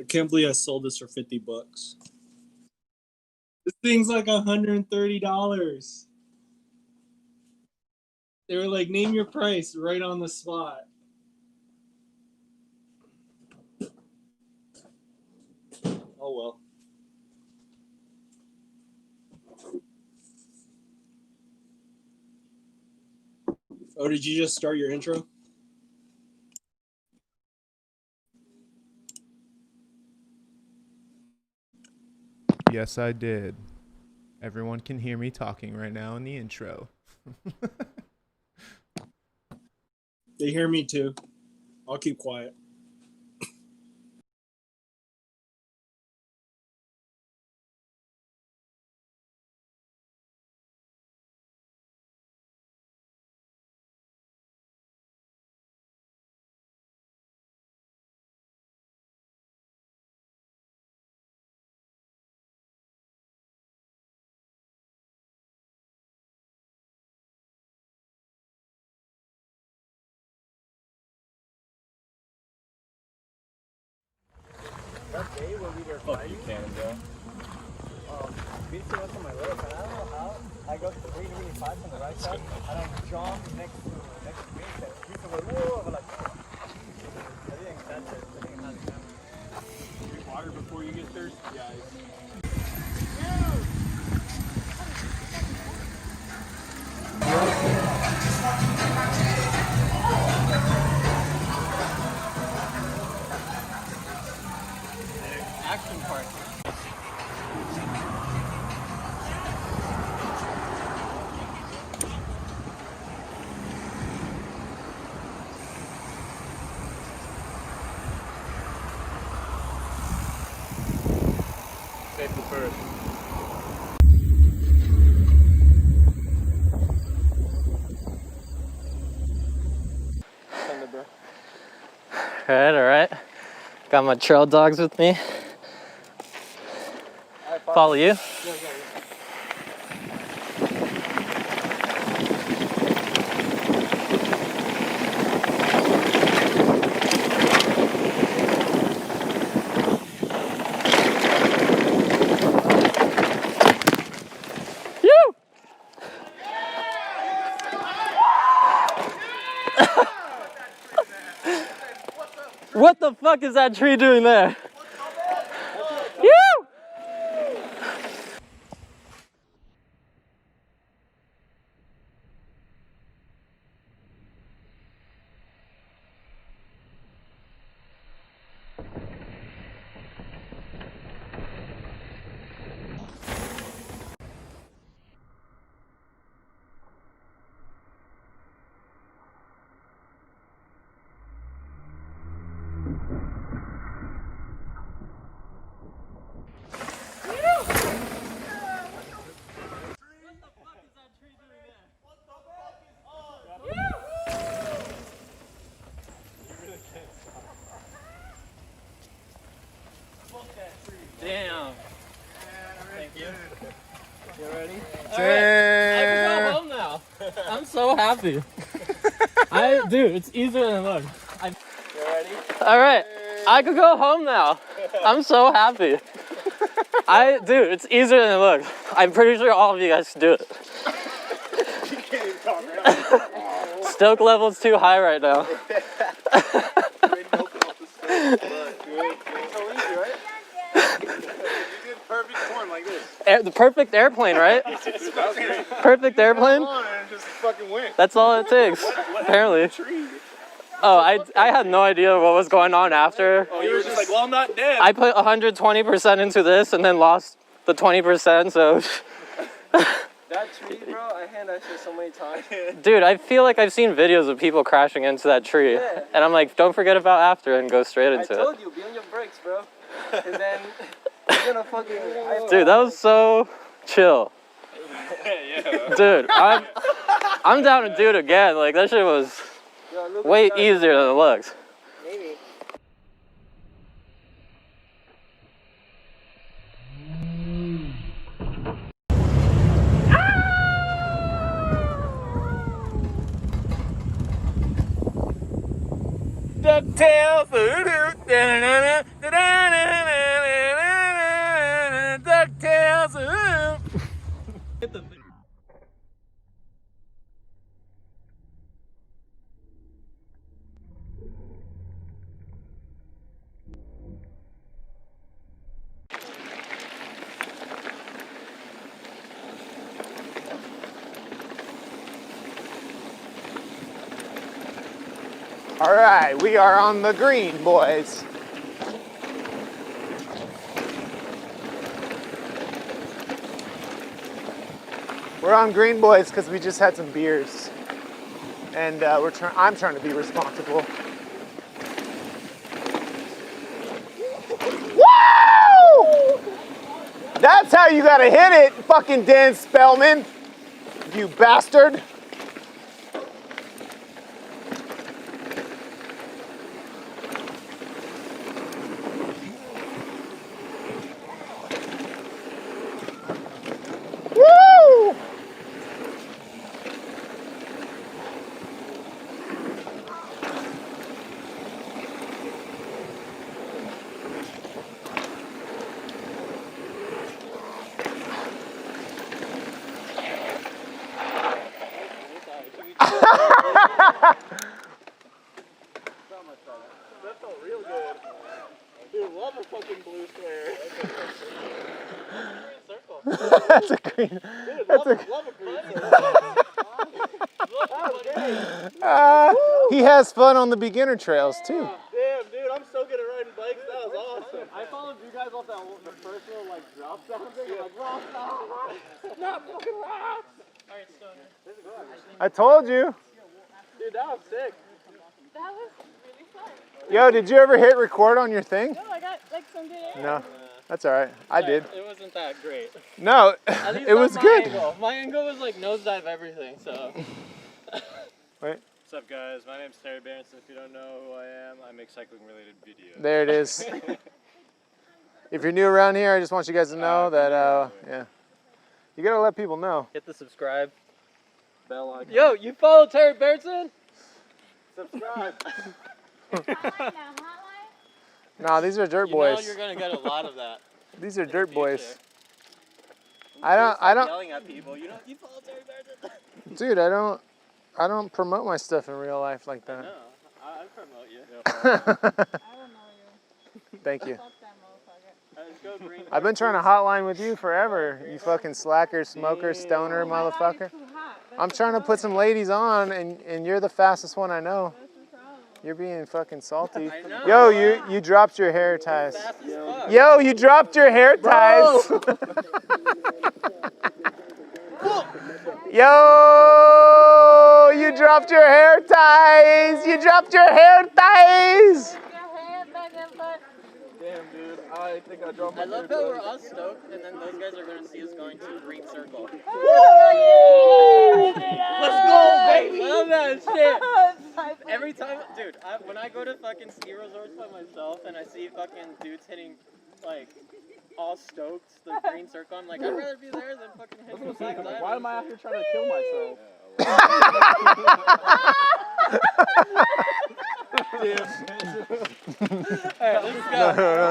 I can't believe I sold this for $50. This thing's like $130. They were like, name your price right on the spot. Oh well. Oh, did you just start your intro? Yes, I did. Everyone can hear me talking right now in the intro. They hear me too. I'll keep quiet. That day when we were fighting, we used to look on my leg, and I don't know how. I go really, really fast on the right side, and I jump next to me. He used to go, whoa, I'm like, I didn't catch it. I didn't have the camera. Drink water before you get thirsty, guys. Action part. Safety first. Alright. Got my trail dogs with me. Follow you? Yeah. What the fuck is that tree doing there? You! Damn. Thank you. You ready? Alright, I can go home now. I'm so happy. Dude, it's easier than it looks. You ready? Alright, I could go home now. I'm so happy. Dude, it's easier than it looks. I'm pretty sure all of you guys can do it. You can't even talk right. Stoke level's too high right now. Perfect form like this. The perfect airplane, right? Perfect airplane? And just fucking went. That's all it takes, apparently. Oh, I had no idea what was going on after. Oh, you were just like, well, I'm not dead. I put 120% into this and then lost the 20%, so... That tree, bro, I hand that shit so many times. Dude, I feel like I've seen videos of people crashing into that tree. Yeah. And I'm like, don't forget about after and go straight into it. I told you, be on your brakes, bro. And then you're gonna fucking... Dude, that was so chill. Yeah. Dude, I'm down to do it again. Like, that shit was way easier than it looks. Maybe. DuckTales. DuckTales. All right, we are on the green, boys. We're on green, boys, because we just had some beers, and I'm trying to be responsible. Woo! That's how you gotta hit it, fucking Dan Spellman, you bastard. Woo! That felt real good. Dude, love a fucking blue square. That's a green. Dude, That's love a green circle. He has fun on the beginner trails too. Damn, dude, I'm so good at riding bikes. That was awesome. I followed you guys off the first little like drop down thing. I'm like, rock, not fucking rock. Alright, Stoner. I told you. Dude, that was sick. That was really fun. Yo, did you ever hit record on your thing? No, I got like some good air. No, that's all right. I did. It wasn't that great. No, At least it not was my good. Angle. My angle was like nosedive everything, so. Wait, What's up, guys? My name's Terry Berenson. If you don't know who I am, I make cycling-related videos. there it is. If you're new around here, I just want you guys to know that, yeah, you gotta let people know. Hit the subscribe. Bell icon. Yo, you follow Terry Berenson? Subscribe. Hotline. Nah, these are dirt You know boys. you're gonna get a lot of that. These are dirt future. boys. I don't, Yelling at people. You know, you follow Terry Berenson? dude, I don't promote my stuff in real life like that. No, I promote you. I don't know you. Thank you. Fuck that motherfucker. Let's go green. I've been trying to hotline with you forever, you fucking slacker, smoker, stoner, Oh my God, motherfucker. you're too hot. That's I'm the trying to put some ladies on, and you're the fastest one I know. That's the problem. You're being fucking salty. I know. Yo, you dropped your hair ties. Fast as fuck. Yo, you dropped your hair ties. Yo, you dropped your hair ties. You dropped your hair ties. Your head back and forth. Damn, dude. I think I dropped my I love how we're all stoked, and then those guys are gonna see us going to green circle. Let's go, baby! Love that shit. Every time, dude, when I go to fucking ski resorts by myself and I see fucking dudes hitting, like, all stoked, the green circle, I'm like, I'd rather be there than fucking hit the Black Diamond. Why am I out here trying to kill myself? Alright, let's go. No.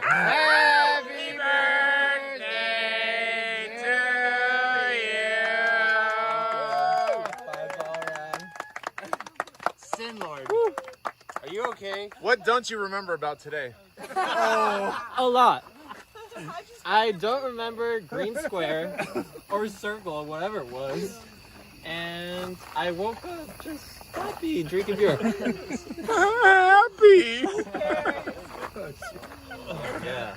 Happy birthday to you. Sin Lord. Are you okay? What don't you remember about today? A lot. I don't remember green square or circle, whatever it was. And I woke up just happy, drinking beer. Happy. Yeah.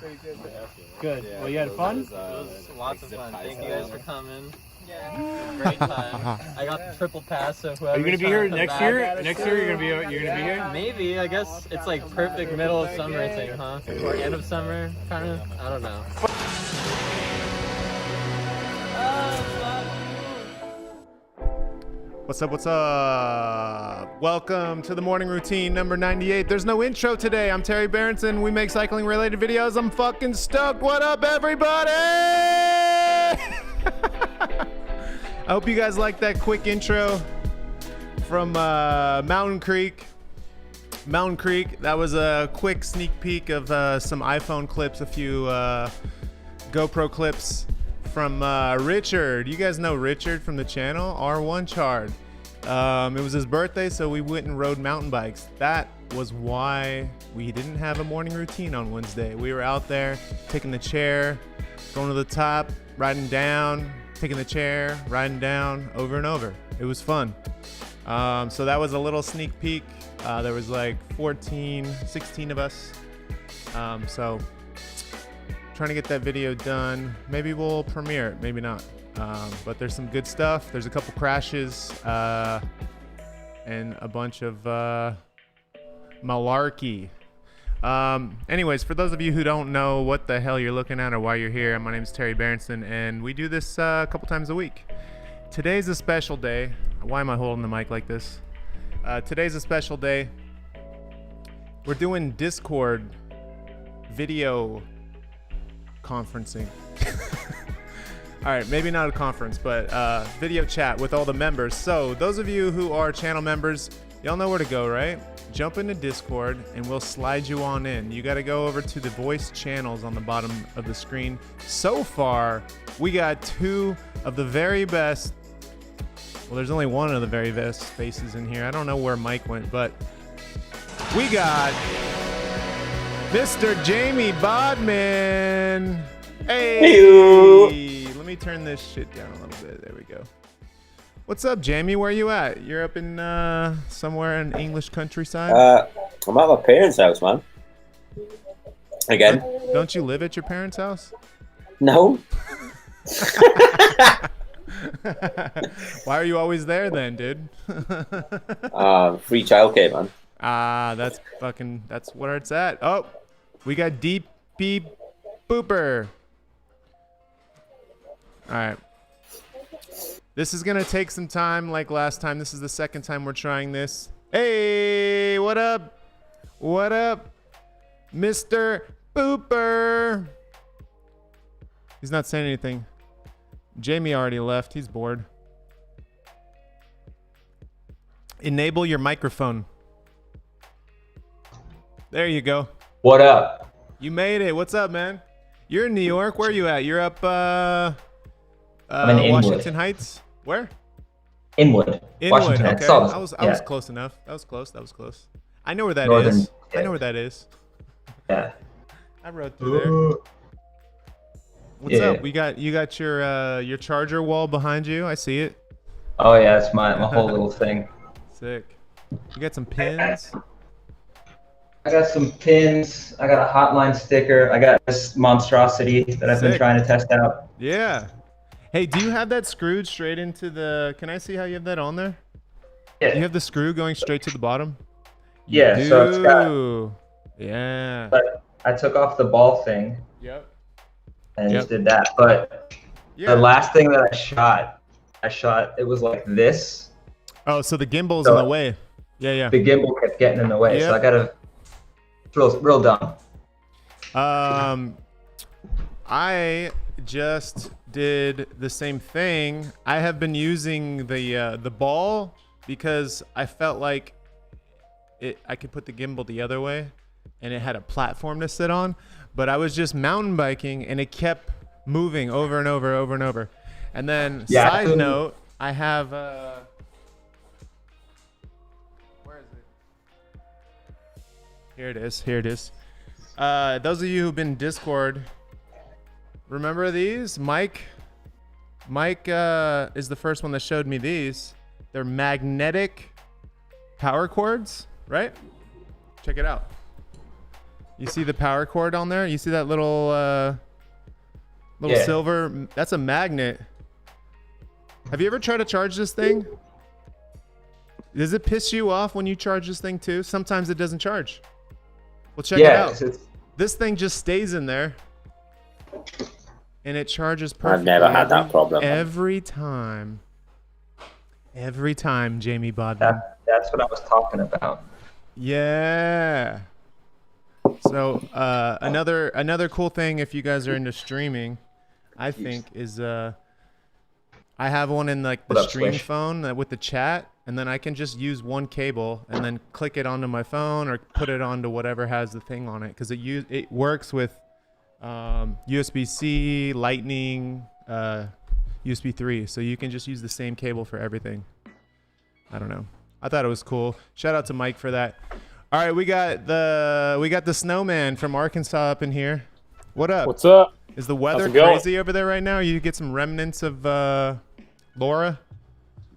Good. Well, you had fun? It was lots of fun. Thank you guys for coming. Yeah. Great time. I got the triple pass, so whoever. Are you gonna be here next year? Next year you're gonna be here? Maybe. I guess it's like perfect middle of summer thing, huh? Or end of summer, kind of. I don't know. What's up? What's up? Welcome to the morning routine number 98. There's no intro today. I'm Terry Berenson. We make cycling related videos. I'm fucking stoked. What up, everybody? I hope you guys like that quick intro from Mountain Creek. Mountain Creek. That was a quick sneak peek of some iPhone clips, a few GoPro clips from Richard. You guys know Richard from the channel, R1 Chard. It was his birthday, so we went and rode mountain bikes. That was why we didn't have a morning routine on Wednesday. We were out there taking the chair, going to the top, riding down, taking the chair, riding down, over and over. It was fun. So that was a little sneak peek. There was like 14, 16 of us. So trying to get that video done. Maybe we'll premiere it, maybe not. But there's some good stuff. There's a couple crashes and a bunch of malarkey. Anyways, for those of you who don't know what the hell you're looking at or why you're here, my name is Terry Berenson, and we do this a couple times a week. Today's a special day. Why am I holding the mic like this? Today's a special day. We're doing Discord video conferencing. All right, maybe not a conference, but video chat with all the members. So those of you who are channel members, y'all know where to go, right? Jump into Discord and we'll slide you on in. You got to go over to the voice channels on the bottom of the screen. So far, we got two of the very best. Well, there's only one of the very best faces in here. I don't know where Mike went, but we got Mr. Jamie Bodman. Hey. Hey-o. Let me turn this shit down a little bit. There we go. What's up, Jamie? Where you at? You're up in somewhere in English countryside? I'm at my parents' house, man. Again. Don't you live at your parents' house? No. Why are you always there then, dude? Free childcare, man. That's where it's at. Oh, we got DP Booper. All right. This is going to take some time like last time. This is the second time we're trying this. Hey, what up? What up, Mr. Booper? He's not saying anything. Jamie already left. He's bored. Enable your microphone. There you go. What up? You made it. What's up, man? You're in New York. Where are you at? You're up I'm in Inwood. Washington Heights. Where? Inwood. Washington Okay. Heights. I was close enough. That was close. I know where that Northern, is. yeah. I know where that is. Yeah. I rode through there. What's up? You got your charger wall behind you. I see it. Oh yeah, it's my whole little thing. Sick. You got some pins. I got some pins. I got a hotline sticker. I got this monstrosity that I've been Sick. trying to test out. Yeah. Hey, do you have that screwed straight into the... Can I see how you have that on there? Yeah. You have the screw going straight to the bottom? Yeah, You so it's got... do. Yeah. But I took off the ball thing Yep. and just did that. But the last thing that I shot, it was like this. Oh, so the gimbal's in the way. Yeah. The gimbal kept getting in the way, so I gotta... Real dumb. I just did the same thing. I have been using the ball because I felt like I could put the gimbal the other way and it had a platform to sit on, but I was just mountain biking and it kept moving over and over. And then side note, I have where is it? Here it is. Those of you who've been in Discord, remember these? Mike is the first one that showed me these. They're magnetic power cords, right? Check it out. You see the power cord on there? You see that little silver? That's a magnet. Have you ever tried to charge this thing? Does it piss you off when you charge this thing too? Sometimes it doesn't charge. Well, check it out. This thing just stays in there and it charges perfectly. I've never had that problem. Every time. Every time, Jamie Bodman. That's what I was talking about. Yeah. So another cool thing, if you guys are into streaming, I think is I have one in like the What up, stream Swish? phone with the chat, and then I can just use one cable and then click it onto my phone or put it onto whatever has the thing on it, because it works with USB-C, Lightning, USB 3, so you can just use the same cable for everything. I don't know. I thought it was cool. Shout out to Mike for that. All right, we got the snowman from Arkansas up in here. What up? What's up? Is the weather How's it going? crazy over there right now? You get some remnants of Laura?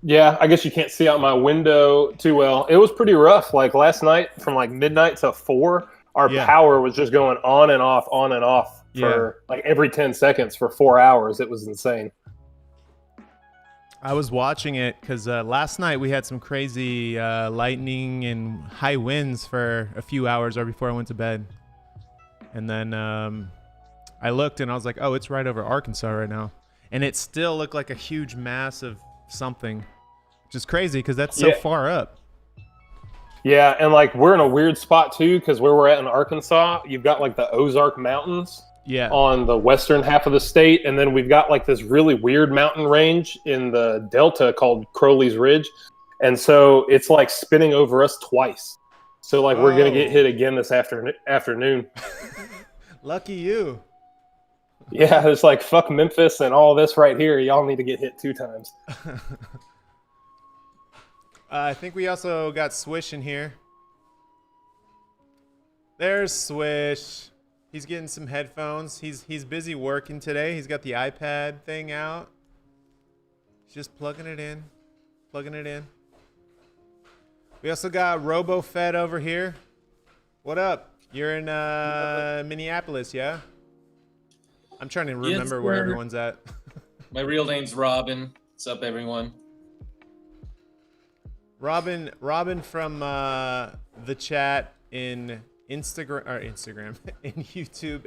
Yeah, I guess you can't see out my window too well. It was pretty rough. Like last night, from like midnight to 4, our power was just going on and off for like every 10 seconds for 4 hours. It was insane. I was watching it because last night we had some crazy lightning and high winds for a few hours right before I went to bed. And then I looked and I was like, oh, it's right over Arkansas right now. And it still looked like a huge mass of something, which is crazy because that's so far up. Yeah, and like we're in a weird spot too, because where we're at in Arkansas, you've got like the Ozark Mountains on the western half of the state, and then we've got like this really weird mountain range in the delta called Crowley's Ridge, and so it's like spinning over us twice. So like we're gonna get hit again this afternoon. Lucky you. Yeah, it's like fuck Memphis and all this right here. Y'all need to get hit 2 times. I think we also got Swish in here. There's Swish. He's getting some headphones. He's busy working today. He's got the iPad thing out. He's just plugging it in. We also got RoboFed over here. What up? You're in Minneapolis, yeah? I'm trying to remember where everyone's at. My real name's Robin. What's up, everyone? Robin from the chat in Instagram, in YouTube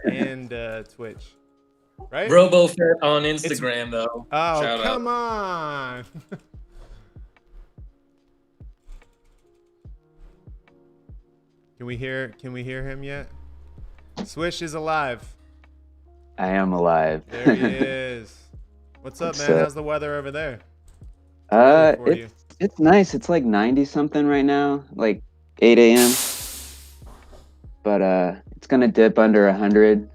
and Twitch, right? RoboFit on Instagram, though. Oh, Shout come out. on! Can we hear him yet? Swish is alive. I am alive. There he is. What's up, man? How's the weather over there? It's nice. It's like 90 something right now, like 8 a.m. But it's gonna dip under 100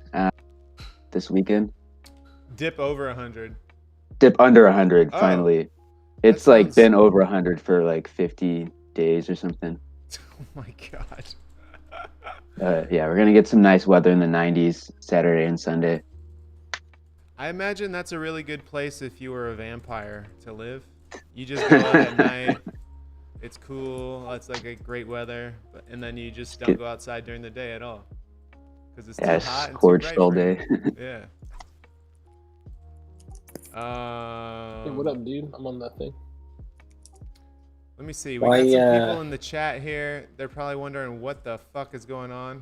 this weekend. Dip over 100. Dip under 100 finally. It's like sounds... been over 100 for like 50 days or something. Oh my god. Yeah, we're gonna get some nice weather in the 90s Saturday and Sunday. I imagine that's a really good place if you were a vampire to live. You just go out at night. It's cool. It's like a great weather, and then you just don't go outside during the day at all because it's too hot and scorched too bright all for day. you. Yeah. Hey, what up, dude? I'm on that thing. Let me see. We got some people in the chat here. They're probably wondering what the fuck is going on.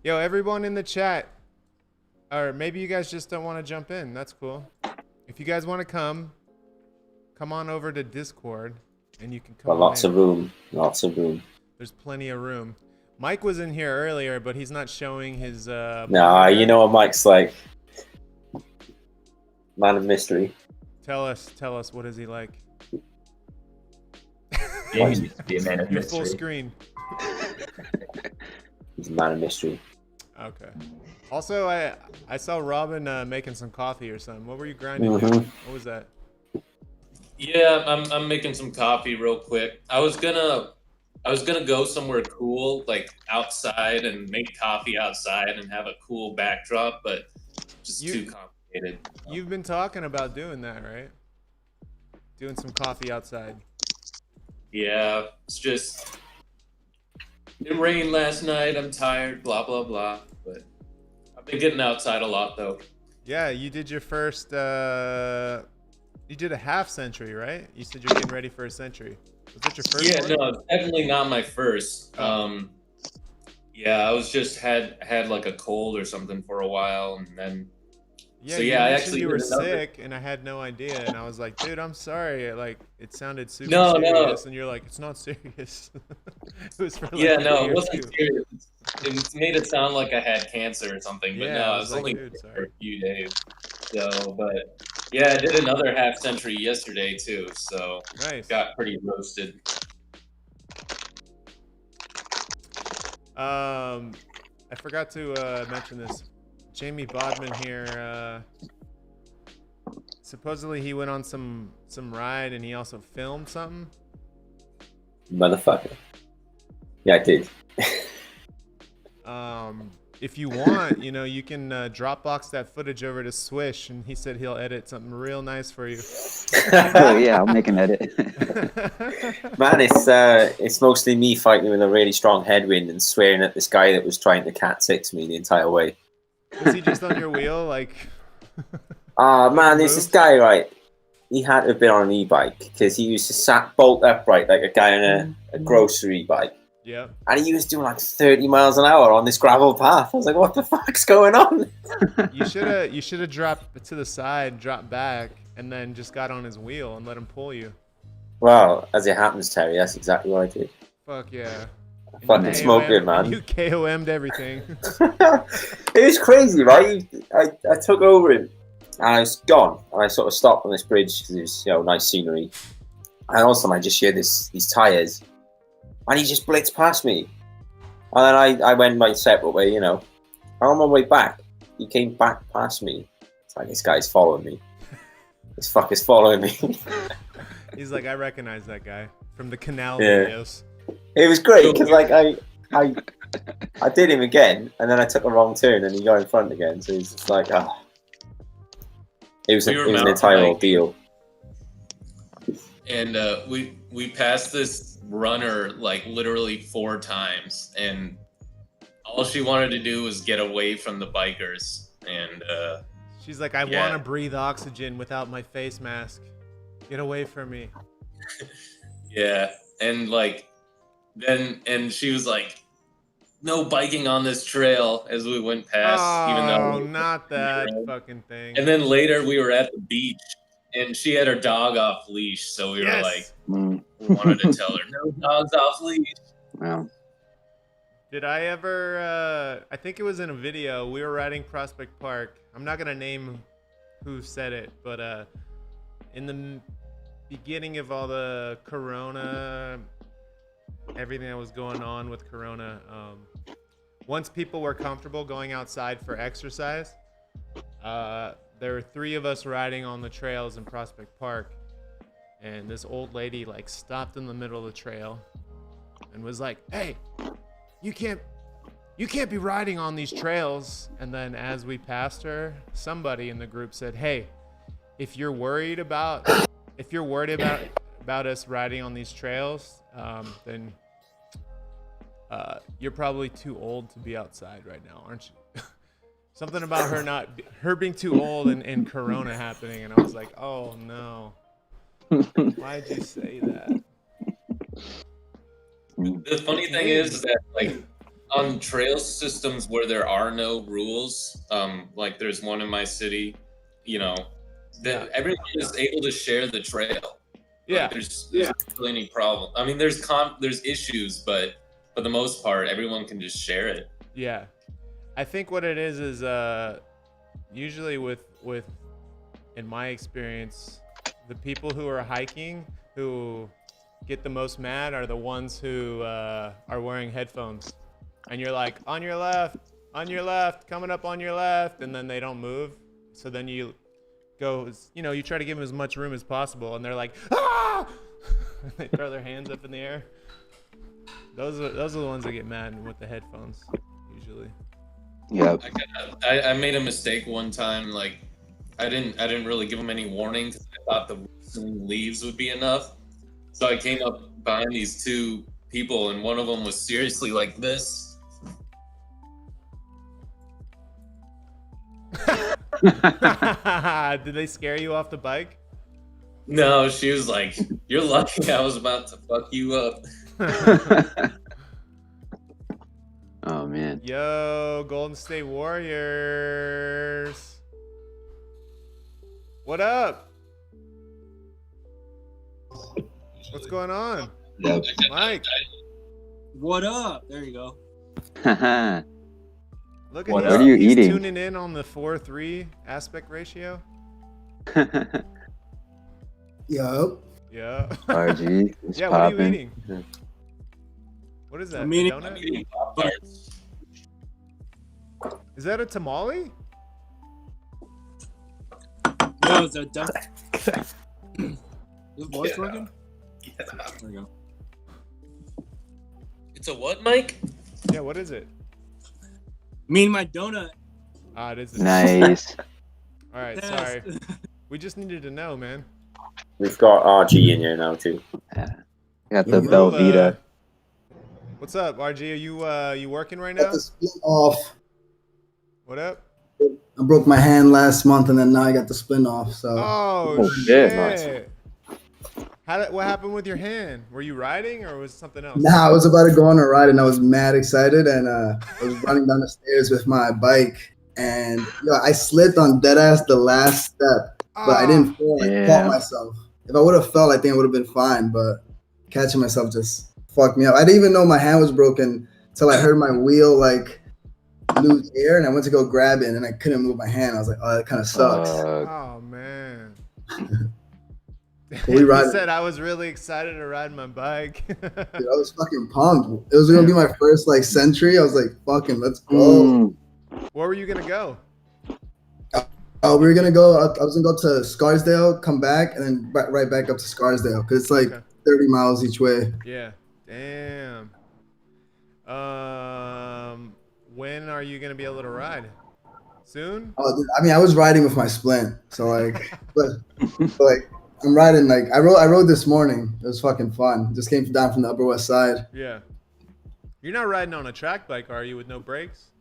Yo, everyone in the chat, or maybe you guys just don't want to jump in. That's cool. If you guys want to come on over to Discord, and you can come. Well, lots of room. There's plenty of room. Mike was in here earlier, but he's not showing his. Nah, you know what Mike's like. Man of mystery. Tell us, what is he like? Jamie used to be a man of mystery. Full screen. He's a man of mystery. Okay. Also, I saw Robin making some coffee or something. What were you grinding? Mm-hmm. What was that? Yeah, I'm making some coffee real quick. I was gonna go somewhere cool, like outside, and make coffee outside and have a cool backdrop, but just too complicated. You've been talking about doing that, right? Doing some coffee outside. Yeah, it's just it rained last night. I'm tired. Blah blah blah. But I've been getting outside a lot though. Yeah, you did your first. You did a half century, right? You said you're getting ready for a century. Was that your first? Yeah, one? no, definitely not my first. Yeah, I was just had like a cold or something for a while, and then Yeah, so you yeah, I mentioned actually you were did another. sick, and I had no idea, and I was like, dude, I'm sorry. Like, it sounded super No, serious, no. and you're like, it's not serious. It was for like Yeah, a no, day it or wasn't two. serious. It made it sound like I had cancer or something, but Yeah, no, I I was was like, only dude, sick for sorry. a few days. So, but yeah, I did another half century yesterday too, so Nice. got pretty roasted. I forgot to mention this. Jamie Bodman here. Supposedly he went on some ride, and he also filmed something. Motherfucker. Yeah, I did. If you want, you can Dropbox that footage over to Swish, and he said he'll edit something real nice for you. Oh, yeah, I'll make an edit. Man, it's mostly me fighting with a really strong headwind and swearing at this guy that was trying to cat 6 me the entire way. Was he just on your wheel, like? Man, there's this guy, right? He had to have been on an e-bike because he used to sat bolt upright like a guy on a grocery bike. Yeah. And he was doing like 30 miles an hour on this gravel path. I was like, what the fuck's going on? You should have dropped to the side, dropped back, and then just got on his wheel and let him pull you. Well, as it happens, Terry, that's exactly what I did. Fuck yeah. Fucking smoke good, man. You KOM'd everything. It was crazy, right? I took over him and I was gone. And I sort of stopped on this bridge because it was, nice scenery. And also I just heard these tyres. And he just blitzed past me. And then I went my separate way, And on my way back, he came back past me. It's like, this guy's following me. This fucker's following me. He's like, I recognize that guy from the canal Yeah. videos. It was great because I did him again, and then I took a wrong turn, and he got in front again. So he's just like, it was an entire ordeal. And we passed this runner like literally 4 times, and all she wanted to do was get away from the bikers. And she's like, I want to breathe oxygen without my face mask. Get away from me. Yeah, and and she was like, no biking on this trail as we went past, even though not that fucking thing. And then later we were at the beach, and she had her dog off leash, so we were like, we wanted to tell her, no dogs off leash. Wow. Did I ever, I think it was in a video, we were riding Prospect Park. I'm not going to name who said it, but in the beginning of all the Corona, everything that was going on with Corona, once people were comfortable going outside for exercise, there were 3 of us riding on the trails in Prospect Park, and this old lady stopped in the middle of the trail and was like, hey, you can't be riding on these trails. And then as we passed her, somebody in the group said, hey, if you're worried about us riding on these trails, then you're probably too old to be outside right now, aren't you? Something about her being too old and Corona happening, and I was like, oh no, why'd you say that? The funny thing is that on trail systems where there are no rules, there's one in my city, that everyone is able to share the trail. Yeah. There's not really any problem. I mean, there's issues, but for the most part, everyone can just share it. Yeah. I think what it is usually with in my experience, the people who are hiking who get the most mad are the ones who are wearing headphones. And you're like, on your left, coming up on your left, and then they don't move. So then you go, you try to give them as much room as possible, and they're like, ah! And they throw their hands up in the air. Those are the ones that get mad with the headphones, usually. Yeah. I made a mistake one time. I didn't really give them any warning because I thought the leaves would be enough. So I came up behind these 2 people, and one of them was seriously like this. Did they scare you off the bike? No, she was like, you're lucky I was about to fuck you up. Oh man. Yo, Golden State Warriors. What up? What's going on? Mike. What up? There you go. Look What at up? he's, are you he's eating? tuning in on the 4:3 aspect ratio. Yup. Yeah. RG. It's Yeah, what are you popping. eating? What is that? I'm a eating- donut? I'm eating Pop-Tarts. Is that a tamale? No, is that done? Is the voice working? There we go. It's a what, Mike? Yeah, what is it? Me and my donut. Ah, it is. A Nice. All right, Yes. sorry. We just needed to know, man. We've got RG in here now too. Got the Yeah. Velveeta. What's up, RG? Are you working right Got now? the split off. What up? I broke my hand last month, and then now I got the splint off. So Oh, Oh, shit! shit. What happened with your hand? Were you riding or was it something else? now I was about to go on a ride, and I was mad excited, and I was running down the stairs with my bike, and I slipped on deadass the last step, but I didn't fall. I Yeah. caught myself. If I would have fell, I think I would have been fine, but catching myself just fucked me up. I didn't even know my hand was broken until I heard my wheel like lose air, and I went to go grab it, and I couldn't move my hand. I was like, oh, that kind of sucks. Oh man. We He ride. said I was really excited to ride my bike. Dude, I was fucking pumped. It was gonna be my first like century. I was like, fucking, let's go. Mm. Where were you gonna go? We were gonna go. I was gonna go to Scarsdale, come back, and then right back up to Scarsdale because it's like Okay. 30 miles each way. Yeah. Damn. When are you gonna be able to ride? Soon? Oh, dude, I mean, I was riding with my splint, so like, but like, I'm riding like I rode this morning. It was fucking fun. Just came down from the Upper West Side. Yeah. You're not riding on a track bike, are you, with no brakes?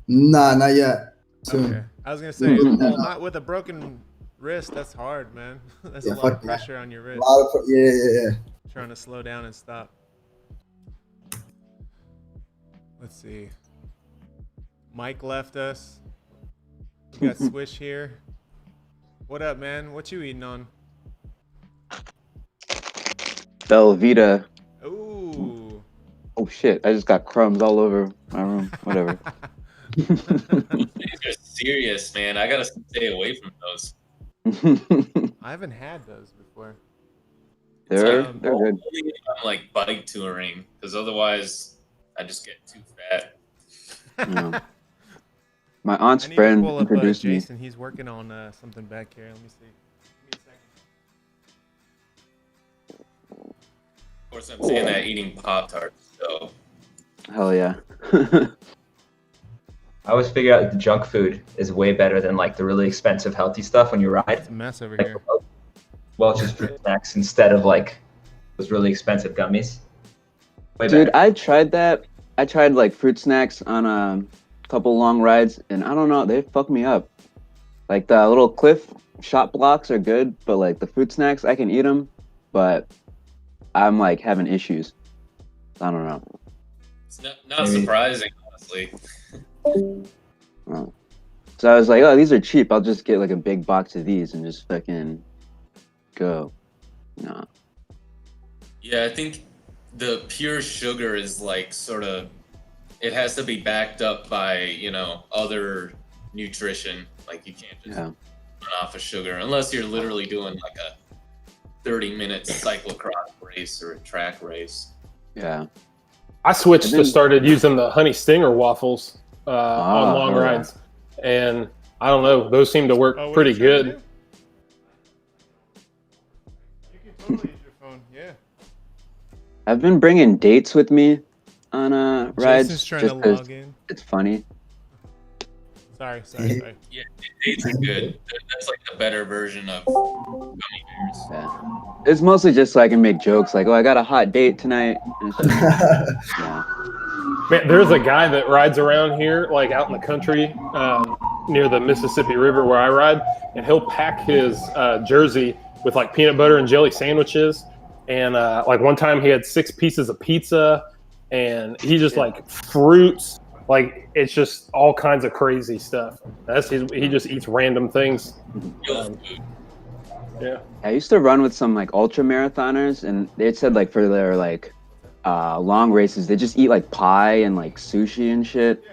Nah, not yet. Soon. Okay. I was gonna say, Mhm. well, not with a broken wrist. That's hard, man. That's Yeah, a lot of fuck that. pressure on your A wrist. lot of yeah. Trying to slow down and stop. Let's see. Mike left us. We got Swish here. What up, man? What you eating on? Velveeta. Ooh. Oh shit! I just got crumbs all over my room. Whatever. These are serious, man. I gotta stay away from those. I haven't had those before. they're It's good. only if I'm like bike touring, because otherwise I just get too fat. Yeah. My aunt's I need to friend pull up introduced me. Jason. He's working on something back here. Let me see. Give me a second. Of course, I'm saying that eating Pop-Tarts, so Hell yeah. I always figure out that the junk food is way better than like the really expensive healthy stuff when you ride. It's a mess over Like here. Welch's fruit snacks instead of like those really expensive gummies. Way Dude, better. I tried that. I tried like fruit snacks on a couple long rides, and I don't know, they fuck me up. Like the little Cliff shot blocks are good, but like the fruit snacks, I can eat them, but I'm like having issues. I don't know. it's not surprising, honestly. Oh. So I was like, oh, these are cheap. I'll just get like a big box of these and just fucking go. No. Yeah, I think the pure sugar is like sort of, it has to be backed up by, you know, other nutrition. Like you can't just run off of sugar unless you're literally doing like a 30-minute cyclocross race or a track race. Yeah. I switched And then- to started using the Honey Stinger waffles on long yeah. rides, and I don't know, those seem to work Oh, what pretty are you trying to good. do? You can totally use your phone. Yeah. I've been bringing dates with me on rides Jason's trying just to 'cause log in. it's funny. Sorry. Yeah, dates are good. That's like the better version of gummy bears. Yeah. It's mostly just so I can make jokes like, oh, I got a hot date tonight. And it's just, yeah. Man, there's a guy that rides around here, like out in the country, near the Mississippi River where I ride, and he'll pack his jersey with like peanut butter and jelly sandwiches. And like one time he had 6 pieces of pizza, and he just like fruits, Like it's just all kinds of crazy stuff. He just eats random things. Yeah. I used to run with some like ultra marathoners, and they said like for their like long races, they just eat like pie and like sushi and shit.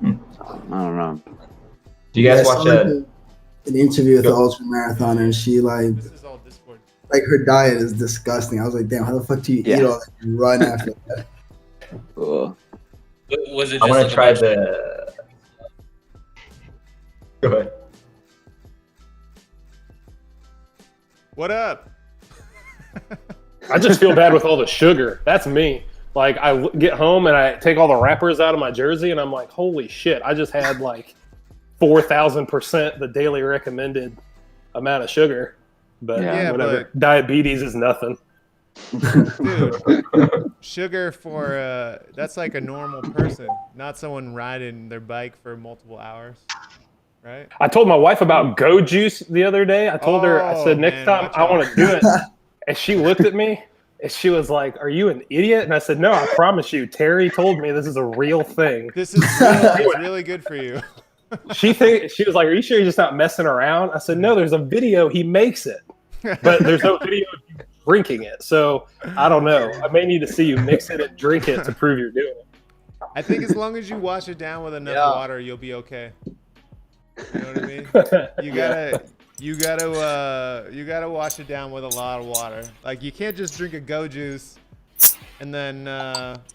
I don't know. Do you guys watch an interview with the ultra marathoner, and she like her diet is disgusting. I was like, damn, how the fuck do you eat all that and run after that? Cool. Was it I just want to like try the. Go ahead. What up? I just feel bad with all the sugar. That's me. Like I get home and I take all the wrappers out of my jersey and I'm like, holy shit! I just had like 4,000% the daily recommended amount of sugar. But whatever. Diabetes is nothing. Dude, sugar for that's like a normal person, not someone riding their bike for multiple hours, right? I told my wife about Go Juice the other day. I told her, I said, next time I want to do it. And she looked at me and she was like, are you an idiot? And I said, no, I promise you. Terry told me this is a real thing. This is it's really good for you. She was like, are you sure you're just not messing around? I said, no, there's a video. He makes it. But there's no video of you drinking it. So I don't know. I may need to see you mix it and drink it to prove you're doing it. I think as long as you wash it down with enough water, you'll be okay. You know what I mean? You gotta wash it down with a lot of water. Like you can't just drink a Go Juice and then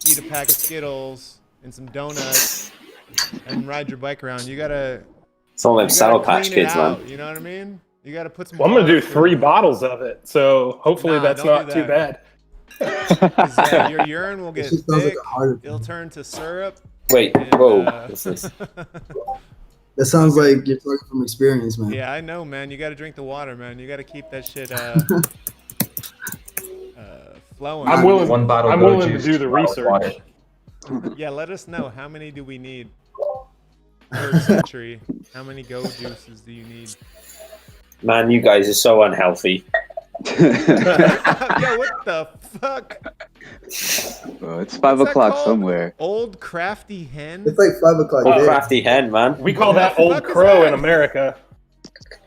eat a pack of Skittles and some donuts and ride your bike around. You gotta. It's all them Sour Patch Kids, man. You know what I mean? You gotta put some. Well, I'm gonna do 3 bottles of it, so hopefully that's not too bad. Your urine will get thick. It'll turn to syrup. Wait, whoa. What's this? That sounds like you're talking from experience, man. Yeah, I know, man. You got to drink the water, man. You got to keep that shit flowing. I'm willing to do the research. Yeah, let us know. How many do we need per century? How many Go Juices do you need? Man, you guys are so unhealthy. Yo, what the fuck? Oh, it's 5 o'clock somewhere. Old crafty hen? It's like 5 o'clock. Old crafty hen, man. We call that Old Crow in America.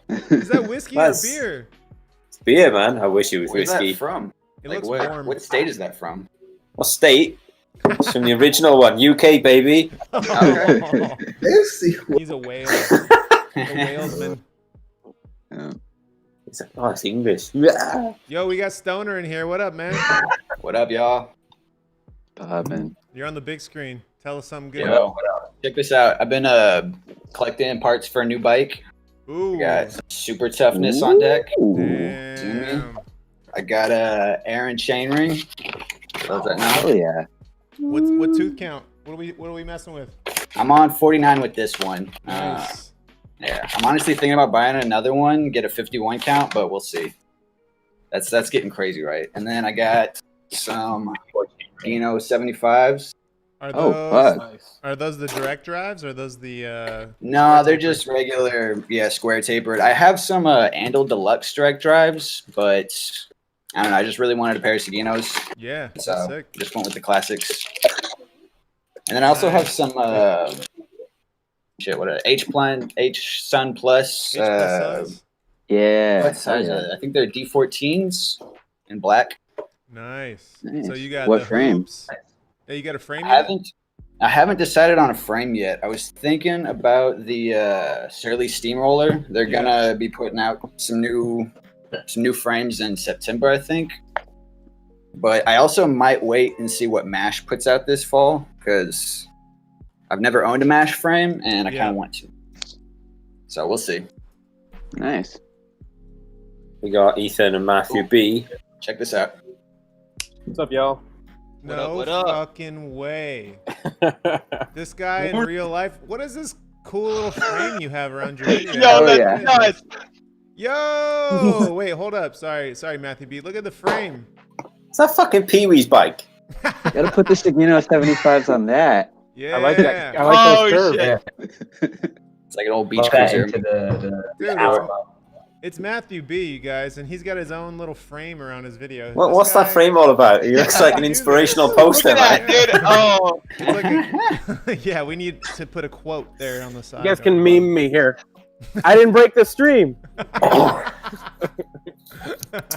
Is that whiskey or beer? It's beer, man. I wish it was Where's whiskey. that from? It Like looks warm. what state is that from? What state? It's from the original one. UK, baby. Oh. He's a whale. A whalesman. Oh, it's English. Yeah. Yo, we got Stoner in here. What up, man? What up, y'all? Man. You're on the big screen. Tell us something good. Yo, check this out. I've been collecting parts for a new bike. Ooh. Got some super toughness on deck. Damn. I got a Aaron chain ring. Love that now. Oh yeah. What tooth count? What are we messing with? I'm on 49 with this one. Nice. Yeah, I'm honestly thinking about buying another one, get a 51 count, but we'll see. That's getting crazy, right? And then I got some 75s. Are those the direct drives? Or are those the? No, they're just regular, square tapered. I have some Andal Deluxe direct drives, but I don't know. I just really wanted a pair of Seguinos. Yeah, so sick. Just went with the classics. And then I also have some H Sun Plus. Yeah. What size are they? I think they're D14s in black. Nice. So you got what the frames? Yeah, you got a frame? I haven't decided on a frame yet. I was thinking about the Surly Steamroller. They're gonna be putting out some new frames in September, I think. But I also might wait and see what Mash puts out this fall, because I've never owned a Mash frame and I kind of want to. So we'll see. Nice. We got Ethan and Matthew B. Check this out. What's up, y'all? No what up? fucking way. This guy in real life. What is this cool little frame you have around your radio? Yo, that's nuts. Yo, wait, hold up. Sorry, Matthew B. Look at the frame. It's that fucking Pee-wee's bike. You gotta put the Seguino 75s on that. Yeah. I like that. I like that curve. It's like an old beach That cruiser. into the Dude, It's Matthew B, you guys, and he's got his own little frame around his video. What's that frame all about? He looks like an inspirational poster, man. Dude, oh. It's like yeah, we need to put a quote there on the side. You guys can meme me here. I didn't break the stream.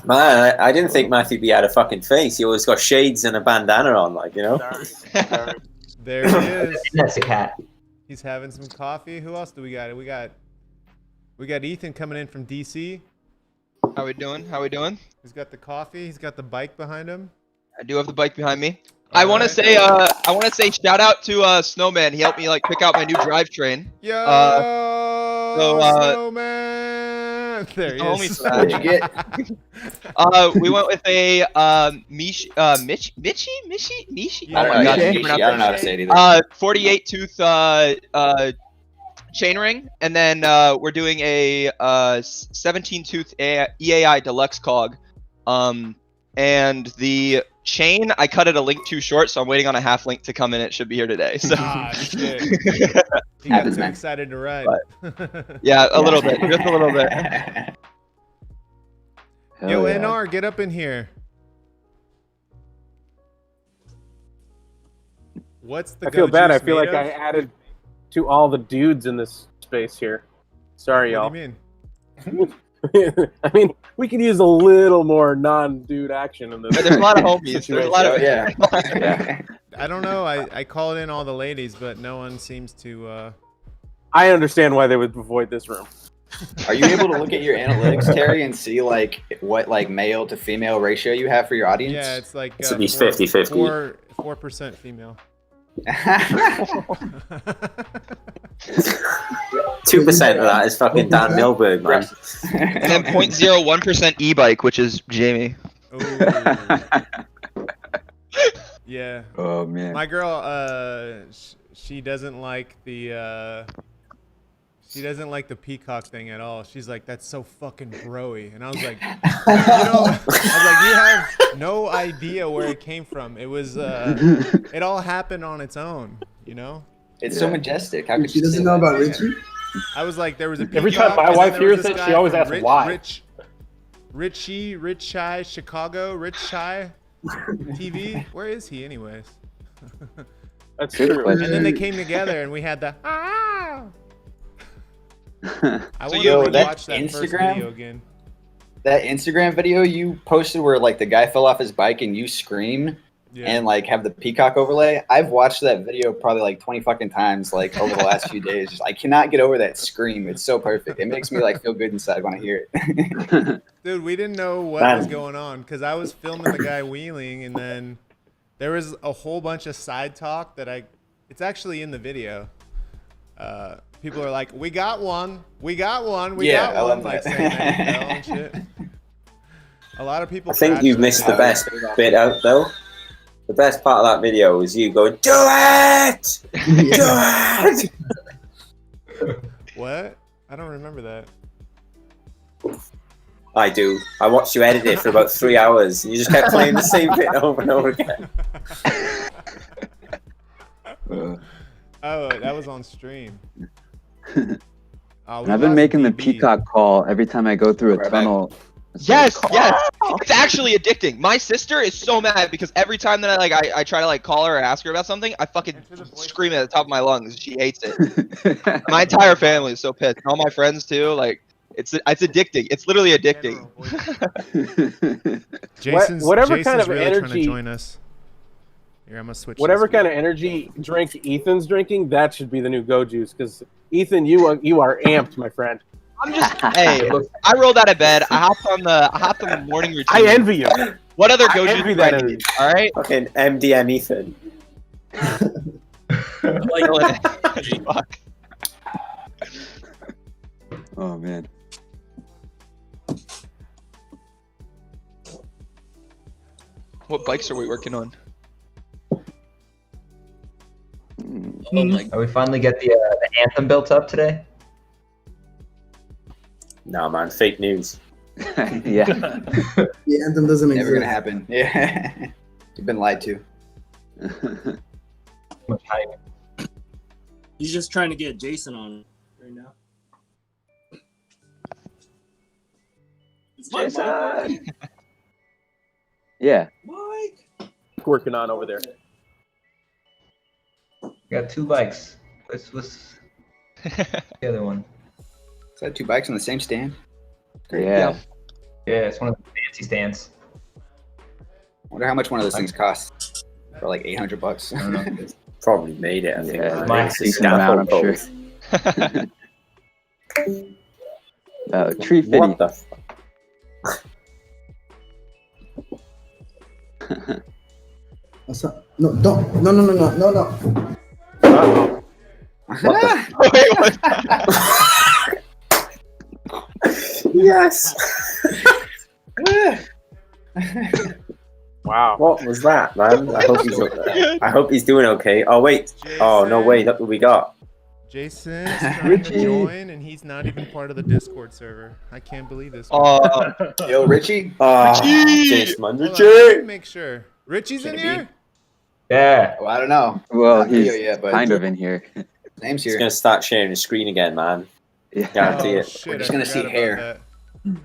Man, I didn't think Matthew B had a fucking face. He always got shades and a bandana on, like, you know? There he is. That's a cat. He's having some coffee. Who else do we got? We got Ethan coming in from DC. How we doing? How we doing? He's got the coffee. He's got the bike behind him. I do have the bike behind me. I want to say shout out to Snowman. He helped me like pick out my new drivetrain. Yo, Snowman. There he is. What'd you get? We went with a Michi. I don't know how to say it either. 48 tooth chainring, and then we're doing a 17 tooth EAI deluxe cog. And the chain, I cut it a link too short, so I'm waiting on a half link to come in. It should be here today. So shit. He got too excited to ride. Yeah, a little bit, just a little bit. Yo, NR, get up in here. What's the? I feel bad. I feel made like of? I added to all the dudes in this space here. Sorry, y'all. What do you mean? I mean, we could use a little more non-dude action in this. There's a lot of homies. There's a lot of yeah. I don't know. I called in all the ladies, but no one seems to. I understand why they would avoid this room. Are you able to look at your analytics, Terry, and see like what like male to female ratio you have for your audience? Yeah, it's like It's at least 50-50. 4% female. 2% of that is fucking Dan Milberg, man. And then 0.01% e-bike, which is Jamie. Yeah. Oh man. My girl, she doesn't like the peacock thing at all. She's like, that's so fucking broy. And I was like, you have no idea where it came from. It was, it all happened on its own, you know? It's so majestic. How could She doesn't know about Richie? I was like, there was a peacock. Every time my and wife then there was hears this it, guy she always from asks why. Rich Shy, Chicago, Rich Shy TV. Where is he anyways? That's true. And then they came together and we had the I want to watch that first video again. That Instagram video you posted where like the guy fell off his bike and you scream and like have the peacock overlay. I've watched that video probably like 20 fucking times like over the last few days. Just, I cannot get over that scream. It's so perfect. It makes me like feel good inside when I hear it. Dude, we didn't know what was going on because I was filming the guy wheeling and then there was a whole bunch of side talk that it's actually in the video. People are like, we got one, we got one. Like saying that he fell and shit. A lot of people. I think you've missed the best bit out though. The best part of that video was you going, do it! Do it! What? I don't remember that. I do. I watched you edit it for about 3 hours and you just kept playing the same bit over and over again. Oh, that was on stream. I've been making the peacock call every time I go through a tunnel. Yes. It's actually addicting. My sister is so mad because every time that I try to like call her or ask her about something, I fucking scream at the top of my lungs. She hates it. My entire family is so pissed. All my friends too. Like it's addicting. It's literally addicting. Jason's kind of really energy trying to join us. Here, I'm gonna switch. Whatever kind of energy drink Ethan's drinking, that should be the new Go Juice. Because Ethan, you are amped, my friend. I'm just hey. I rolled out of bed. I hopped on the morning routine. I envy you. What other Go Juice do that I need? All right. Fucking MDM Ethan. Fuck. Oh man. What bikes are we working on? Oh my! Are we finally get the anthem built up today? No, man, fake news. Yeah. The anthem doesn't exist. Never gonna happen. Yeah. You've been lied to. He's just trying to get Jason on right now. Jason. Yeah. Working on over there. Got 2 bikes. What's the other one? Is that 2 bikes on the same stand? Yeah. Yeah, it's one of the fancy stands. Wonder how much one of those things costs. For like $800. I don't know. Probably made it, I think. Yeah, Mine's a decent amount, I'm scaffold sure. Tree fitty. What the What's up? No, don't. No. What the? Yes. Wow. What was that, man? I hope he's doing okay. Oh wait. Oh no way. Look what we got. Jason's trying to join, and he's not even part of the Discord server. I can't believe this. Yo, Richie. Jason, Hold on, Richie. let me make sure. Richie's in here? Yeah. Well, I don't know. Well, Not he's video yet, but kind of in here. Name's He's here. gonna start sharing the screen again, man. Yeah. Guarantee Oh, it. shit, We're just I gonna forgot see about hair. that.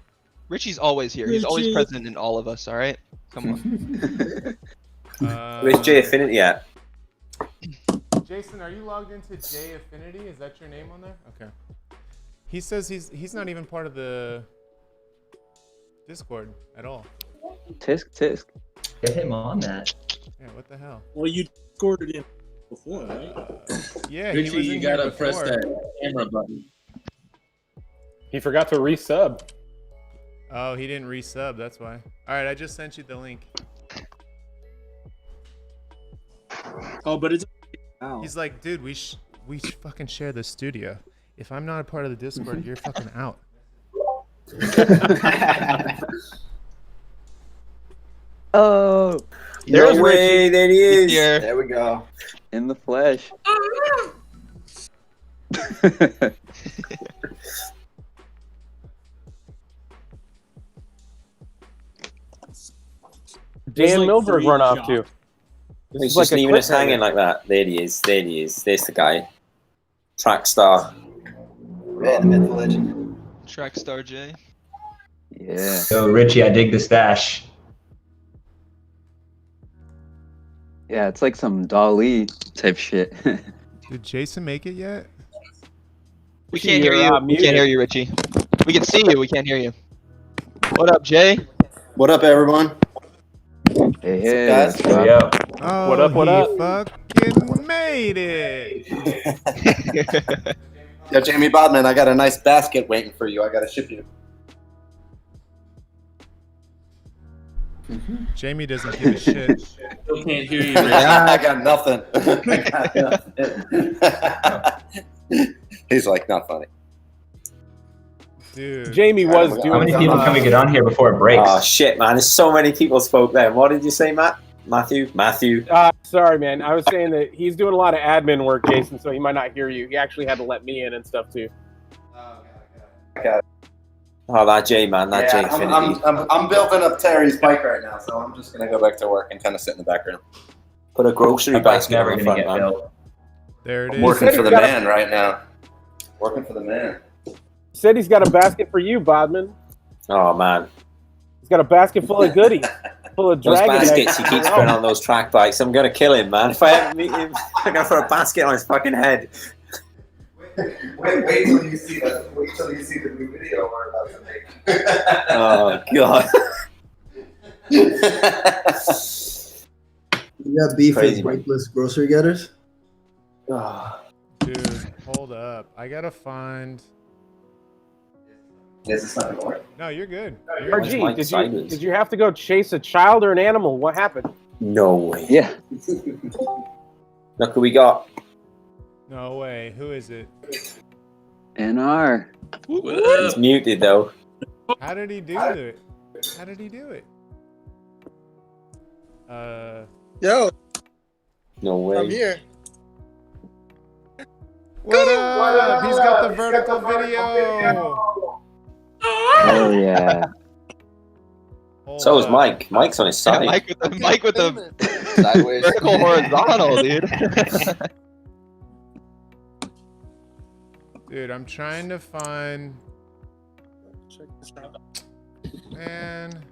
Richie's always here. He's always Richie. present in all of us. All right, come on. Where's J Affinity at? Jason, are you logged into J Affinity? Is that your name on there? Okay. He says he's not even part of the Discord at all. Tisk. Get him on that. Yeah, what the hell? Well, you Discorded in before, right? Yeah, Richie, he was in you here gotta press before. that camera button. He forgot to resub. Oh, he didn't resub, that's why. Alright, I just sent you the link. Oh, but it's. Wow. He's like, dude, we fucking share the studio. If I'm not a part of the Discord, you're fucking out. Oh, No way, there he is. Here. There we go. in the flesh. Dan like Milberg 3 run off shots. too. This He's is like just a leaving us cliffhanger. hanging like that. There he is. There's the guy. Track star. Yeah, the myth, the legend. Track Star J. Yeah. So Richie, I dig the stash. Yeah, it's like some Dali type shit. Did Jason make it yet? We can't hear you. We muted. can't hear you, Richie. We can see you. We can't hear you. What up, Jay? What up, everyone? Hey, guys? what's up? Yo. Oh, What up, what he up? fucking made it. Yo, Jamie Bodman, I got a nice basket waiting for you. I got to ship you. Jamie doesn't give a shit. Still can't hear you. I got nothing. He's like, not funny. Dude. Jamie was How doing How many some, people can we get on here before it breaks? Oh shit, man! There's so many people spoke then. What did you say, Matt? Matthew. sorry, man. I was saying that he's doing a lot of admin work, Jason, so he might not hear you. He actually had to let me in and stuff too. Oh, that J man, that J Affinity. I'm building up Terry's bike right now, so I'm just gonna go back to work and kind of sit in the background. Put a grocery That bike's basket never on the gonna front, get man. built. There it I'm is. working for the got a- man right now. Working for the man. He said he's got a basket for you, Bodman. Oh man, He's got a basket full of goodies, full of those dragon baskets he eggs. keeps putting on those track bikes. I'm gonna kill him, man. If I ever meet him, I'm gonna throw a basket on his fucking head. Wait till you see the new video we're about to make. Oh god. You got beef Crazy, with man. weightless grocery getters? Oh, Dude, hold up. I gotta find. Is this not gonna work? No, you're good. You're Where's RG, Mike did Simons? you have to go chase a child or an animal? What happened? no way. Yeah. Look who we got. No way. Who is it? NR. He's muted though. How did he do it? How did he do it? Yo, No way. I'm here. What up? He's got the vertical video. Oh yeah. Hold So is up. Mike. Mike's on his Yeah, side. Mike with the Sideways. vertical horizontal, dude. Dude, I'm trying to find. Man.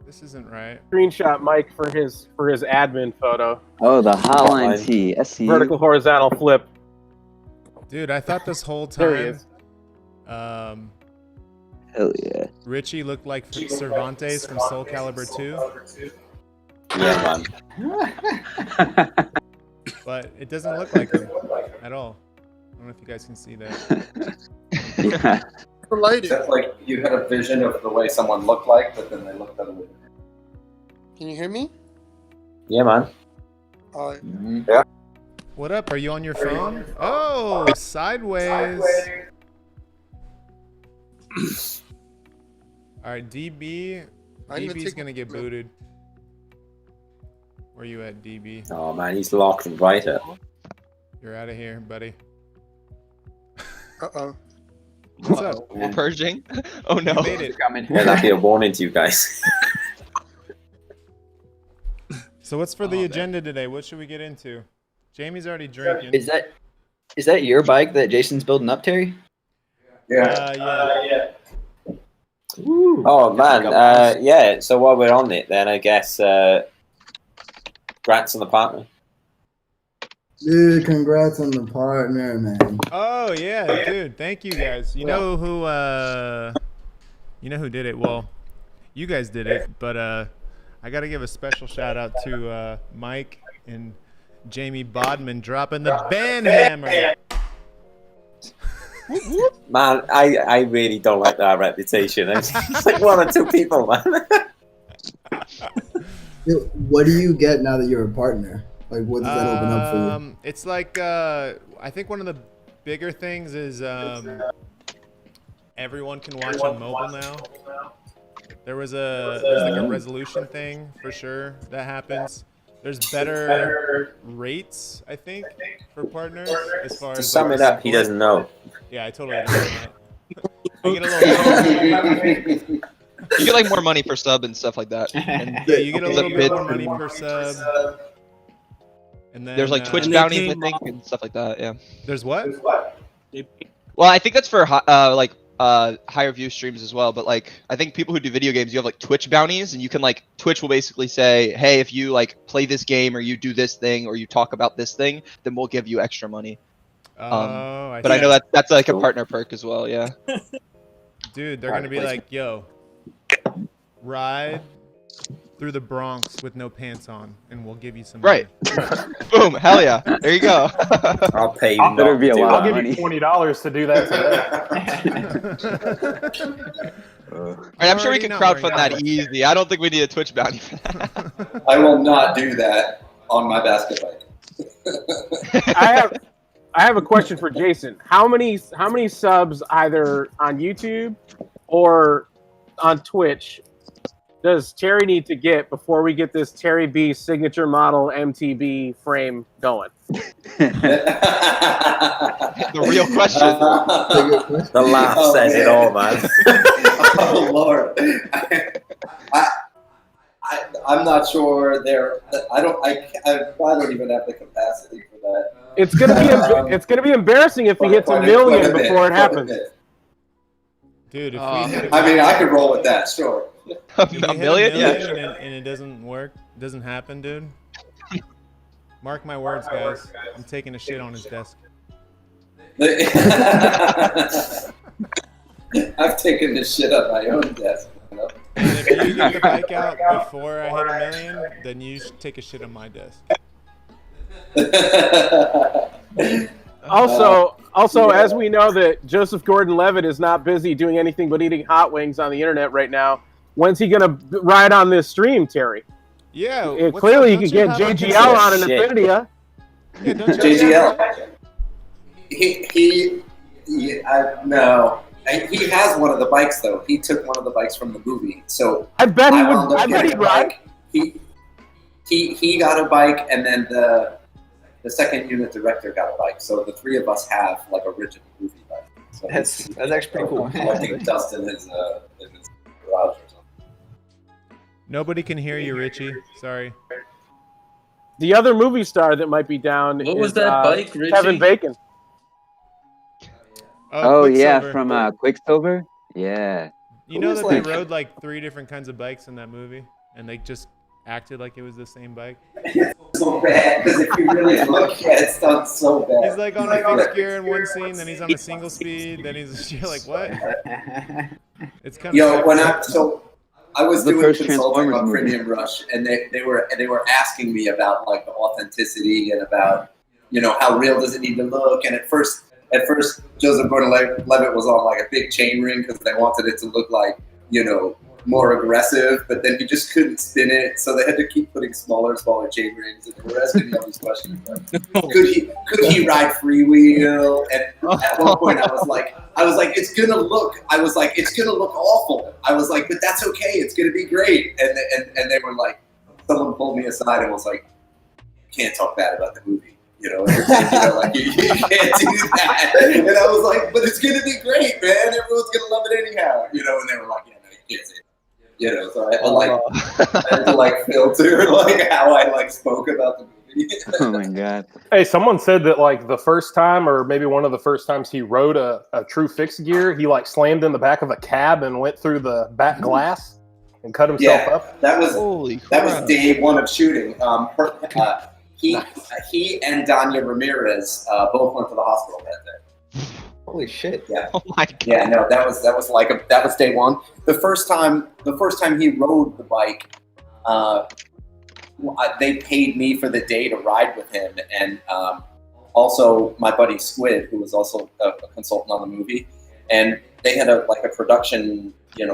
This isn't right. Screenshot Mike for his admin photo. Oh, the hotline T. I see. Vertical horizontal flip. Dude, I thought this whole There he time, hell yeah, Richie looked like Cervantes from Soul Calibur 2. Yeah, man. But it doesn't look like him at all. I don't know if you guys can see that. yeah. Except like you had a vision of the way someone looked like, but then they looked at it. Can you hear me? Yeah, man. Yeah. What up? Are you on your phone? Oh, sideways. All right, DB. DB's gonna get booted. Where you at, DB? Oh man, he's locked and right up. You're out of here, buddy. Uh-oh. What's up? We're purging. Oh no. You made it. Yeah, that'd be a warning to you guys. So what's for the agenda today? What should we get into? Jamie's already drinking. Is that your bike that Jason's building up, Terry? Yeah. Yeah. Oh man, yeah. So while we're on it, then I guess congrats on the partner. Dude, congrats on the partner, man. Oh yeah, dude. Thank you guys. You know who did it? Well, you guys did it, but I gotta give a special shout out to Mike and Jamie Bodman dropping the ban hammer. Man, I really don't like that reputation. It's like one or two people, man. Dude, what do you get now that you're a partner? Like, what does that open up for you? It's like I think one of the bigger things is everyone can watch on mobile now. There's like a resolution thing for sure that happens. There's better rates, I think, for partners as far as. To sum it up, he doesn't know. Yeah, I totally don't know that. You get a little. You get like more money per sub and stuff like that. And Yeah, you get a little bit more money per sub. And then there's like Twitch bounties, I think, and stuff like that. Yeah. There's what? Well, I think that's for higher view streams as well. But like, I think people who do video games, you have like Twitch bounties, and you can like Twitch will basically say, hey, if you like play this game or you do this thing or you talk about this thing, then we'll give you extra money. But I know that's like a partner perk as well. Yeah. Dude, they're gonna be like, yo, ride through the Bronx with no pants on, and we'll give you some money. Right. Boom. Hell yeah. There you go. I'll pay you. I'll give you $20 to do that today. Right, I'm sure we can crowdfund that easy. I don't think we need a Twitch bounty for that. I will not do that on my basket bike. I have a question for Jason. How many subs either on YouTube or on Twitch does Terry need to get before we get this Terry B signature model MTB frame going? The real question. The laugh says it all, man. Oh Lord, I'm not sure. I don't even have the capacity for that. It's gonna be embarrassing if he hits a million before it happens. Dude, if I mean, I could roll with that, sure. A million? Yeah. And it doesn't work, doesn't happen, dude. Mark my words, guys. I'm taking a shit on his desk. I've taken this shit on my own desk. You know? And if you get the bike out before I hit a million, then you should take a shit on my desk. Also, as we know that Joseph Gordon-Levitt is not busy doing anything but eating hot wings on the internet right now, when's he gonna ride on this stream, Terry? Yeah. Clearly, you could get JGL on an Infinitia. Yeah, JGL. No. He has one of the bikes though. He took one of the bikes from the movie, so I bet he would. I bet he'd ride. He got a bike, and then the second unit director got a bike. So the three of us have like a rigid movie bike. So That's actually pretty cool. I think Dustin is in his garage or something. Nobody can hear you, Richie. Sorry. The other movie star that might be down What is was that bike, Richie? Kevin Bacon. Oh yeah, Quicksilver. from Quicksilver. Yeah. You know that they rode like 3 different kinds of bikes in that movie, and they just acted like it was the same bike. So bad because if you really look at it, it's done so bad. He's like on a fixed gear in one scene, then he's on a single speed, then he's you're like what? It's kind of I was The doing first consulting Transformers on movie. Premium Rush, and they were asking me about like the authenticity and about how real does it need to look. And at first Joseph Gordon-Levitt was on like a big chain ring because they wanted it to look like more aggressive, but then he just couldn't spin it, so they had to keep putting smaller chain rings. And they were asking me all these questions like, could he ride freewheel? And at one point I was like, it's gonna look awful. I was like, but that's okay, it's gonna be great. And they were like, someone pulled me aside and was like, you can't talk bad about the movie. Like you can't do that. And I was like, but it's gonna be great, man. Everyone's gonna love it anyhow. And they were like, yeah, no, you can't say it. So I had to like filter like how I like spoke about the movie. Oh my god. Hey, someone said that like the first time, or maybe one of the first times he rode a true fixed gear, he like slammed in the back of a cab and went through the back glass and cut himself up. That was day one of shooting. He and Danya Ramirez both went to the hospital that day. Holy shit! Yeah. Oh my god. Yeah, no, that was day one. The first time he rode the bike, they paid me for the day to ride with him, and also my buddy Squid, who was also a consultant on the movie, and they had a production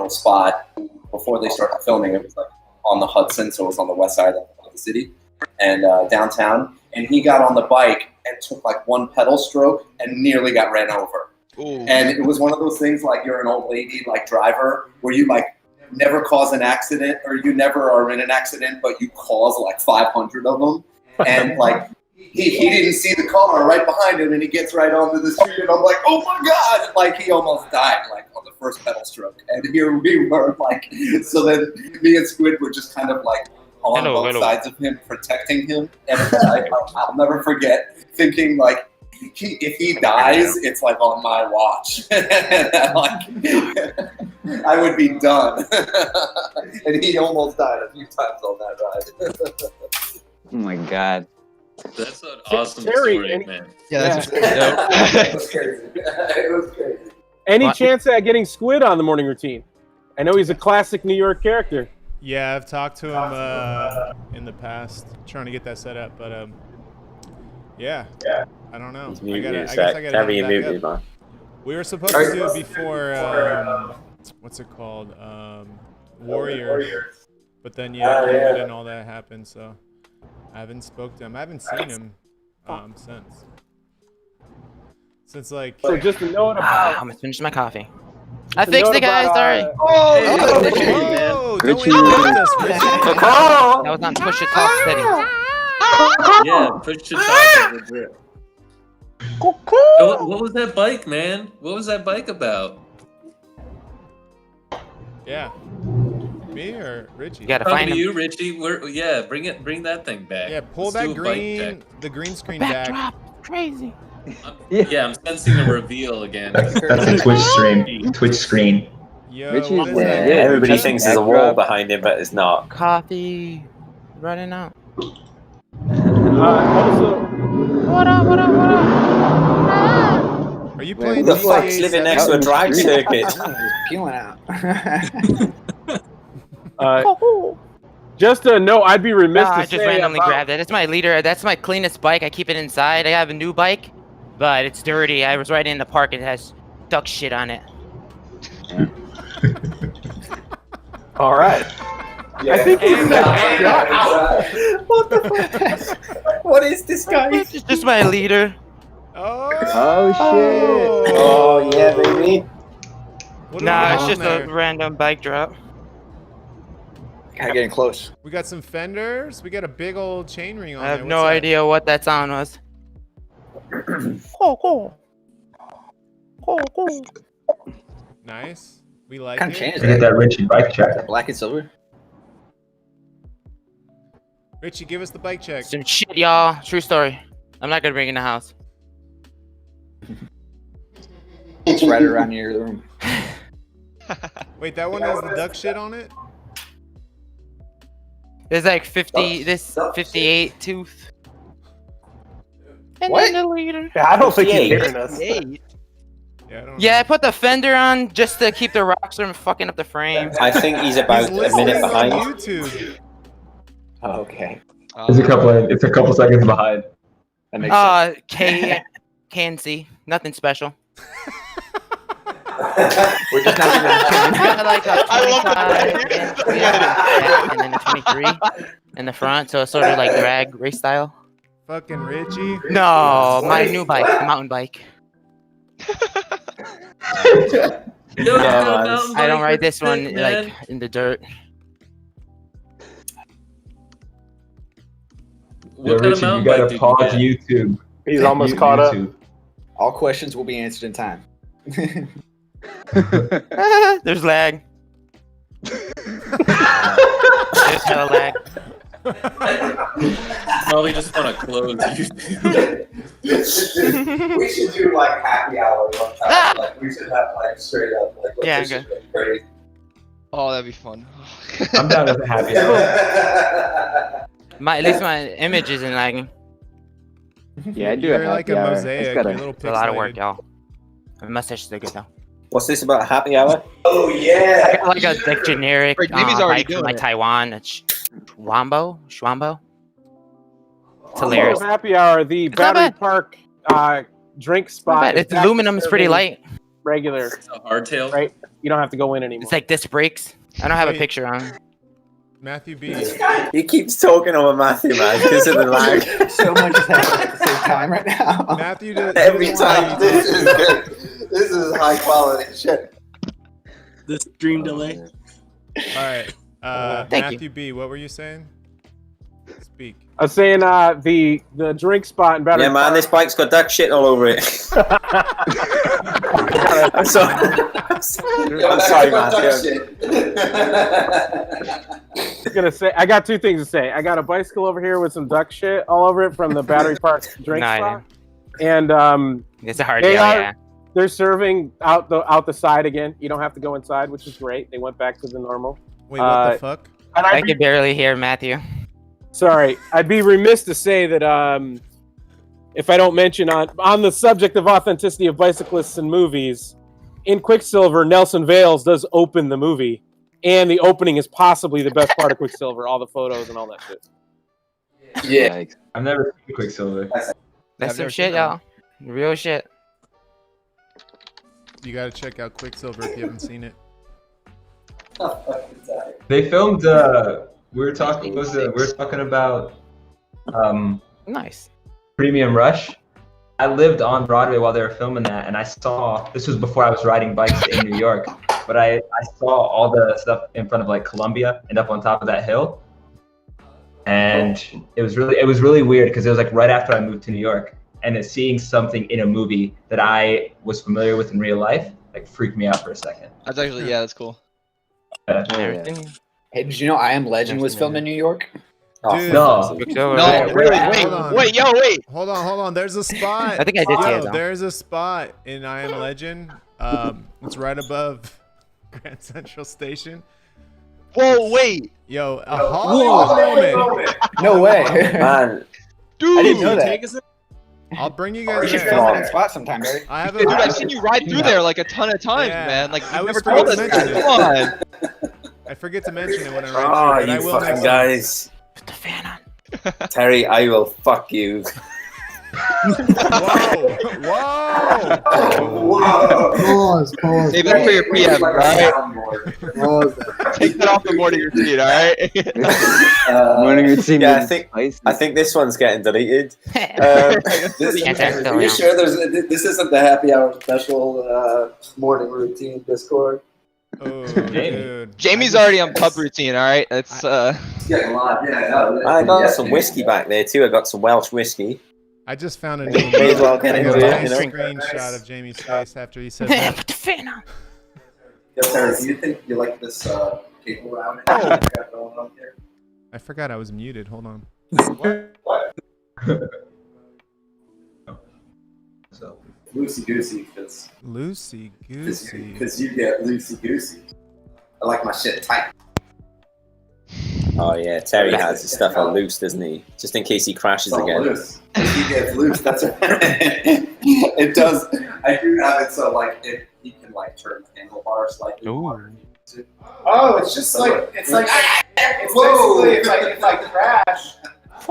spot before they started filming. It was like on the Hudson, so it was on the west side of the city and downtown. And he got on the bike and took like one pedal stroke and nearly got ran over. Ooh. And it was one of those things like you're an old lady like driver where you like never cause an accident, or you never are in an accident, but you cause like 500 of them. And like he didn't see the car right behind him, and he gets right onto the street, and I'm like, oh my god! Like he almost died like on the first pedal stroke. And here we were like, so then me and Squid were just kind of like on both sides of him, protecting him. And I'll never forget thinking like, if he dies, it's like on my watch. I would be done. And he almost died a few times on that ride. Oh my god. That's an awesome Terry, story, man. Yeah, that's It was crazy. It was crazy. Any chance at getting Squid on the morning routine? I know he's a classic New York character. Yeah, I've talked to him in the past, trying to get that set up, but yeah, I don't know. I guess I gotta hit it back up. We were supposed to do it before what's it called, Warrior, but then COVID and all that happened, so I haven't spoke to him. I haven't seen him since like. So just to know about. I'm gonna finish my coffee. I fixed it, guys. Sorry. Don't interrupt us, Richie. That was not push it talk steady. Yeah, push your talk over there. What was that bike, man? What was that bike about? Yeah. Me or Richie? You gotta find him. You, Richie. Bring that thing back. Yeah, pull Let's that do a bike deck. the green screen back. Backdrop. Crazy. I'm sensing a reveal again. That's a Twitch stream. Twitch screen. Yo, Richie's Everybody thinks there's a wall behind him, but it's not. Coffee. Running out. Also, What up? Are you Who playing the fuck's living next to a drag circuit? Peeling out. just to know, I'd be remiss to I say just randomly about- grabbed it. It's my leader. That's my cleanest bike. I keep it inside. I have a new bike, but it's dirty. I was riding in the park. It has duck shit on it. All right. Yeah. I think What the fuck? What is this guy? It's just my leader. Oh shit. Oh yeah, baby. Nah, it's just a random bike drop. Kind of getting close. We got some fenders. We got a big old chain ring on I there. have no idea what that sound was. Nice. We like Kind it. of changed I get that Richie bike check. Black and silver. Richie, give us the bike check. Some shit, y'all. True story. I'm not gonna bring it in the house. Spread it around your room. Wait, that one has the duck shit on it? There's like 58 tooth. And What? then the leader. Yeah, I don't think he's 58. hearing us. 58. Yeah, I put the fender on just to keep the rocks from fucking up the frame. I think he's about a minute behind. YouTube. Oh, okay. It's a couple seconds behind. That makes sense. KNC. Nothing special. We're just not even. Got like a I love 25 and then a 23 in the front, so it's sort of like drag race style. Fucking Richie. No, my new bike, the mountain bike. Yo, I don't ride this one like in the dirt. Yo, Richie, you gotta pause YouTube. He's almost caught up. All questions will be answered in time. There's lag. There's no lag. Probably just want to close YouTube. We should do like happy hour one time. Like we should have like straight up like. Yeah, this okay. shit is crazy. Oh, that'd be fun. I'm down with a happy hour. At least my image isn't lagging. Yeah, I do You're have like happy a hour. mosaic. It's You're gotta- a little It's a lot of work, pixelated. y'all. My mustache is still good though. What's this about a happy hour? Oh I yeah. got like a generic Wait, Jimmy's already bike from doing like it. Taiwan. It's Schwambo. It's Oh, hilarious. happy hour, the It's not Battery bad. Park drink Not spot. bad. is It's back to aluminum. It's pretty serving light. Regular, It's a hardtail. right? You don't have to go in anymore. It's like disc brakes. I don't have a Wait. picture on. Matthew B. He keeps talking over Matthew, man, because of the lag. So much is happening at the same time right now. Matthew does Every he doesn't time. wanna This be is good. This is high quality shit. The stream delay. All right. Thank you. Matthew B. What were you saying? Speak. I was saying the drink spot in Battery Yeah, man, Park. this bike's got duck shit all over it. I'm sorry. I'm sorry, Matthew. I was gonna say I got two things to say. I got a bicycle over here with some duck shit all over it from the Battery Park drink Nah, spot, and It's a hard They deal, are- yeah. they're serving out the side again. You don't have to go inside, which is great. They went back to the normal. Wait, what the fuck? And I can barely hear Matthew. Sorry, I'd be remiss to say that if I don't mention on the subject of authenticity of bicyclists and movies, in Quicksilver, Nelson Vales does open the movie, and the opening is possibly the best part of Quicksilver. All the photos and all that shit. Yeah. I've never seen Quicksilver. That's some shit, y'all. Real shit. You gotta check out Quicksilver if you haven't seen it. They filmed. We were talking about Nice. Premium Rush. I lived on Broadway while they were filming that, and I saw. This was before I was riding bikes in New York, but I saw all the stuff in front of like Columbia and up on top of that hill, and it was really weird because it was like right after I moved to New York, and it's seeing something in a movie that I was familiar with in real life like freaked me out for a second. That's actually that's cool. Everything. Hey, did you know I Am Legend was filmed in New York? Dude. No. No, really? Wait, Hold on. There's a spot. I think I did see Yo, it, though. there's a spot in I Am Legend. It's right above Grand Central Station. Whoa, wait. Yo, a Hollywood moment. No way. Man, Dude, I didn't know that. I'll bring you We guys should there. film that spot sometime, Barry. I have Dude, I've seen you ride through there like a ton of times, Yeah, man. Like I you always never told us forget to that. mention Come it. on. I forget to mention it when I oh, ride through, but I you will fucking next time. guys. Put the fan on. Terry, I will fuck you. Whoa! Pause. Save that for your PM, alright? Pause. Take that off the morning routine, alright? Morning routine. Yeah, is I think this one's getting deleted. Yeah, Are you sure this isn't the happy hour special morning routine Discord? Oh, dude. Jamie's already on pub routine, alright? It's Getting live, yeah. No, I got some whiskey back there too. I got some Welsh whiskey. I just found a new May as well get I into got a it, nice you know? screenshot of Jamie's face after he said that. Put the fan on. Yeah, Terry, do you think you like this cable route we got going on here? I forgot I was muted. Hold on. What? loosey goosey because loosey goosey. Because you get loosey goosey. I like my shit tight. Oh yeah, Terry has his stuff on loose, doesn't he? Just in case he crashes again. Loose. If he gets loose, that's it. Does. I do have it so like if he can like turn the handlebar slightly. Oh, it's just like it's basically if I crash.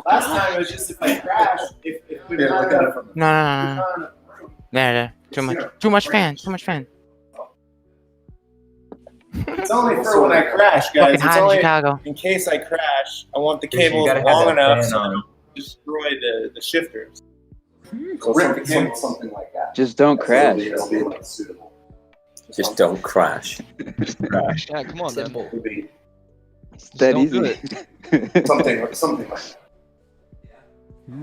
Last time it was just if I crash. If we No. There. Too much fan. It's only for when I crash, guys. It's hot in only Chicago. in case I crash. I want the You cable gotta have long that enough fan so I on. don't destroy the shifters. Something like that. Just don't crash. It'll be like suitable. Just don't crash. Crash. Yeah, come on, man. It'll be That Don't do easy. it. something like that.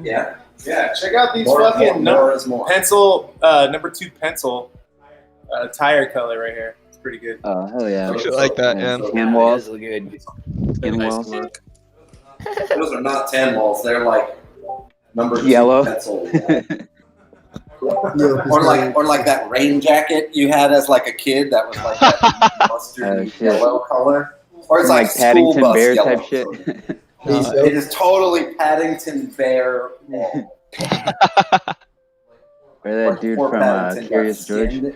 Yeah. Yeah, check out these More fucking is more. pencil, number 2 pencil tire color right here. It's pretty good. Oh hell yeah! I actually like that, yeah. Tan walls. Those look good. Tan walls. Those are not tan walls. They're like number 2 Yellow. pencil. or like that rain jacket you had as like a kid that was like that mustard yellow color. Or it's like school Paddington bus Bear yellow. type shit. It is totally Paddington Bear wall. Or that dude Poor from Paddington got Curious George. skinned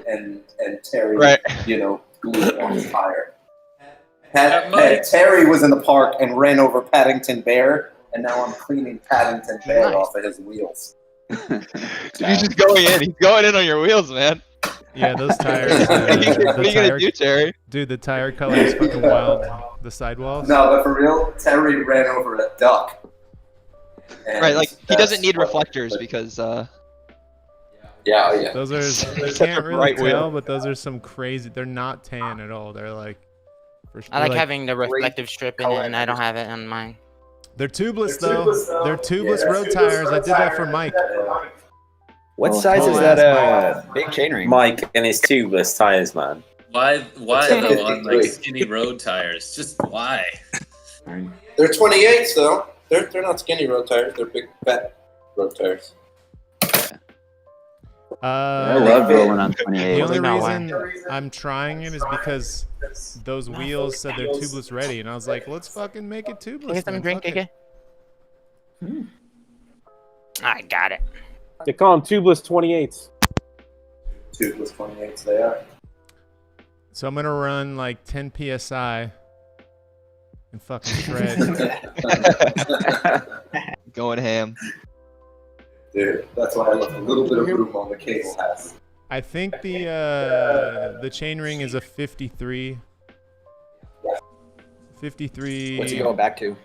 and Terry, Right. glued on his tire. Terry was in the park and ran over Paddington Bear, and now I'm cleaning Paddington Bear off of his wheels. Dude, he's just going in. He's going in on your wheels, man. Yeah, those tires. What are you gonna do, Terry? Dude, the tire color is fucking wild. The sidewalls. No, but for real, Terry ran over a duck. And Right, like he that's doesn't need what- reflectors because Yeah. Those are, you Such a can't really bright tell, wheel. but those are some crazy. They're not tan at all. They're like. I like having the reflective strip in it, and I don't have it on mine. They're tubeless though. They're tubeless road tires. I did that for Mike. What Oh, size hell is yeah. that big chainring? Mike and his tubeless tires, man. Why though on like skinny road tires? Just why? They're 28s though. They're not skinny road tires. They're big fat road tires. I love rolling on The 28. only reason I'm trying it is because those wheels said they're tubeless ready, and I was like, let's fucking make it tubeless. Get some man. drink, Fuck it. Kike. I got it. They call them tubeless 28s. Tubeless 28s, they are. So I'm gonna run like 10 psi and fucking shred. going ham. Dude, that's why I left a little bit of room on the cable pass. I think the chainring is a 53. 53. What's it going back to?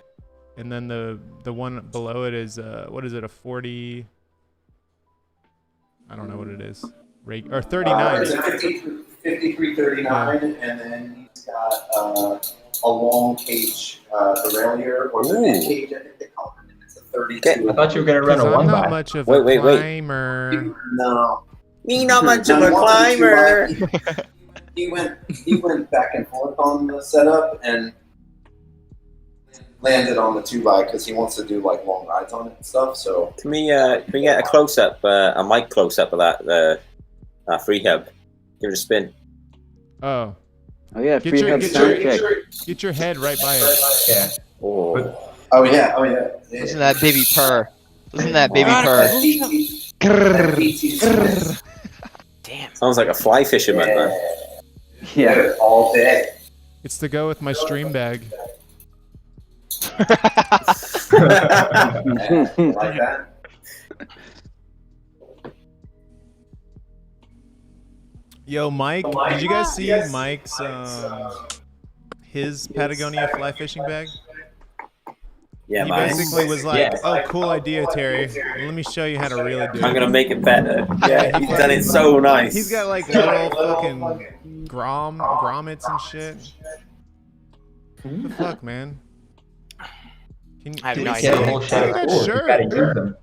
And then the one below it is what is it, a 40? I don't know what it is. Or 39. It's a 5339, and then he's got a long cage derailleur, or the mid cage, I think they call it. It's a 32. I thought you were gonna run a I'm one not by. much of a climber. No. Me not much of a climber. He went back and forth on the setup and landed on the 2x because he wants to do like long rides on it and stuff. So Can we get a close up, a mic close up of that free hub? Give it a spin. Oh. Oh yeah, Get free your, hub get, sound your, check. get your head right by it. Yeah. Oh yeah. Listen to that baby purr. Listen to that baby purr. Damn. Sounds like a fly fisherman, man. Yeah. All day. It's to go with my stream bag. Like that. Yo, Mike, did you guys see Mike's his Patagonia fly fishing bag? Yeah, He man. basically was like, Yeah. "Oh, cool idea, Terry. Let me show you how to really do it." I'm gonna make it better. Yeah, he's done it so nice. He's got like little fucking grommets and shit. What the fuck, man? Can I have can no we idea. see it? Whole Look shot at of that cool. You gotta use shirt. them.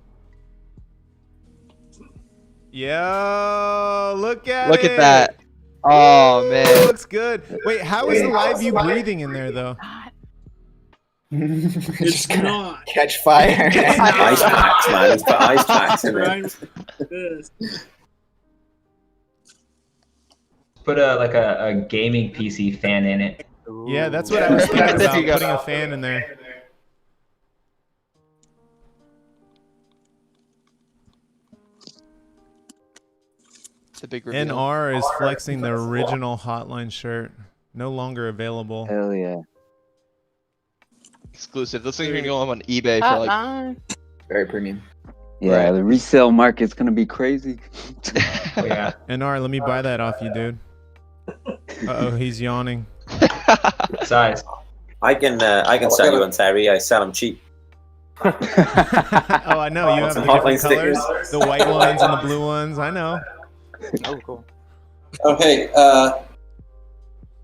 Yo, look at Look it. at that. Oh It man. looks good. Wait, how is the live view breathing in there though? It's not. Catch fire. Ice packs, man. He's put ice packs in it. This. put a gaming PC fan in it. Yeah, that's what I was thinking about, putting a fan in there. It's a big reveal. NR is flexing the original Hotline shirt. No longer available. Hell yeah. Exclusive. Those things are gonna go on eBay for like very premium. Yeah, Right. the resale market's gonna be crazy. Yeah. NR, let me buy that off you, dude. Uh-oh, he's yawning. Size. I can sell you one, Terry. I sell them cheap. Oh, I know. You have the different colors. The white ones and the blue ones. I know. Oh, cool. Oh, hey,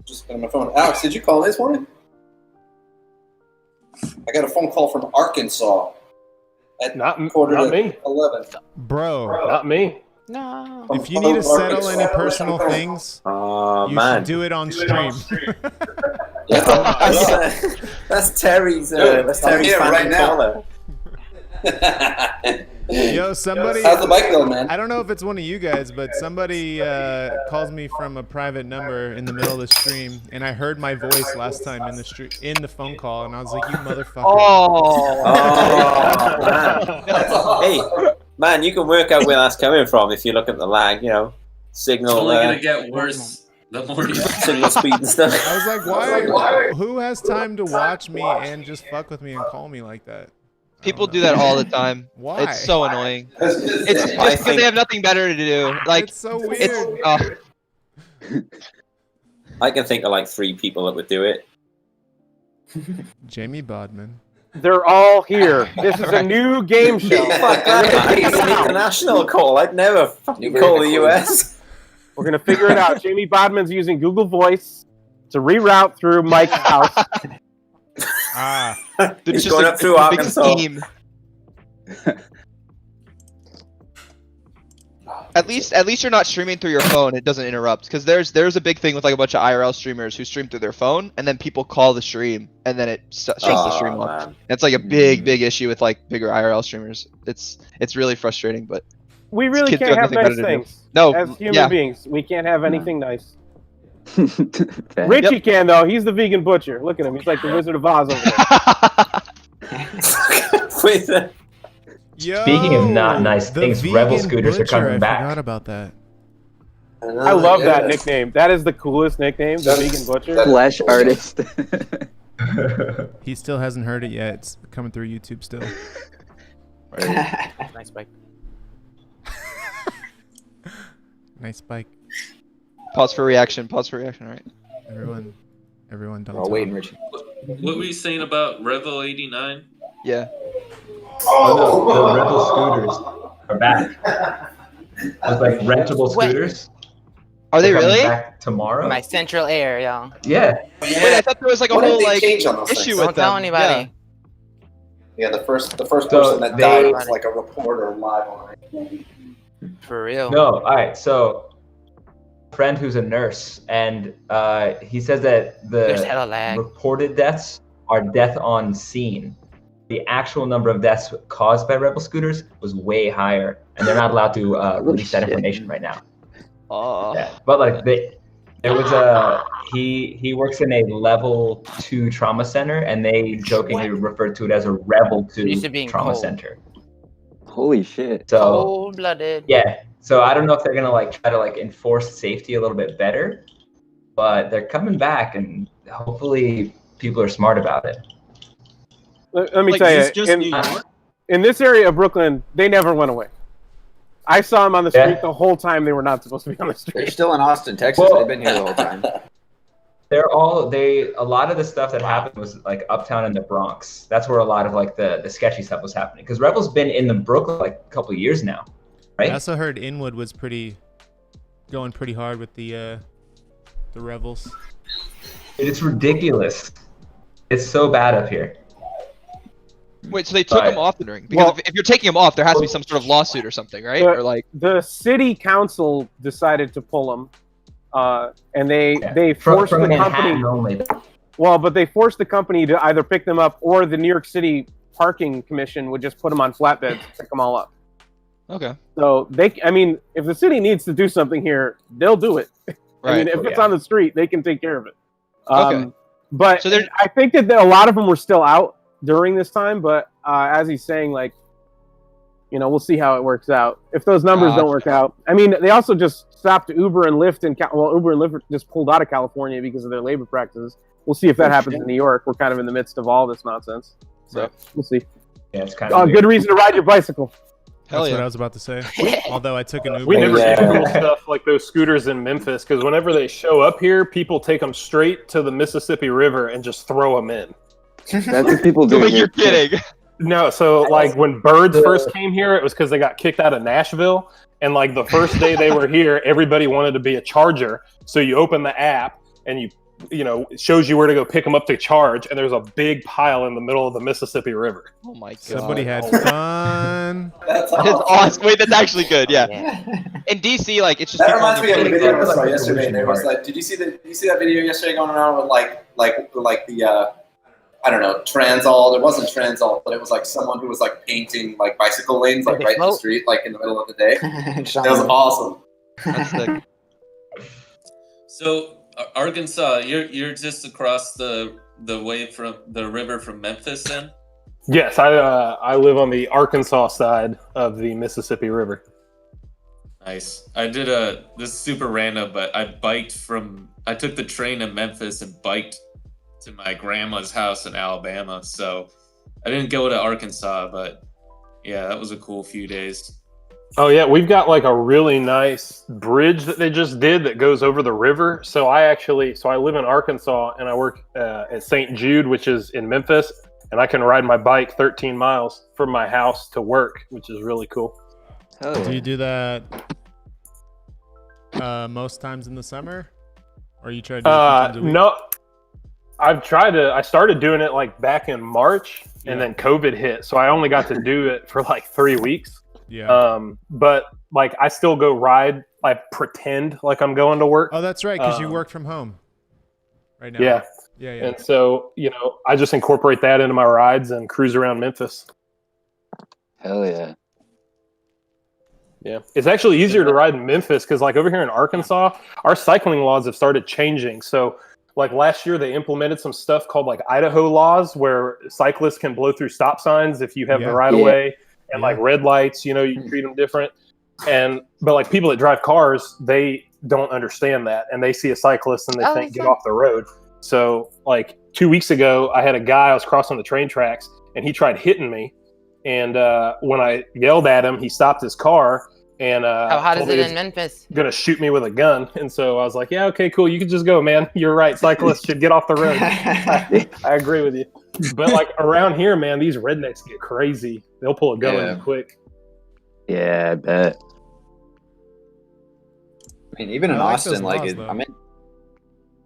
just got on my phone. Alex, did you call this morning? I got a phone call from Arkansas at quarter to me. 11. Bro. Not me. No. If you need to settle any personal things, you should do it on stream. That's Terry's. That's Terry's here fan right now. caller. Yo, somebody. How's the bike going, man? I don't know if it's one of you guys, but somebody calls me from a private number in the middle of the stream, and I heard my voice last time in the phone call, and I was like, "You motherfucker!" Oh, man. Hey, man, you can work out where that's coming from if you look at the lag. You know, signal. It's only gonna get worse the more you signal speed and stuff. I was like, "Why? Who has time to watch me and just fuck with me and call me like that?" People do that all the time. Why? It's so annoying. It's just because they have nothing better to do. Like it's so weird. I can think of like 3 people that would do it. Jamie Bodman. They're all here. This is a new game show. Fuck that! It's an international call. I'd never fucking call the US. We're gonna figure it out. Jamie Bodman's using Google Voice to reroute through Mike's house. He's going up through Arkansas. At least you're not streaming through your phone. It doesn't interrupt because there's a big thing with like a bunch of IRL streamers who stream through their phone and then people call the stream and then it shuts the stream off. That's like a big issue with like bigger IRL streamers. It's really frustrating, but We really kids can't got have nothing nice better to do. things. No, as human yeah. beings, we can't have anything nice. Richie can though. He's the vegan butcher. Look at him. He's like the Wizard of Oz over there. Yo, Speaking of not nice things, Rebel scooters are coming back. I forgot about that. I love that nickname. That is the coolest nickname, the vegan butcher. Flash artist. He still hasn't heard it yet. It's coming through YouTube still. Nice bike. Nice bike. Pause for reaction. All right. Everyone, don't. Oh, waiting, Richie. What were you saying about Revel 89? Yeah. Oh, the Rebel scooters are back. It's like rentable scooters. Are they They're coming really? back tomorrow? My central air, yo. Yeah. Wait, I thought there was like a What did whole they like change on those issue things? with Don't tell them. anybody. Yeah, the first So person that they- died was like a reporter live on it. For real. No, all right. So, a friend who's a nurse, and he says that There's hella the lag. reported deaths are death on scene. The actual number of deaths caused by Rebel scooters was way higher, and they're not allowed to release that information right now. Oh. Yeah, but like there was he works in a level 2 trauma center, and they jokingly referred to it as a Rebel 2 Used to being trauma cold. center. Holy shit. So Cold-blooded. yeah, so I don't know if they're gonna like try to like enforce safety a little bit better, but they're coming back, and hopefully people are smart about it. Let me Like, tell is you, this just New York? in this area of Brooklyn, they never went away. I saw them on the street Yeah. the whole time they were not supposed to be on the They're street. still in Austin, Texas. Well- They've been here the whole time. A lot of the stuff that happened was like uptown in the Bronx. That's where a lot of like the sketchy stuff was happening. Because Rebel's been in the Brooklyn like a couple of years now, I right? also heard Inwood was going pretty hard with the rebels. It's ridiculous. It's so bad up here. Wait, so they took them off the ring? Because Well- if you're taking them off, there has to be some sort of lawsuit or something, right? Or like The city council decided to pull them, and they From forced the Manhattan company. only. Well, but they forced the company to either pick them up, or the New York City Parking Commission would just put them on flatbeds, pick them all up. okay. So if the city needs to do something here, they'll do it. I mean, Right. if it's on the street, they can take care of it. Okay. But So there's- I think that a lot of them were still out during this time. But as he's saying, like, you know, we'll see how it works out. If those numbers don't work out, I mean, they also just stopped Uber and Lyft Uber and Lyft just pulled out of California because of their labor practices. We'll see if that happens in New York. We're kind of in the midst of all this nonsense, so we'll see. Yeah, it's kind of good reason to ride your bicycle. That's what I was about to say. Although I took an Uber. We never see cool stuff like those scooters in Memphis because whenever they show up here, people take them straight to the Mississippi River and just throw them in. That's what people do. You're kidding. No, so like when Birds first came here, it was because they got kicked out of Nashville. And like the first day they were here, everybody wanted to be a charger. So you open the app and you know, it shows you where to go pick them up to charge. And there's a big pile in the middle of the Mississippi River. Oh my god! Somebody had fun. That's awesome. Wait, that's actually good. Yeah. In DC, like it's just That people on reminds me of their the phone. video I saw yesterday. There was like, did you see that video yesterday going around with like the I don't know, Transalt. It wasn't Transalt, but it was like someone who was like painting like bicycle lanes like right in the street, like in the middle of the day. That was awesome. That's sick. So Arkansas, you're just across the way from the river from Memphis, then? Yes, I live on the Arkansas side of the Mississippi River. Nice. I did this is super random, but I took the train to Memphis and biked to my grandma's house in Alabama. So I didn't go to Arkansas, but yeah, that was a cool few days. Oh yeah, we've got like a really nice bridge that they just did that goes over the river. So I live in Arkansas and I work at St. Jude, which is in Memphis, and I can ride my bike 13 miles from my house to work, which is really cool. Do you do that most times in the summer, or you try to do it a few times a week? No, I started doing it like back in March, and then COVID hit, so I only got to do it for like 3 weeks. Yeah. But like I still go ride, I pretend like I'm going to work. Oh, that's right, because you work from home right now. Yeah. Yeah. And so, you know, I just incorporate that into my rides and cruise around Memphis. Hell yeah. Yeah. It's actually easier to ride in Memphis because like over here in Arkansas, our cycling laws have started changing. So like last year they implemented some stuff called like Idaho laws where cyclists can blow through stop signs if you have the right of way. And like red lights, you know, you treat them different. But like people that drive cars, they don't understand that. And they see a cyclist and they think, get off the road. So like 2 weeks ago, I had a guy, I was crossing the train tracks and he tried hitting me. And when I yelled at him, he stopped his car and How hot is it in Memphis? going to shoot me with a gun. And so I was like, yeah, okay, cool. You can just go, man. You're right. Cyclists should get off the road. I agree with you. But like around here, man, these rednecks get crazy. They'll pull a gun on you quick. Yeah, I bet. I mean, even in I like Austin, those like, laws, though. I mean,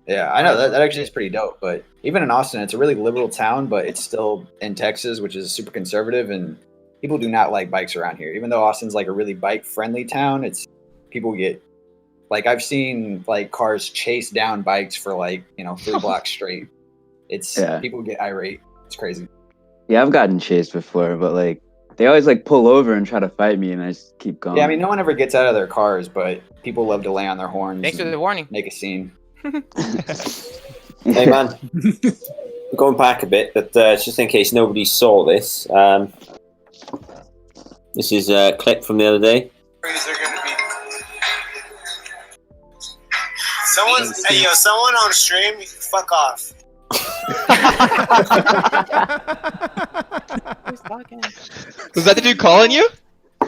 yeah, I know that actually is pretty dope. But even in Austin, it's a really liberal town, but it's still in Texas, which is super conservative, and people do not like bikes around here. Even though Austin's like a really bike-friendly town, it's people get like I've seen like cars chase down bikes for like 3 blocks straight. It's people get irate. It's crazy. Yeah, I've gotten chased before, but like they always like pull over and try to fight me, and I just keep going. Yeah, I mean, no one ever gets out of their cars, but people love to lay on their horns. Thanks for and the warning. Make a scene. Hey man, we're going back a bit, but just in case nobody saw this, this is a clip from the other day. Someone on stream, fuck off. Was that the dude calling you?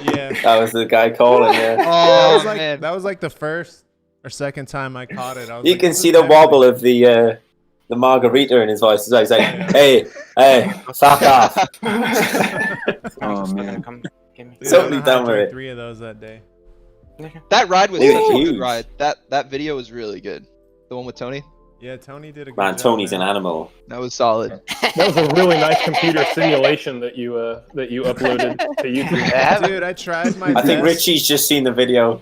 Yeah. That was the guy calling. Yeah. That was like the first or second time I caught it. I was You like, can see the wobble of the margarita in his voice as well. He's like, hey, fuck off. Oh man, Totally done with it. 3 of those that day. That ride was They such were a huge. good ride. That video was really good. The one with Tony. Yeah, Tony did a good Man, job. Tony's an animal. That was solid. That was a really nice computer simulation that you uploaded to YouTube. Dude, I tried my I think best. Richie's just seen the video.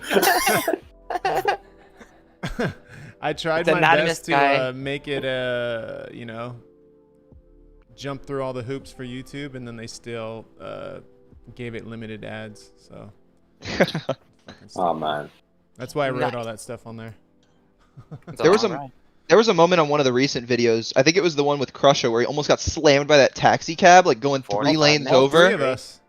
I tried It's my anonymous best to guy. make it, jump through all the hoops for YouTube, and then they still gave it limited ads. So Oh man. that's why I wrote all that stuff on there. There was a moment on one of the recent videos. I think it was the one with Crusher where he almost got slammed by that taxi cab, like going 3 lanes over. 3 of us.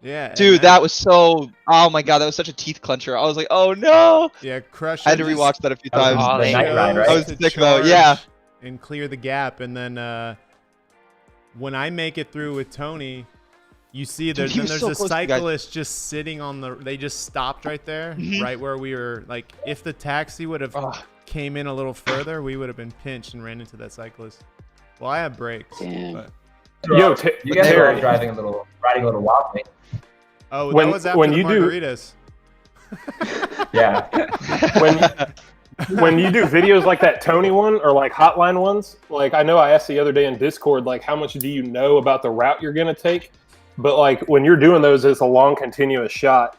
Yeah. Dude, that was so. Oh my god, that was such a teeth clencher. I was like, oh no. Yeah, Crusher. I had to rewatch that a few times. The night ride, right? I was sick though. Yeah. And clear the gap, and then when I make it through with Tony, you see there's a cyclist just sitting on the. They just stopped right there, right where we were. Like, if the taxi would have came in a little further, we would have been pinched and ran into that cyclist. Well, I have brakes. But... Yo, you guys are riding a little wild, mate. Oh, that was after the margaritas. Yeah. When you do videos like that Tony one or like hotline ones, like I know I asked the other day in Discord, like how much do you know about the route you're gonna take? But like when you're doing those, it's a long continuous shot.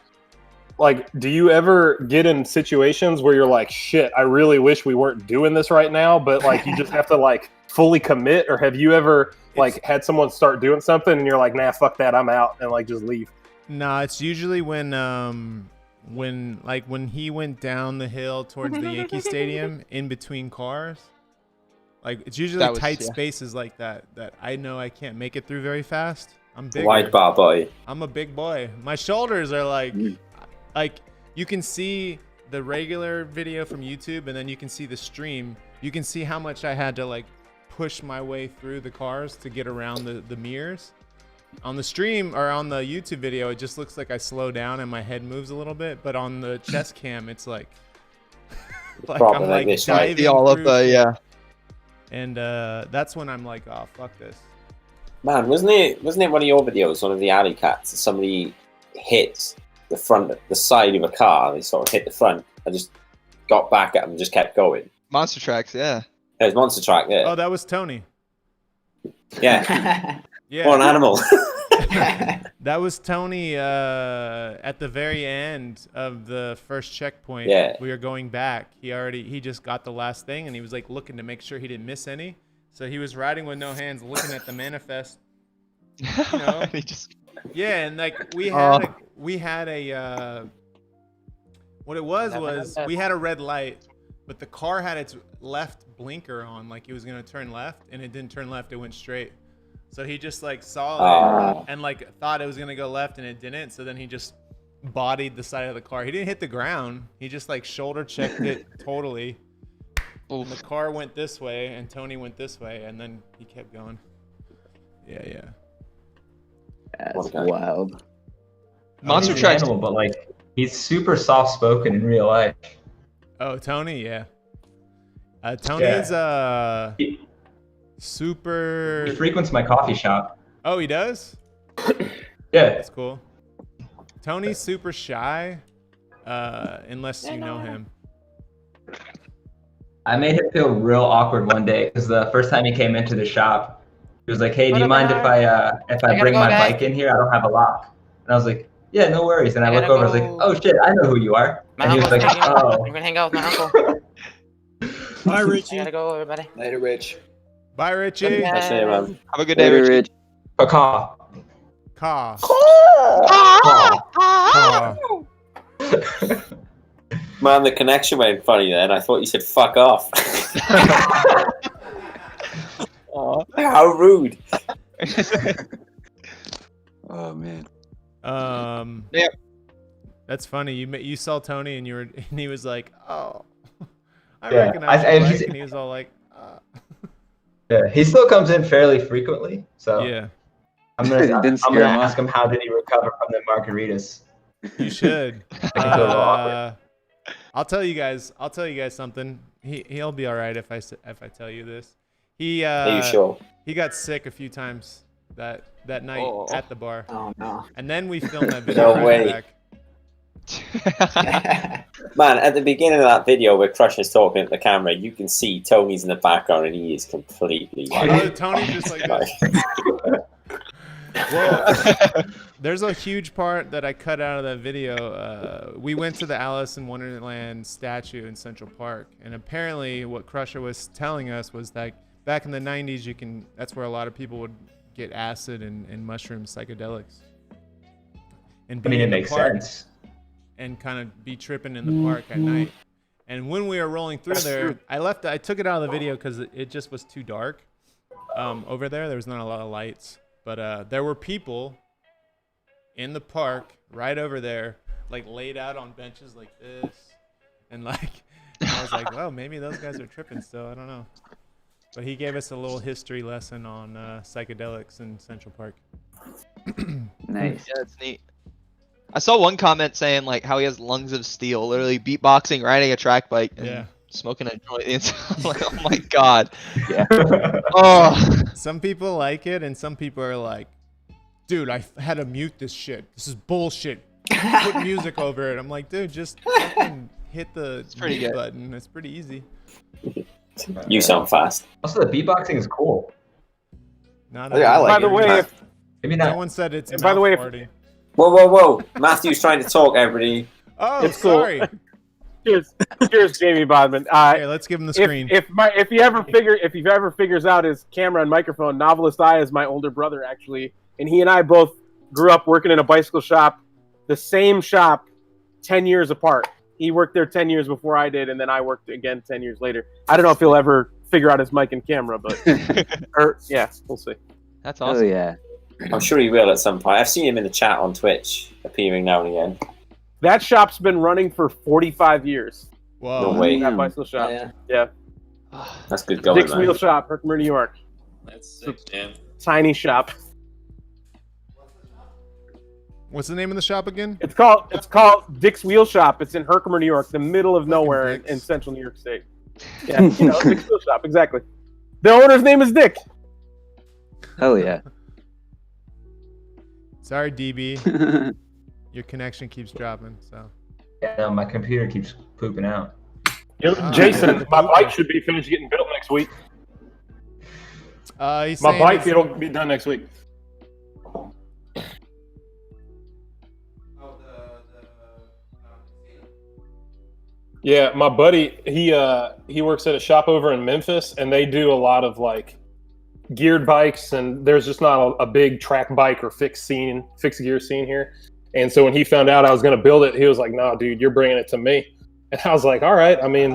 Like, do you ever get in situations where you're like, shit, I really wish we weren't doing this right now, but like you just have to like fully commit? Or have you ever like had someone start doing something and you're like, nah, fuck that, I'm out, and like just leave? Nah, it's usually when he went down the hill towards the Yankee Stadium in between cars. Like, it's usually tight spaces like that I know I can't make it through very fast. I'm big. Wide bar boy. I'm a big boy. My shoulders are like you can see the regular video from YouTube, and then you can see the stream. You can see how much I had to like push my way through the cars to get around the mirrors. On the stream or on the YouTube video, it just looks like I slow down and my head moves a little bit. But on the chest cam, it's like, I'm like diving all up, through. And that's when I'm like, oh, fuck this. Man, wasn't it one of your videos, one of the alley cats, that somebody hit the side of a car? They sort of hit the front. I just got back at them and just kept going. Monster Tracks, yeah. It was Monster Track, yeah. Oh, that was Tony. Yeah. Yeah. What an animal. That was Tony at the very end of the first checkpoint. Yeah. We were going back. He just got the last thing, and he was like looking to make sure he didn't miss any. So he was riding with no hands, looking at the manifest. You know? Yeah, and like we had a what it was we had a red light, but the car had its left blinker on, like it was gonna turn left, and it didn't turn left, it went straight. So he just like saw it and like thought it was gonna go left, and it didn't. So then he just bodied the side of the car. He didn't hit the ground. He just like shoulder checked it totally. And the car went this way, and Tony went this way, and then he kept going. Yeah. That's wild. Monster Truck's animal, but like he's super soft spoken in real life. Oh, Tony, yeah. Tony's super. He frequents my coffee shop. Oh, he does? Yeah. That's cool. Tony's super shy, unless you know him. I made him feel real awkward one day because the first time he came into the shop, he was like, "Hey, do you mind if I bring my bike in here? I don't have a lock." And I was like, "Yeah, no worries." And I look over, I was like, "Oh shit, I know who you are." And he was like, "Oh." I'm gonna hang out with my uncle. Bye, Richie. I gotta go, everybody. Later, Rich. Bye, Richie. Have a good day, Richie. Caw. Man, the connection went funny then. I thought you said fuck off. How rude. Oh man. Yeah. That's funny. You saw Tony and he was like, "Oh, I Yeah, recognize and you," he's- and he was all like, Yeah, he still comes in fairly frequently. So yeah. I'm gonna Didn't scare him ask off. him how did he recover from the margaritas. You should. I can feel a little awkward. I'll tell you guys something. He'll be all right if I tell you this. Are you sure? He got sick a few times that night at the bar. Oh no. And then we filmed that video. No way. back. Man, at the beginning of that video where Crusher's talking at the camera, you can see Tony's in the background and he is completely Oh, Tony's just like this. Well, there's a huge part that I cut out of that video. We went to the Alice in Wonderland statue in Central Park, and apparently what Crusher was telling us was that back in the 90s, that's where a lot of people would get acid and mushroom psychedelics. And I mean, be it in the makes park sense. and kind of be tripping in the park at night. And when we were rolling through there, I took it out of the video because it just was too dark. Over there was not a lot of lights, but there were people in the park right over there, like laid out on benches like this, and like I was like, well, maybe those guys are tripping still. I don't know. But he gave us a little history lesson on psychedelics in Central Park. Nice. Yeah, that's neat. I saw one comment saying like how he has lungs of steel, literally beatboxing, riding a track bike, and smoking a joint. I'm like, oh my god. Yeah. Oh. Some people like it, and some people are like, dude, I had to mute this shit. This is bullshit. Put music over it. I'm like, dude, just fucking hit the mute button. It's pretty easy. You sound fast. Also, the beatboxing is cool. Not I like by the way, maybe not. No one said it's by the way, farting. Whoa. Matthew's trying to talk, everybody. Oh, it's sorry. Cool. Cheers, Jamie Bodman. Okay, let's give him the screen. If he ever figures out his camera and microphone, Novelist I is my older brother actually, and he and I both grew up working in a bicycle shop, the same shop, 10 years apart. He worked there 10 years before I did, and then I worked again 10 years later. I don't know if he'll ever figure out his mic and camera, but yeah, we'll see. That's awesome. Oh yeah. I'm sure he will at some point. I've seen him in the chat on Twitch, appearing now and again. That shop's been running for 45 years. Whoa. No way. That bicycle shop. Yeah. That's good going, Dick's man. Wheel Shop, Herkimer, New York. That's sick, man. Tiny shop. What's the name of the shop again? It's called Dick's Wheel Shop. It's in Herkimer, New York, the middle of nowhere in central New York State. Yeah, Dick's Wheel Shop, exactly. The owner's name is Dick. Hell yeah. Sorry, DB. Your connection keeps dropping, so. Yeah, no, my computer keeps pooping out. Jason, my bike should be finished getting built next week. He's My saying bike, it'll be done next week. Yeah, my buddy, he works at a shop over in Memphis, and they do a lot of like geared bikes, and there's just not a big track bike or fixed gear scene here. And so when he found out I was going to build it, he was like, "No, dude, you're bringing it to me." And I was like, "All right." I mean,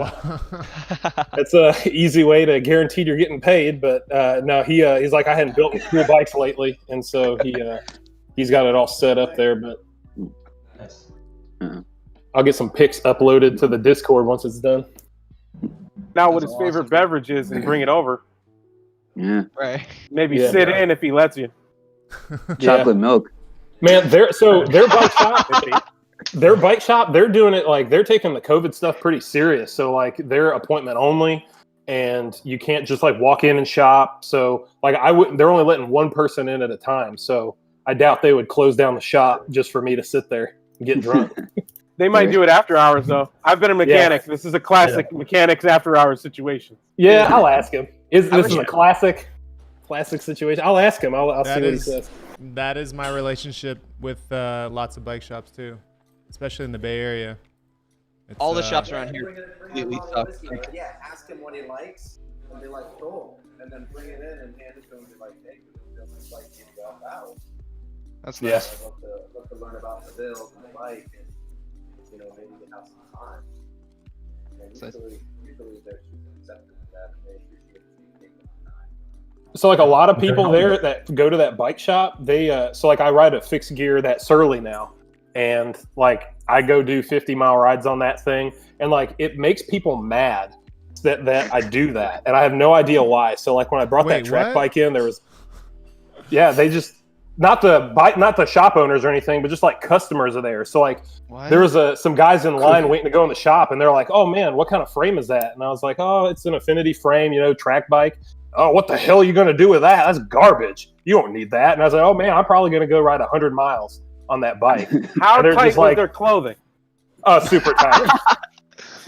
it's a easy way to guarantee you're getting paid, but no, he's like, "I hadn't built cool bikes lately," and so he's got it all set up there. But I'll get some pics uploaded to the Discord once it's done. Now, what his favorite beverage is, and bring it over. Yeah. Right. Maybe sit in if he lets you. Chocolate milk. Man, their bike shop, they're doing it like they're taking the COVID stuff pretty serious. So like they're appointment only, and you can't just like walk in and shop. So like they're only letting one person in at a time. So I doubt they would close down the shop just for me to sit there and get drunk. They might do it after hours though. I've been a mechanic. Yeah. This is a classic mechanics after hours situation. Yeah, I'll ask him. This is a classic situation. I'll ask him. I'll see what he says. That is my relationship with lots of bike shops too, especially in the Bay Area. All the shops around here completely suck. Yeah, ask him what he likes, and be like, cool, and then bring it in and hand it to him and be like, hey, this like you got out. That's nice. I'd love to learn about the build and the bike, and maybe we can have some time. And usually they're accepting of that, and they appreciate you taking the time. So like a lot of people there that go to that bike shop, so like I ride a fixed gear, that Surly now, and like I go do 50-mile rides on that thing, and like it makes people mad that I do that, and I have no idea why. So like when I brought that track bike in, there was, they just not the shop owners or anything, but just like customers are there. So like there was some guys in line waiting to go in the shop, and they're like, "Oh man, what kind of frame is that?" And I was like, "Oh, it's an Infinity frame, track bike." "Oh, what the hell are you going to do with that? That's garbage. You don't need that." And I was like, "Oh man, I'm probably going to go ride 100 miles on that bike." How tight was their clothing? Oh, super tight.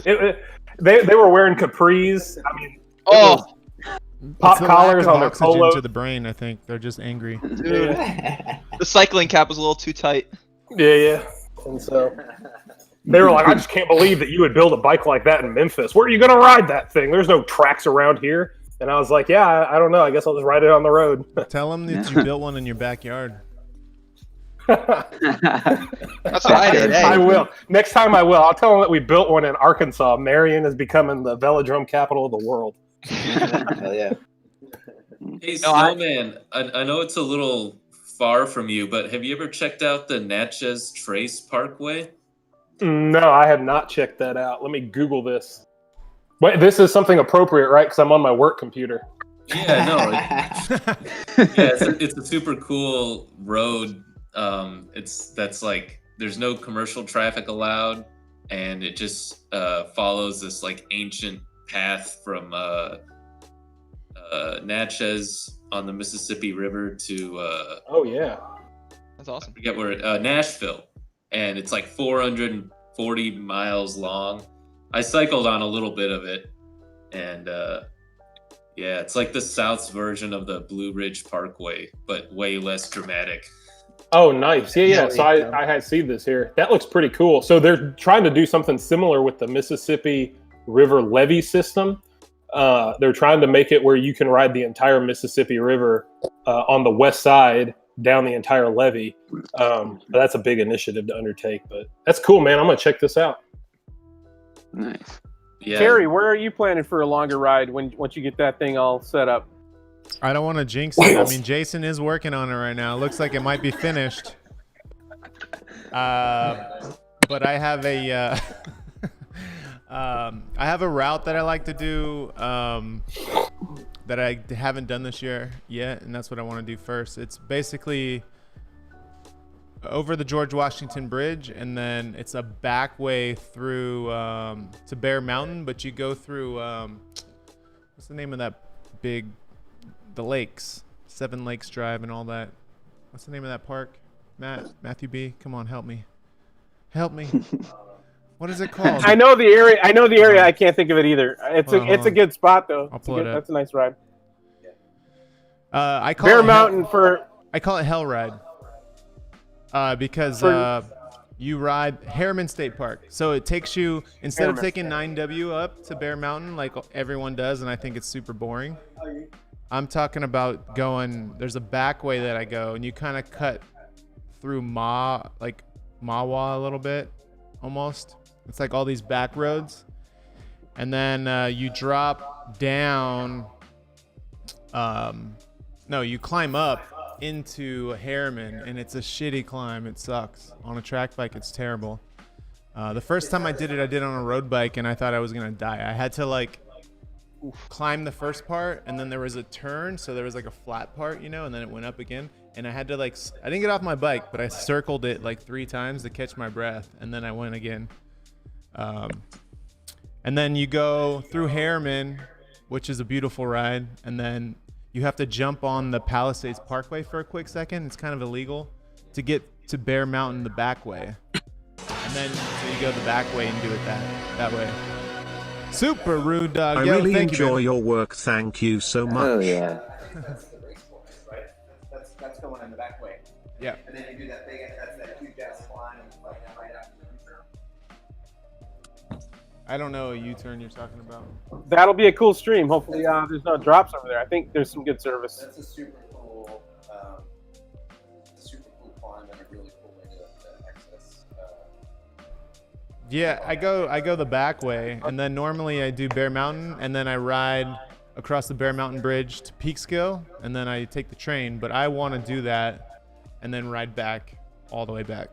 They were wearing capris. I mean, pop collars on their polo. To the brain, I think they're just angry. Dude. The cycling cap was a little too tight. Yeah. And so they were like, "I just can't believe that you would build a bike like that in Memphis. Where are you going to ride that thing? There's no tracks around here." And I was like, "Yeah, I don't know. I guess I'll just ride it on the road." Tell them that you built one in your backyard. That's what I did. Hey. I will. Next time I will. I'll tell them that we built one in Arkansas. Marion is becoming the velodrome capital of the world. Hell yeah. Hey, Snowman, I know it's a little far from you, but have you ever checked out the Natchez Trace Parkway? No, I have not checked that out. Let me Google this. Wait, this is something appropriate, right? Because I'm on my work computer. Yeah, no. It's a super cool road. That's like there's no commercial traffic allowed, and it just follows this like ancient path from Natchez on the Mississippi River to oh yeah, that's awesome. I forget where Nashville, and it's like 440 miles long. I cycled on a little bit of it, and yeah, it's like the South's version of the Blue Ridge Parkway, but way less dramatic. Oh, nice. Yeah. So I had seen this here. That looks pretty cool. So they're trying to do something similar with the Mississippi River levee system. They're trying to make it where you can ride the entire Mississippi River on the west side down the entire levee. But that's a big initiative to undertake. But that's cool, man. I'm going to check this out. Nice. Yeah. Terry, where are you planning for a longer ride once you get that thing all set up? I don't want to jinx it. I mean, Jason is working on it right now. It looks like it might be finished. But I have a I have a route that I like to do that I haven't done this year yet, and that's what I want to do first. It's basically over the George Washington Bridge, and then it's a back way through to Bear Mountain, but you go through what's the name of that big, the lakes, 7 Lakes Drive and all that. What's the name of that park? Matthew B, come on, help me. What is it called? I know the area. I can't think of it either. It's a good spot though. I'll pull it up. That's a nice ride. I call Bear it Mountain for. I call it Hell Ride. Because you ride Harriman State Park. So it takes you, instead of taking 9W up to Bear Mountain like everyone does, and I think it's super boring, I'm talking about going, there's a back way that I go, and you kind of cut through Mawa a little bit, almost. It's like all these back roads. And then you drop down, you climb up into Harriman, and it's a shitty climb. It sucks. On a track bike, it's terrible. The first time I did it on a road bike, and I thought I was gonna die. I had to like climb the first part, and then there was a turn, so there was like a flat part, and then it went up again, and I had to like, I didn't get off my bike, but I circled it like 3 times to catch my breath, and then I went again. And then you go through Harriman, which is a beautiful ride, and then you have to jump on the Palisades Parkway for a quick second. It's kind of illegal to get to Bear Mountain the back way. And then so you go the back way and do it that way. Super rude dog. I really enjoy your work. Thank you so much. Oh yeah. That's the race course, right? That's going in the back way. Yeah. And then you do that big, that's that huge ass climb right after the U-turn. I don't know a U-turn you're talking about. That'll be a cool stream. Hopefully, there's no drops over there. I think there's some good service. That's a super cool climb and a really cool way to access. Yeah, I go the back way, and then normally I do Bear Mountain, and then I ride across the Bear Mountain Bridge to Peekskill, and then I take the train. But I want to do that, and then ride back all the way back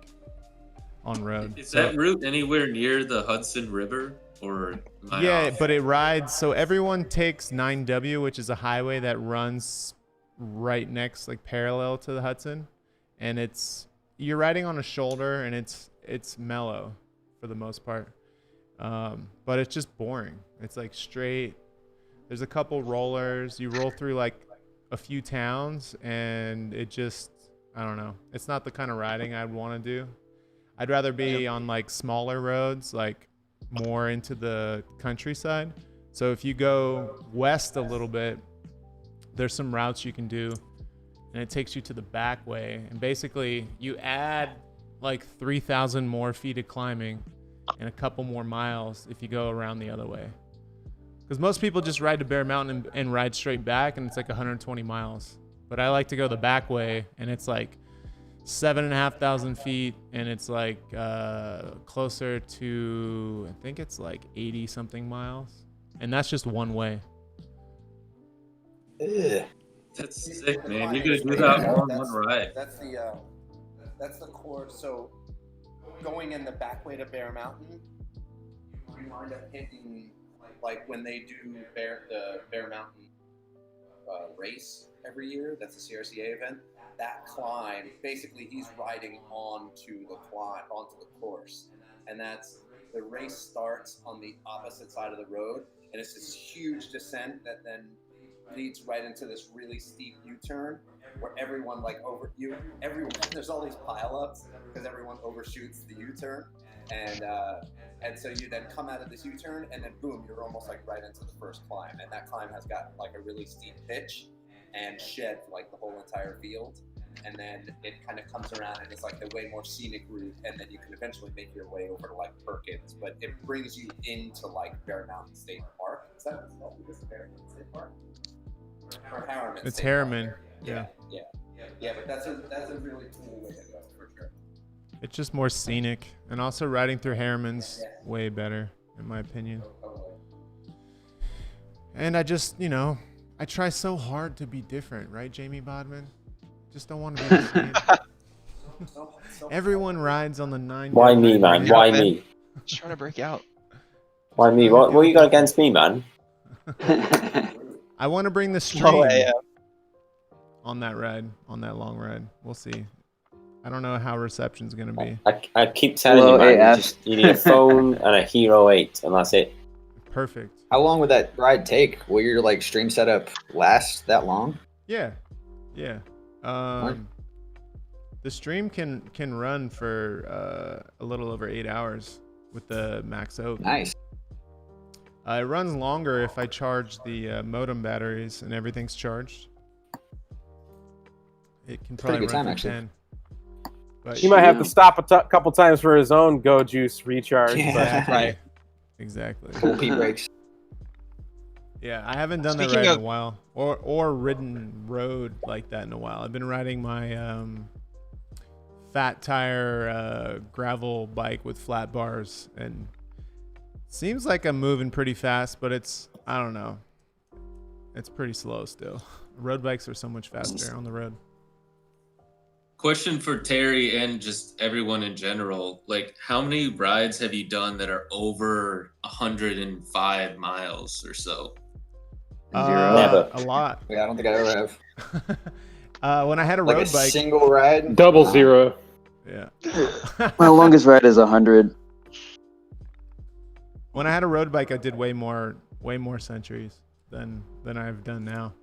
on road. Is that route anywhere near the Hudson River, or? Yeah, but it rides. So everyone takes 9W, which is a highway that runs right next, like parallel to the Hudson, and you're riding on a shoulder, and it's mellow for the most part, but it's just boring. It's like straight. There's a couple rollers. You roll through like a few towns, and it just, I don't know. It's not the kind of riding I'd want to do. I'd rather be on like smaller roads, like more into the countryside. So if you go west a little bit, there's some routes you can do, and it takes you to the back way. And basically you add like 3,000 more feet of climbing and a couple more miles if you go around the other way. Because most people just ride to Bear Mountain and ride straight back, and it's like 120 miles. But I like to go the back way, and it's like 7,500 feet, and it's like closer to, I think it's like 80 something miles, and that's just one way. Ugh. That's sick, man. You're gonna do that all in one ride. That's the course. So going in the back way to Bear Mountain, you wind up hitting like when they do the Bear Mountain race every year. That's a CRCA event. That climb, basically, he's riding onto the course, and the race starts on the opposite side of the road, and it's this huge descent that then leads right into this really steep U-turn where everyone there's all these pileups because everyone overshoots the U-turn, and so you then come out of this U-turn and then boom, you're almost like right into the first climb, and that climb has got like a really steep pitch and shed like the whole entire field, and then it kind of comes around and it's like the way more scenic route, and then you can eventually make your way over to like Perkins, but it brings you into like Bear Mountain State Park. Is that what's called? Is it Bear Mountain State Park? Or Harriman? It's State Harriman. Park. Yeah. But that's a really cool way to go for sure. It's just more scenic, and also riding through Harriman's way better, in my opinion. And I just, I try so hard to be different, right, Jamie Bodman? Just don't want to be the same. Everyone rides on the 9. Why me, man? Why me? Just trying to break out. Why me? What you got against me, man? I want to bring the stream on that ride, on that long ride. We'll see. I don't know how reception's gonna be. I keep telling you, man. You need a phone and a Hero 8, and that's it. Perfect. How long would that ride take? Will your like stream setup last that long? Yeah. The stream can run for a little over 8 hours with the max oak. Nice. It runs longer if I charge the modem batteries and everything's charged. It can probably run for 10. But He might have to stop a couple times for his own Go Juice recharge. Yeah, but, right. Exactly. Full P breaks. Yeah, I haven't done that Speaking ride of- in a while, or ridden road like that in a while. I've been riding my fat tire gravel bike with flat bars, and seems like I'm moving pretty fast, but I don't know. It's pretty slow still. Road bikes are so much faster on the road. Question for Terry and just everyone in general. Like, how many rides have you done that are over 105 miles or so? Never. A lot. Yeah, I don't think I ever have. When I had a Like road a bike. single ride. 00. Yeah. My longest ride is 100. When I had a road bike, I did way more centuries than I've done now,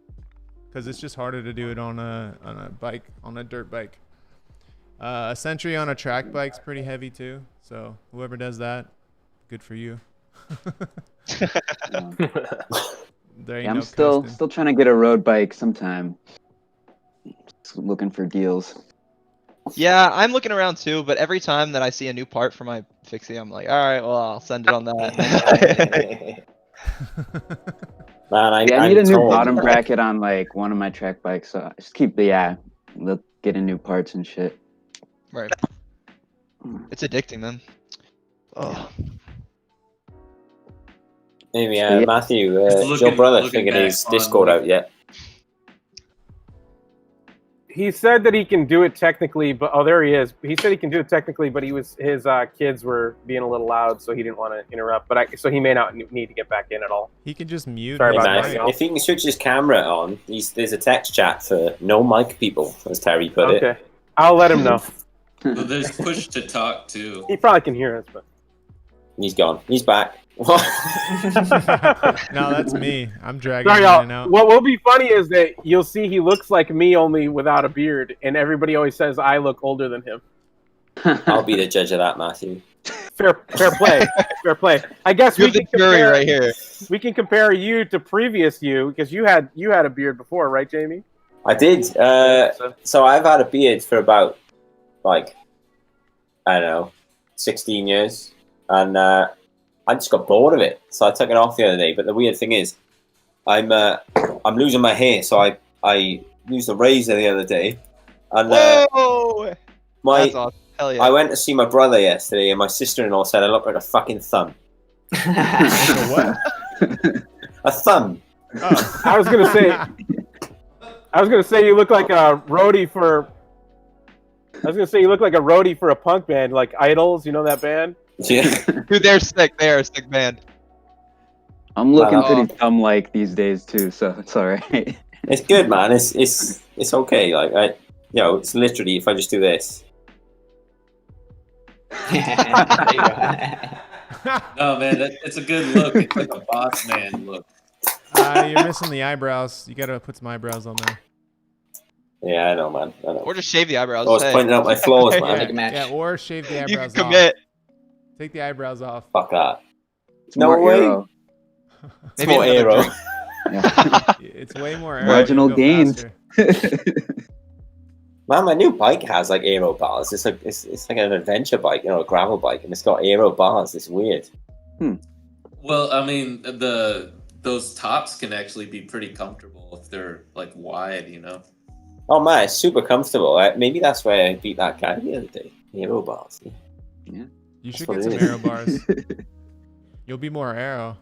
because it's just harder to do it on a bike, on a dirt bike. A century on a track bike's pretty heavy too. So whoever does that, good for you. There ain't I'm no still coasting. trying to get a road bike sometime. Just looking for deals. Yeah, I'm looking around too, but every time that I see a new part for my fixie, I'm like, all right, well, I'll send it on that. Man, I need a new bottom bracket on like one of my track bikes, so I just keep getting new parts and shit. Right. It's addicting, man. Oh. Anyway, Matthew, is your brother figured his Discord out yet? He said that he can do it technically, but there he is. He said he can do it technically, but his kids were being a little loud, so he didn't want to interrupt. So he may not need to get back in at all. He can just mute. Sorry about Man, that. if he can switch his camera on, there's a text chat for no mic people, as Terry put it. Okay, I'll let him know. So there's push to talk too. He probably can hear us, but He's gone. He's back. No, that's me. I'm dragging sorry, in and y'all. out. What will be funny is that you'll see he looks like me, only without a beard, and everybody always says I look older than him. I'll be the judge of that, Matthew. Fair play. Fair play. I guess You're we can the jury compare, right here. We can compare you to previous you, because you had a beard before, right, Jamie? I did. So I've had a beard for about, I don't know, 16 years. And I just got bored of it. So I took it off the other day. But the weird thing is, I'm losing my hair. So I used a razor the other day. And My, That's awesome. Hell yeah. I went to see my brother yesterday, and my sister-in-law said I look like a fucking thumb. What? A thumb. Oh. I was gonna say you look like a roadie for. I was gonna say you look like a roadie for a punk band, like Idols. You know that band? Yeah. Dude, they're sick. They are a sick band. I'm looking Wow. pretty thumb-like these days too, so it's all right. It's good, man. It's okay. Like it's literally if I just do this. No, man, it's a good look. It's like a boss man look. You're missing the eyebrows. You gotta put some eyebrows on there. Yeah, I know, man. I know. Or just shave the eyebrows. I was hey. pointing out my flaws, man. Yeah, or shave the You eyebrows can off. commit. Take the eyebrows off. Fuck that. It's No more way. aero. It's more aero. It's way more aero. Marginal You go gain. faster. Man, my new bike has like aero bars. It's like like an adventure bike, a gravel bike, and it's got aero bars. It's weird. Well, I mean, those tops can actually be pretty comfortable if they're like wide, you know. Oh man, it's super comfortable. Maybe that's why I beat that guy the other day. Aero bars. Yeah. You should That's get what some it aero bars. You'll be more aero.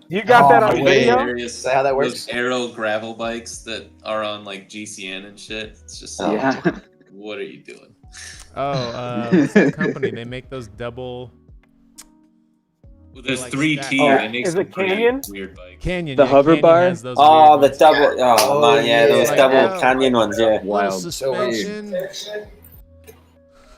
You got that on video? Is that how that works? Those aero gravel bikes that are on like GCN and shit. It's just Yeah. what are you doing? Oh, what's that company? They make those double. Well, there's like 3T. stacked- They make Is some it pretty Canyon? weird bikes. Canyon. The yeah, hover Canyon bar? has those Oh, weird the ones. double. Oh man, yeah, those Like, double oh, canyon ones. Yeah. Little Wild. suspension.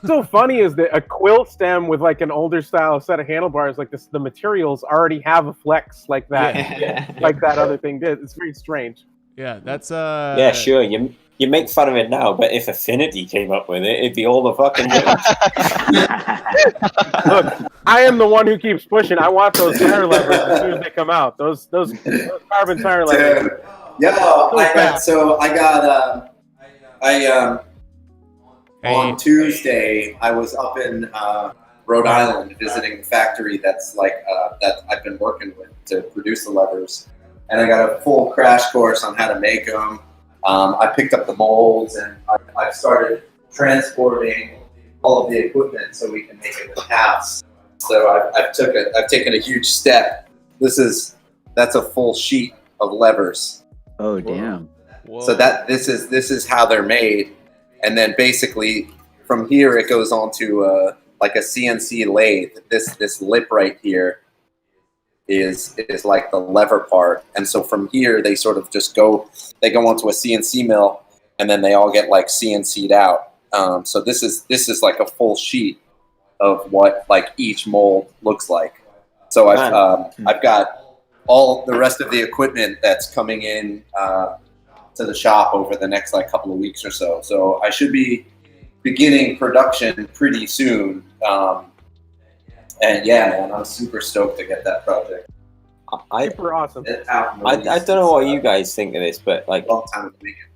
So funny is that a quill stem with like an older style set of handlebars like this, the materials already have a flex like that, like that other thing did. It's very strange. Yeah, that's Yeah, sure. You make fun of it now, but if Affinity came up with it, it'd be all the fucking Look, I am the one who keeps pushing. I want those tire levers as soon as they come out. Those carbon tire levers. On Tuesday, I was up in Rhode Island visiting the factory that's like that I've been working with to produce the levers, and I got a full crash course on how to make them. I picked up the molds, and I've started transporting all of the equipment so we can make it in house. So I've taken a huge step. That's a full sheet of levers. Oh damn. So this is how they're made. And then basically from here it goes on to like a CNC lathe. This lip right here is like the lever part. And so from here they sort of just go onto a CNC mill, and then they all get like CNC'd out. So this is like a full sheet of what like each mold looks like. So I've got all the rest of the equipment that's coming in to the shop over the next like couple of weeks or so. So I should be beginning production pretty soon. And yeah, man, I'm super stoked to get that project. Super awesome. I don't know what you guys think of this, but like, long time to make it.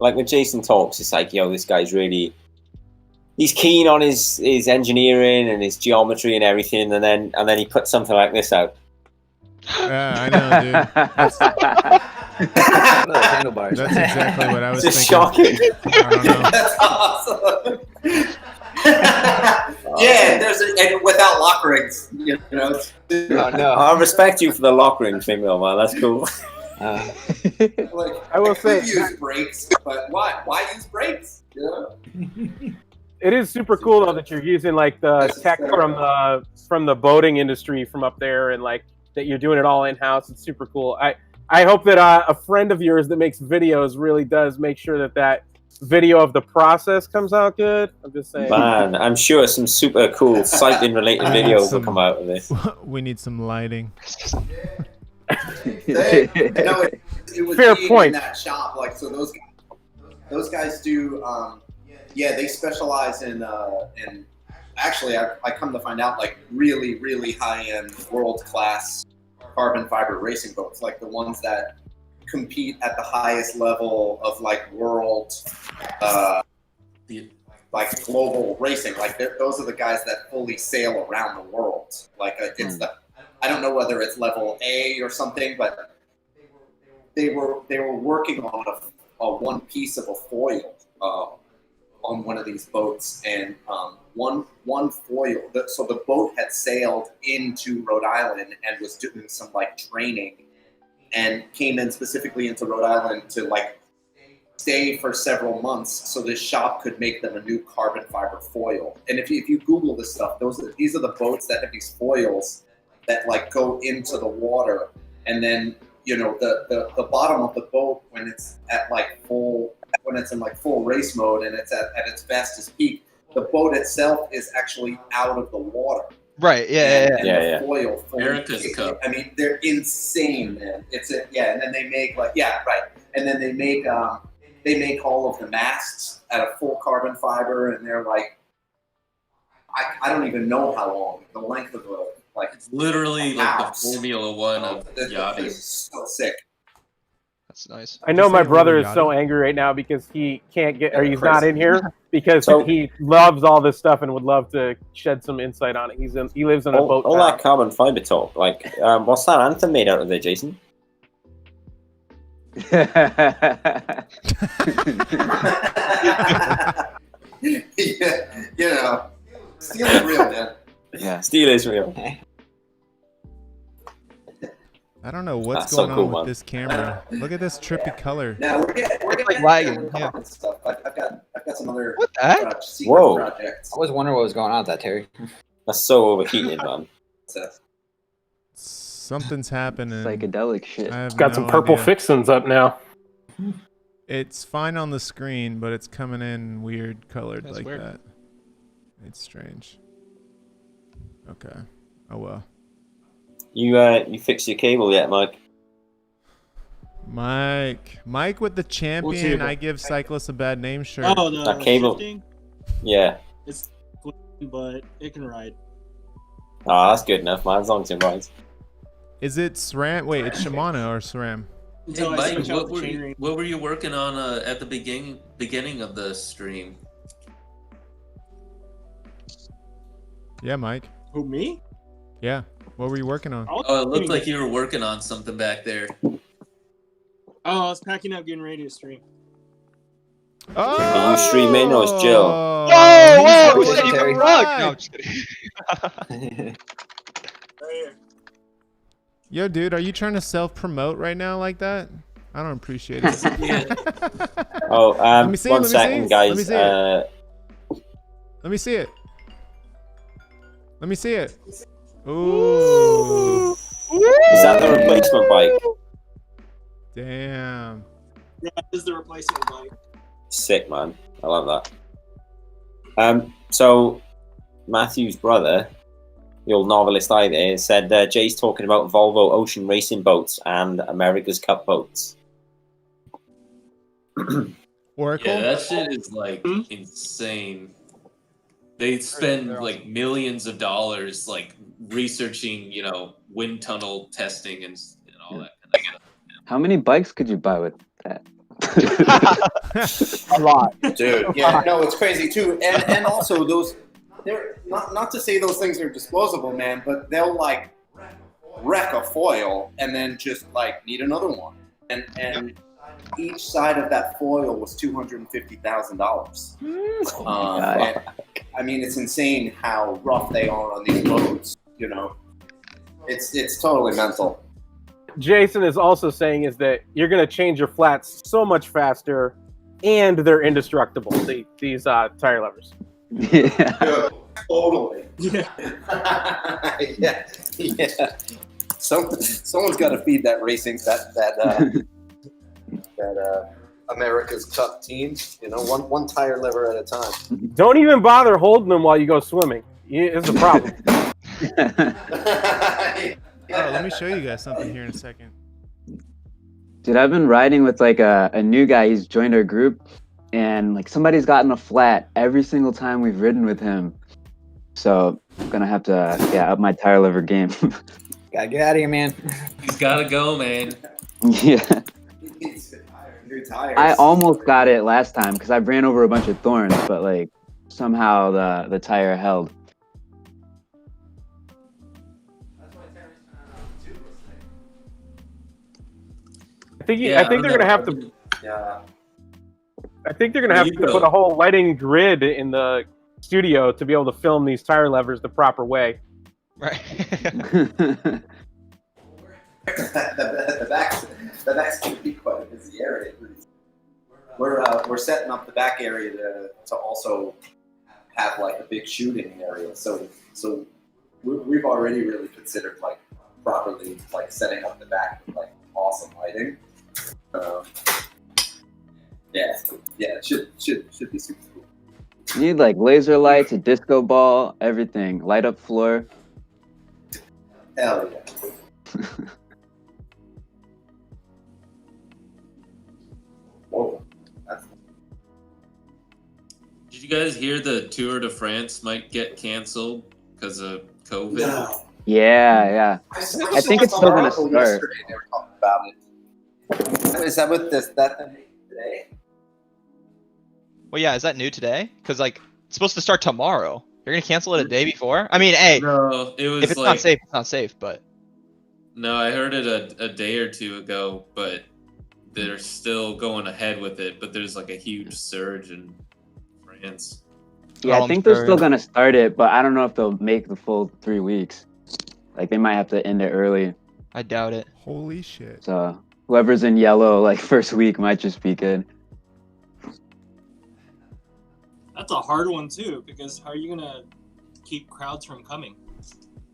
Like when Jason talks, it's like, this guy's really, he's keen on his engineering and his geometry and everything, and then he puts something like this out. Yeah, I know, dude. Handlebars. That's exactly what I was It's just thinking. shocking. I don't know. That's awesome. Yeah, and without lock rings, you know. No, I respect you for the lock ring thing, though, man. That's cool. Like, I will say, use brakes, but why? Why use brakes? You know? it is super cool though that you're using like the tech from the boating industry from up there, and like that you're doing it all in house. It's super cool. I hope that a friend of yours that makes videos really does make sure that video of the process comes out good. I'm just saying. Man, I'm sure some super cool cycling related videos will come out of this. We need some lighting. It was Fair being point. in that shop, like, so those guys do. They specialize in actually, I come to find out, like really, really high end, world class carbon fiber racing boats, like the ones that compete at the highest level of like world, like global racing. Like those are the guys that fully sail around the world. Like it's I don't know whether it's level A or something, but they were working on a one piece of a foil on one of these boats, and one foil. So the boat had sailed into Rhode Island and was doing some like training, and came in specifically into Rhode Island to like stay for several months, so this shop could make them a new carbon fiber foil. And if you Google this stuff, these are the boats that have these foils that like go into the water, and then the bottom of the boat when it's at like full. When it's in like full race mode and it's at its fastest peak, the boat itself is actually out of the water. Right. And the foil. America's Cup. I mean, they're insane, man. And then they make and then they make all of the masts out of full carbon fiber, and they're like, I don't even know how long the length of the like. It's literally like the Formula One of yachting. It's so sick. That's nice. I know my brother is so angry right now because he can't get, or he's not in here because he loves all this stuff and would love to shed some insight on it. He lives in a boat. All that carbon fiber talk, like, what's that anthem made out of there, Jason? Steel is real, man. Yeah, steel is real. I don't know what's That's going so cool, on with man. this camera. Look at this trippy color. Now we're getting like lagging. Yeah. stuff. I've got some other What the heck? secret Whoa. projects. I was wondering what was going on with that, Terry. That's so overheated, man. Something's happening. Psychedelic shit. I have Got no some purple idea. fixins up now. It's fine on the screen, but it's coming in weird colored That's like weird. that. It's strange. Okay. Oh well. You fixed your cable yet, Mike? Mike with the champion. cable? I give cyclists a bad name shirt. Oh, the That cable. shifting? Yeah. It's but it can ride. Oh, that's good enough, man. As long as it rides. Is it SRAM? Wait, it's Shimano or SRAM? Hey, Until I Mike, switch out the chainring. what were you working on at the beginning of the stream? Yeah, Mike. Who, me? Yeah. What were you working on? Oh, it looked like you were working on something back there. Oh, I was packing up, getting ready to stream. Are you streaming or is Jill? Whoa! Who's Who said it, you Terry? could rug? No, I'm just kidding. Yo, dude, are you trying to self-promote right now like that? I don't appreciate it. Oh, Let me see it, one let me see second, it, guys. let me see it. Let me see it. Let me see it. Ooh. Is that the replacement bike? Damn. Yeah, this is the replacement bike. Sick, man. I love that. So Matthew's brother, the old novelist I there, said Jay's talking about Volvo ocean racing boats and America's Cup boats. Oracle? Yeah, that shit is like insane. They spend like millions of dollars like researching, wind tunnel testing and all that kind of stuff. How many bikes could you buy with that? A lot. Dude, yeah, no, it's crazy too. And also those, they're not to say those things are disposable, man, but they'll like wreck a foil and then just like need another one. And each side of that foil was $250,000. I mean, it's insane how rough they are on these boats. It's totally mental. Jason is also saying is that you're going to change your flats so much faster, and they're indestructible. These tire levers. Yeah. Totally. Yeah. yeah. Someone's got to feed that racing that America's Cup team. One tire lever at a time. Don't even bother holding them while you go swimming. It's a problem. Oh, let me show you guys something here in a second. Dude, I've been riding with like a new guy. He's joined our group, and like somebody's gotten a flat every single time we've ridden with him. So I'm gonna have to up my tire lever game. Gotta get out of here, man. He's gotta go, man. Yeah. New tires. I almost got it last time because I ran over a bunch of thorns, but like somehow the tire held. I think they're gonna have to. Yeah. I think they're gonna have to put a whole lighting grid in the studio to be able to film these tire levers the proper way. Right. the back's gonna be quite a busy area. We're setting up the back area to also have like a big shooting area. So we've already really considered like properly like setting up the back with like awesome lighting. Yeah, it should be super cool. You need like laser lights, a disco ball, everything. Light up floor. Hell yeah. Whoa. Did you guys hear the Tour de France might get canceled because of COVID? No. Yeah. I think it's still gonna start. Yesterday they were talking about it. Is that what that thing today? Well, yeah, is that new today? Because like it's supposed to start tomorrow. You're gonna cancel it a day before? I mean, hey, No, it was if it's like, not safe, it's not safe. But no, I heard it a day or two ago, but they're still going ahead with it. But there's like a huge surge in France. Yeah, I think they're still gonna start it, but I don't know if they'll make the full 3 weeks. Like they might have to end it early. I doubt it. Holy shit. So whoever's in yellow like first week might just be good. That's a hard one too, because how are you gonna keep crowds from coming?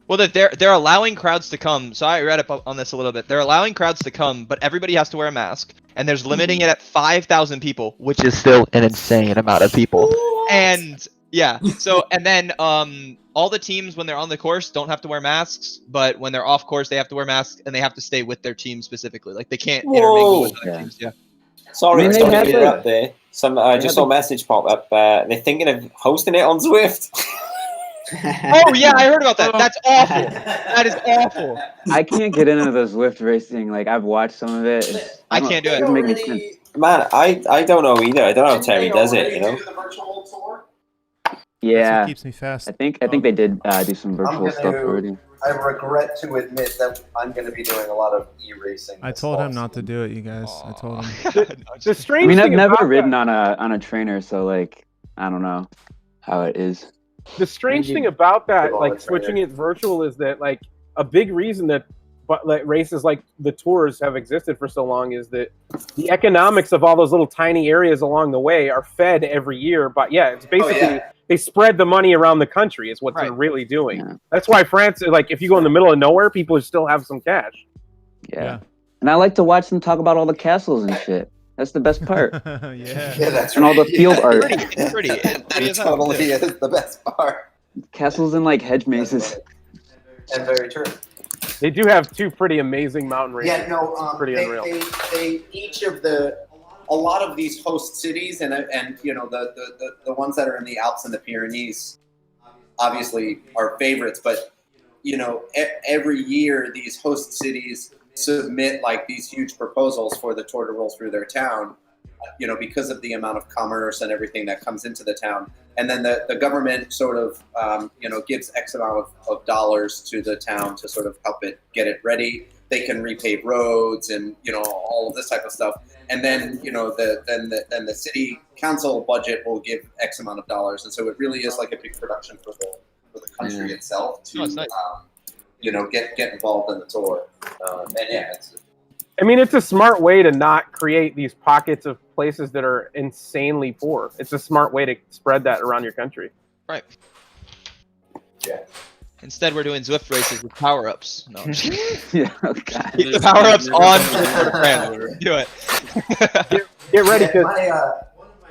well, that they're allowing crowds to come. So I read up on this a little bit. They're allowing crowds to come, but everybody has to wear a mask, and there's limiting it at 5,000 people, which is still an insane amount of people. And yeah, so and then all the teams when they're on the course don't have to wear masks, but when they're off course they have to wear masks, and they have to stay with their team specifically. Like they can't intermingle with other teams. Yeah. Sorry, I mean, to they had interrupt the- there. I just saw a message pop up. They're thinking of hosting it on Zwift. Oh yeah, I heard about that. That's awful. That is awful. I can't get into the Zwift racing. Like I've watched some of it. It's- I can't do it. Doesn't make any sense. Man, I don't know either. I don't know how Terry does it. You know. Yeah, what keeps me fast. I think they did do some virtual stuff already. I regret to admit that I'm going to be doing a lot of e-racing. I told him not to do it, you guys. I told him. The I strange mean, I've thing never about ridden on a trainer, so like I don't know how it is. The strange thing about that, like switching it virtual, is that like a big reason that like races like the tours have existed for so long is that the economics of all those little tiny areas along the way are fed every year. But yeah, it's basically they spread the money around the country is what they're really doing. Yeah. That's why France, like if you go in the middle of nowhere, people still have some cash. Yeah. And I like to watch them talk about all the castles and shit. That's the best part. Yeah, that's and all the field art. It's pretty. That totally is the best part. Castles and like hedge mazes. And very true. They do have two pretty amazing mountain ranges. Yeah, no, pretty unreal. They each of a lot of these host cities and you know the ones that are in the Alps and the Pyrenees obviously are favorites, but you know every year these host cities submit like these huge proposals for the tour to roll through their town, you know, because of the amount of commerce and everything that comes into the town. And then the government sort of, you know, gives X amount of dollars to the town to sort of help it get it ready. They can repave roads and, you know, all of this type of stuff. And then, you know, then the city council budget will give X amount of dollars. And so it really is like a big production for the country itself to, you know, get involved in the tour. And yeah, I mean, it's a smart way to not create these pockets of places that are insanely poor. It's a smart way to spread that around your country. Right. Yeah. Instead, we're doing Zwift races with power-ups. No, I'm just kidding. Yeah, oh God. Keep the power-ups on for the Tour de France. Do it. Get ready, because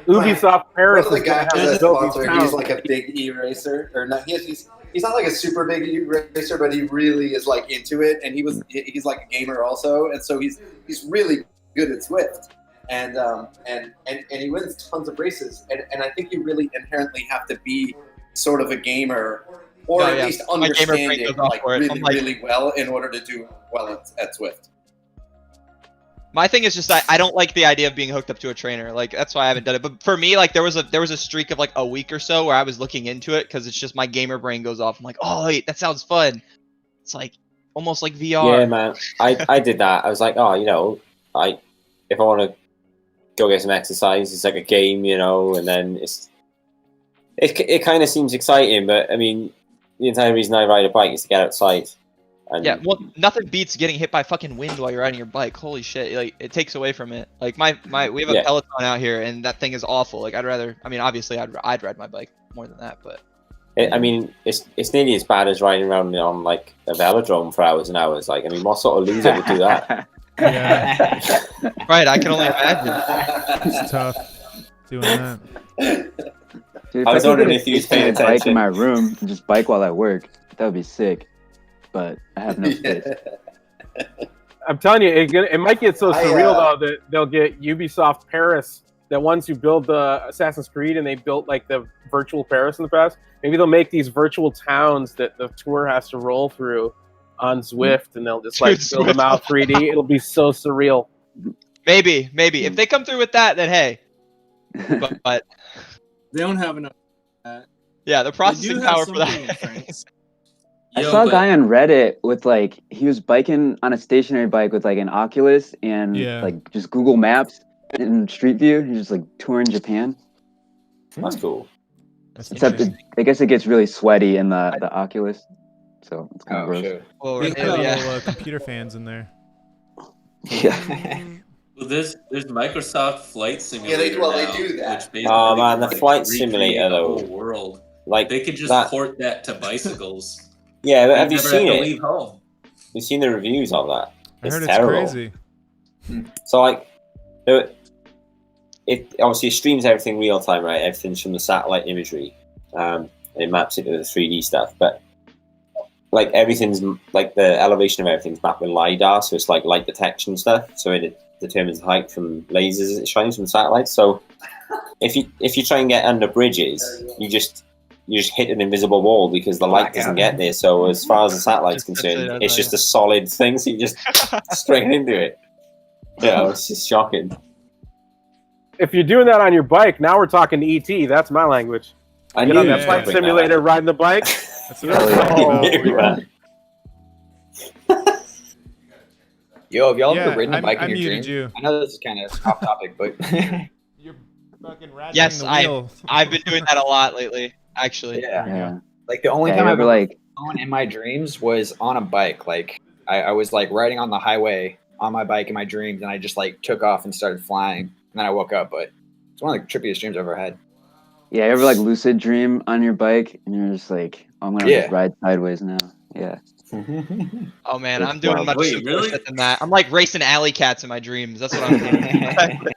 Ubisoft Paris one of is the going guys to have that's to build these sponsor, towns. he's like a big e-racer, or not? He's not like a super big e-racer, but he really is like into it, and he's like a gamer also, and so he's really good at Zwift, and he wins tons of races, and I think you really inherently have to be sort of a gamer, or Oh, at yeah. least My gamer understand brain it goes off like for it. really I'm like- really well in order to do well at Zwift. My thing is just I don't like the idea of being hooked up to a trainer. Like that's why I haven't done it. But for me, like there was a streak of like a week or so where I was looking into it because it's just my gamer brain goes off. I'm like, oh wait, that sounds fun. It's like almost like VR. Yeah, man. I did that. I was like, oh, you know, if I want to go get some exercise. It's like a game, you know, and then it kind of seems exciting, but I mean, the entire reason I ride a bike is to get outside. And Yeah, well, nothing beats getting hit by fucking wind while you're riding your bike. Holy shit! Like, it takes away from it. Like we have a Peloton out here, and that thing is awful. Like, obviously, I'd ride my bike more than that, but. I mean, it's nearly as bad as riding around on like a velodrome for hours and hours. Like, I mean, what sort of loser would do that? Right, I can only imagine. It's tough doing that. Dude, I was wondering if you was stay paying bike in attention. my room and just bike while I work. That would be sick. But I have no space. I'm telling you, it might get so surreal though that they'll get Ubisoft Paris. The ones who build the Assassin's Creed and they built like the virtual Paris in the past. Maybe they'll make these virtual towns that the tour has to roll through on Zwift, and they'll just like build them out 3D. It'll be so surreal. Maybe if they come through with that, then hey. But They don't have enough. Yeah, the processing power for that. I saw a guy on Reddit with like he was biking on a stationary bike with like an Oculus and like just Google Maps and Street View. He's just like touring Japan. That's cool. Except I guess it gets really sweaty in the Oculus, so it's kind of gross. They put little computer fans in there. Yeah. Well, there's Microsoft Flight Simulator. they do that. Which basically Oh man, the like, flight recreate simulator the though. whole world. Like They could just that. port that to bicycles. Yeah, but You have you never seen have to it? leave home. You've seen the reviews of that. I It's heard terrible. it's crazy. So like, it obviously streams everything real time, right? Everything's from the satellite imagery. It maps it to the 3D stuff, but like everything's like the elevation of everything's mapped with lidar, so it's like light detection stuff. So it determines the height from lasers as it shines from satellites. So if you try and get under bridges, you just hit an invisible wall because the light doesn't get there. So as far as the satellite's concerned, it's just a solid thing. So you just straight into it. Yeah, it's just shocking. If you're doing that on your bike, now we're talking ET. That's my language. I Get knew on you that were flight gonna bring that simulator, up. riding the bike. Yo, have y'all Yeah, ever ridden a bike I in your muted dreams? you. I know this is kind of off topic, but Yes, the wheel. I've been doing that a lot lately, actually. Yeah. Like the only Yeah, time you I've ever, ever like- flown in my dreams was on a bike. Like I was like riding on the highway on my bike in my dreams, and I just like took off and started flying, and then I woke up. But it's one of the trippiest dreams I've ever had. Yeah, you ever like lucid dream on your bike and you're just like, oh, I'm gonna Yeah. just ride sideways now. Yeah. Oh man, That's I'm doing wild. much Wait, simpler really? shit than that. I'm like racing alley cats in my dreams. That's what I'm doing.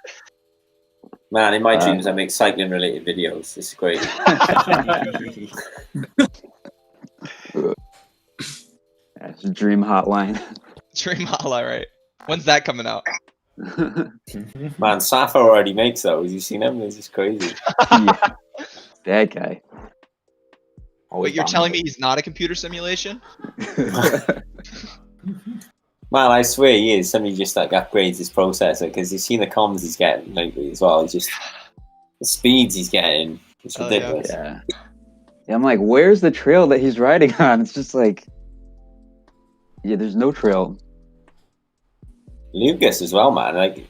Man, in my dreams, I make cycling related videos. It's great. That's a dream hotline. Dream Holla, right? When's that coming out? Man, Safa already makes those. You seen them? This is crazy. Yeah. That guy. Wait, you're telling me he's not a computer simulation? Man, I swear he is. Somebody just like upgrades his processor because you've seen the comms he's getting lately as well. It's just the speeds he's getting. It's ridiculous. Yeah. Yeah, I'm like, where's the trail that he's riding on? It's just like, yeah, there's no trail. Lucas as well, man. Like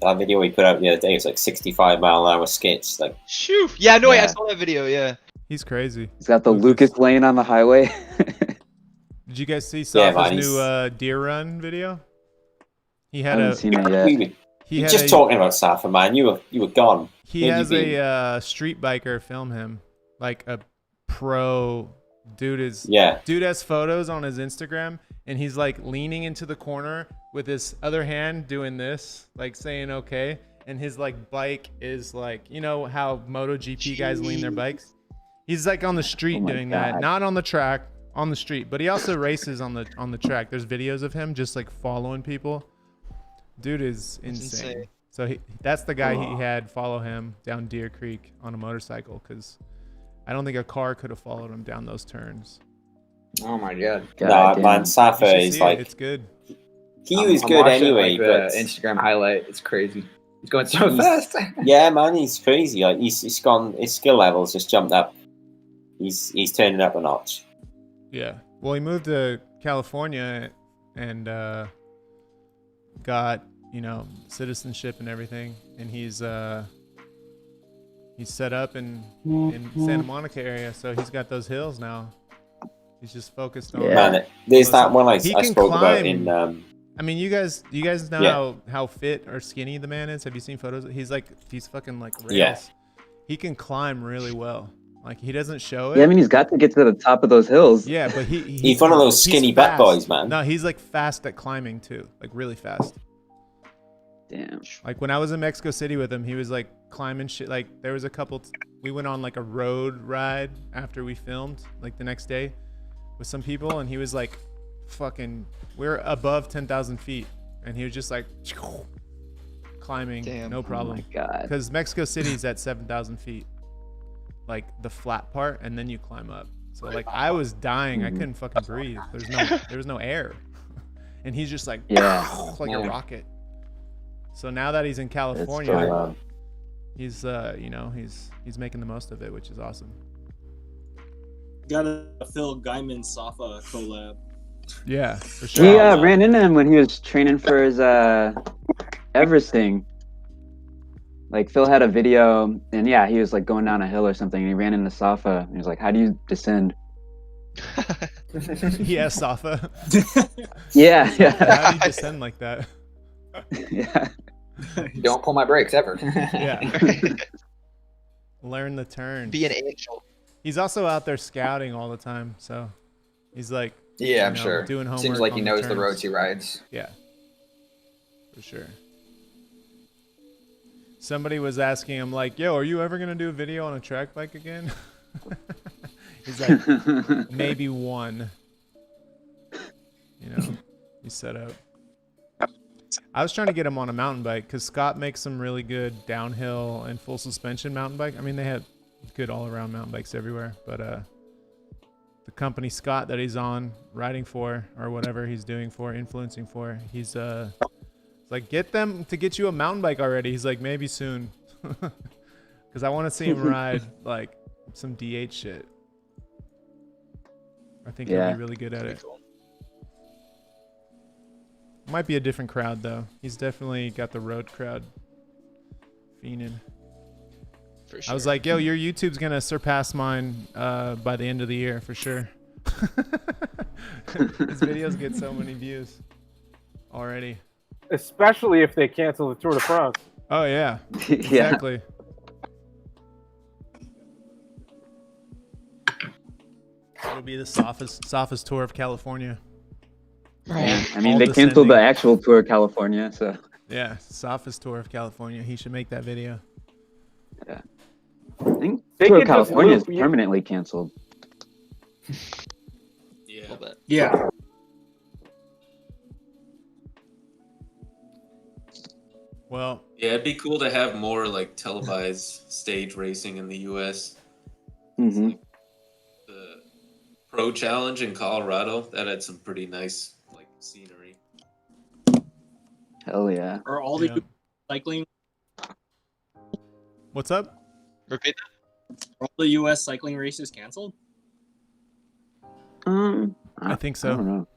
that video we put out the other day was like 65-mile-an-hour skits. Like, Shoo! Yeah, no, Yeah. I saw that video. Yeah. He's crazy. He's got the Lucas lane on the highway. Did you guys see Yeah, Safa's man, new deer run video? He I had haven't a seen it yet. he you're had just a, talking about Safa, man. You were gone. he Where'd has you be? a street biker film him, like a pro dude is. Yeah. Dude has photos on his Instagram, and he's like leaning into the corner with his other hand doing this, like saying okay, and his like bike is like, you know how MotoGP guys lean their bikes. He's like on the street Oh my doing that, God. not on the track, on the street. But he also races on the track. There's videos of him just like following people. Dude is insane. insane. So that's the guy he had follow him down Deer Creek on a motorcycle, because I don't think a car could have followed him down those turns. Oh my god. Nah, damn. man, You Safa should is see it. like It's good. he I'm was good watching, anyway, like, but the Instagram highlight. It's crazy. He's going so fast. yeah, man, he's crazy. Like he's gone. His skill levels just jumped up. He's turning up a notch. Yeah. Well, he moved to California and got you know, citizenship and everything, and he's set up in Santa Monica area, so he's got those hills now. He's just focused on. Man, there's that one I He spoke can about climb. in. I mean, you guys know how fit or skinny the man is. Have you seen photos? He's fucking like rails. Yeah. He can climb really well. Like he doesn't show it. Yeah, I mean, he's got to get to the top of those hills. Yeah, but He's one of those skinny bat boys, man. No, he's like fast at climbing too, like really fast. Damn. Like when I was in Mexico City with him, he was like climbing shit. Like there was a couple. We went on like a road ride after we filmed, like the next day, with some people, and he was like, "Fucking, we're above 10,000 feet," and he was just like climbing, no problem. Oh my God. Because Mexico City's at 7,000 feet, like the flat part, and then you climb up. So like I was dying, I couldn't fucking breathe. There was no air, and he's just like like a rocket. So now that he's in California, he's you know, he's making the most of it, which is awesome. Got a Phil Guyman Safa collab. Yeah, for sure. We ran into him when he was training for his Everest thing. Like Phil had a video, and yeah, he was like going down a hill or something, and he ran into Safa. And he was like, "How do you descend?" Yeah, Safa. Yeah. How do you descend like that? Yeah. Don't pull my brakes ever. Yeah. Learn the turn. Be an angel. He's also out there scouting all the time, so he's like, Yeah, I'm you know, sure. doing homework. Seems like he on knows the turns. roads he rides. Yeah, for sure. Somebody was asking him like, "Yo, are you ever gonna do a video on a track bike again?" He's like, "Maybe one." You know, he's set up. I was trying to get him on a mountain bike because Scott makes some really good downhill and full suspension mountain bike. I mean, they have good all-around mountain bikes everywhere, but the company Scott that he's on riding for or whatever he's doing for, influencing for, he's like, get them to get you a mountain bike already. He's like, maybe soon, because I want to see him ride like some DH shit. I think he'll be really good at it. Might be a different crowd though. He's definitely got the road crowd fiending. For sure. I was like, yo, your YouTube's gonna surpass mine by the end of the year for sure. His videos get so many views already. Especially if they cancel the Tour de France. Oh yeah, exactly. It'll be the softest tour of California. Yeah. I mean, they canceled the actual Tour of California, so. Yeah, softest tour of California. He should make that video. Yeah. I think Tour of California is permanently canceled. Yeah. Yeah. Well, yeah, it'd be cool to have more like televised stage racing in the U.S. Mm-hmm. The Pro Challenge in Colorado that had some pretty nice like scenery. Hell yeah. Are all the cycling? What's up? Repeat that. Are all the U.S. cycling races canceled? I think so. I don't know.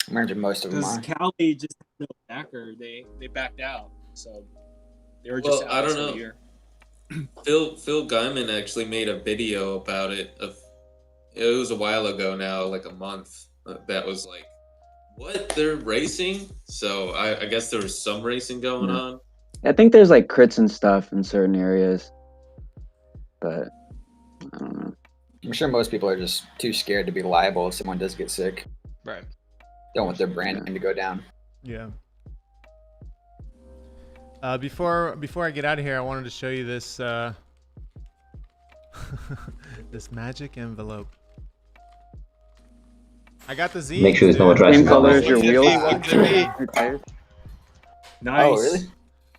I imagine most of them Because are. Cali just no backer, they backed out, so they were just out I don't this whole know. year. Phil Guyman actually made a video about it. It was a while ago now, like a month. That was like, what? They're racing? So I guess there was some racing going on. I think there's like crits and stuff in certain areas, but I don't know. I'm sure most people are just too scared to be liable if someone does get sick. Right. Don't want their branding to go down. Yeah. Before I get out of here, I wanted to show you this this magic envelope. I got the zine. Make sure there's no address. Same color as your wheels. Nice. Oh, really?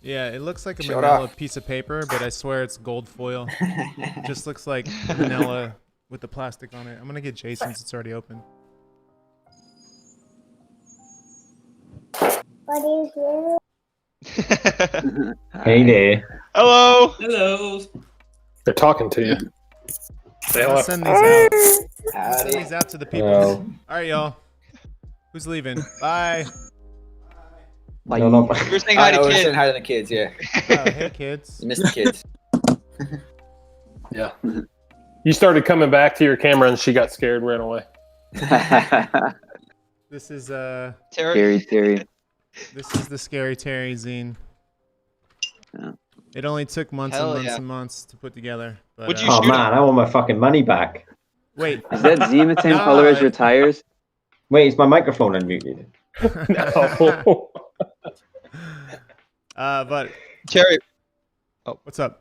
Yeah, it looks like a Show it manila off. piece of paper, but I swear it's gold foil. It just looks like manila with the plastic on it. I'm gonna get Jason's. It's already open. Hey there. Hello. Hello. They're talking to you. I'll send these out. Howdy. Send these out to the people. Hello. All right, y'all. Who's leaving? Bye. Bye. No, no. You were saying hi to we're kids. saying hi to the kids. Yeah. Oh, hey kids. You missed the kids. Yeah. You started coming back to your camera and she got scared and ran away. This is Scary Terry. This is the Scary Terry zine. Yeah. It only took months Hell and months yeah. and months to put together. But, Would you Oh shoot man, I want my fucking money back. wait, Is that zine the same Nah. color as your tires? Wait, is my microphone unmuted? No. but Terry, what's up?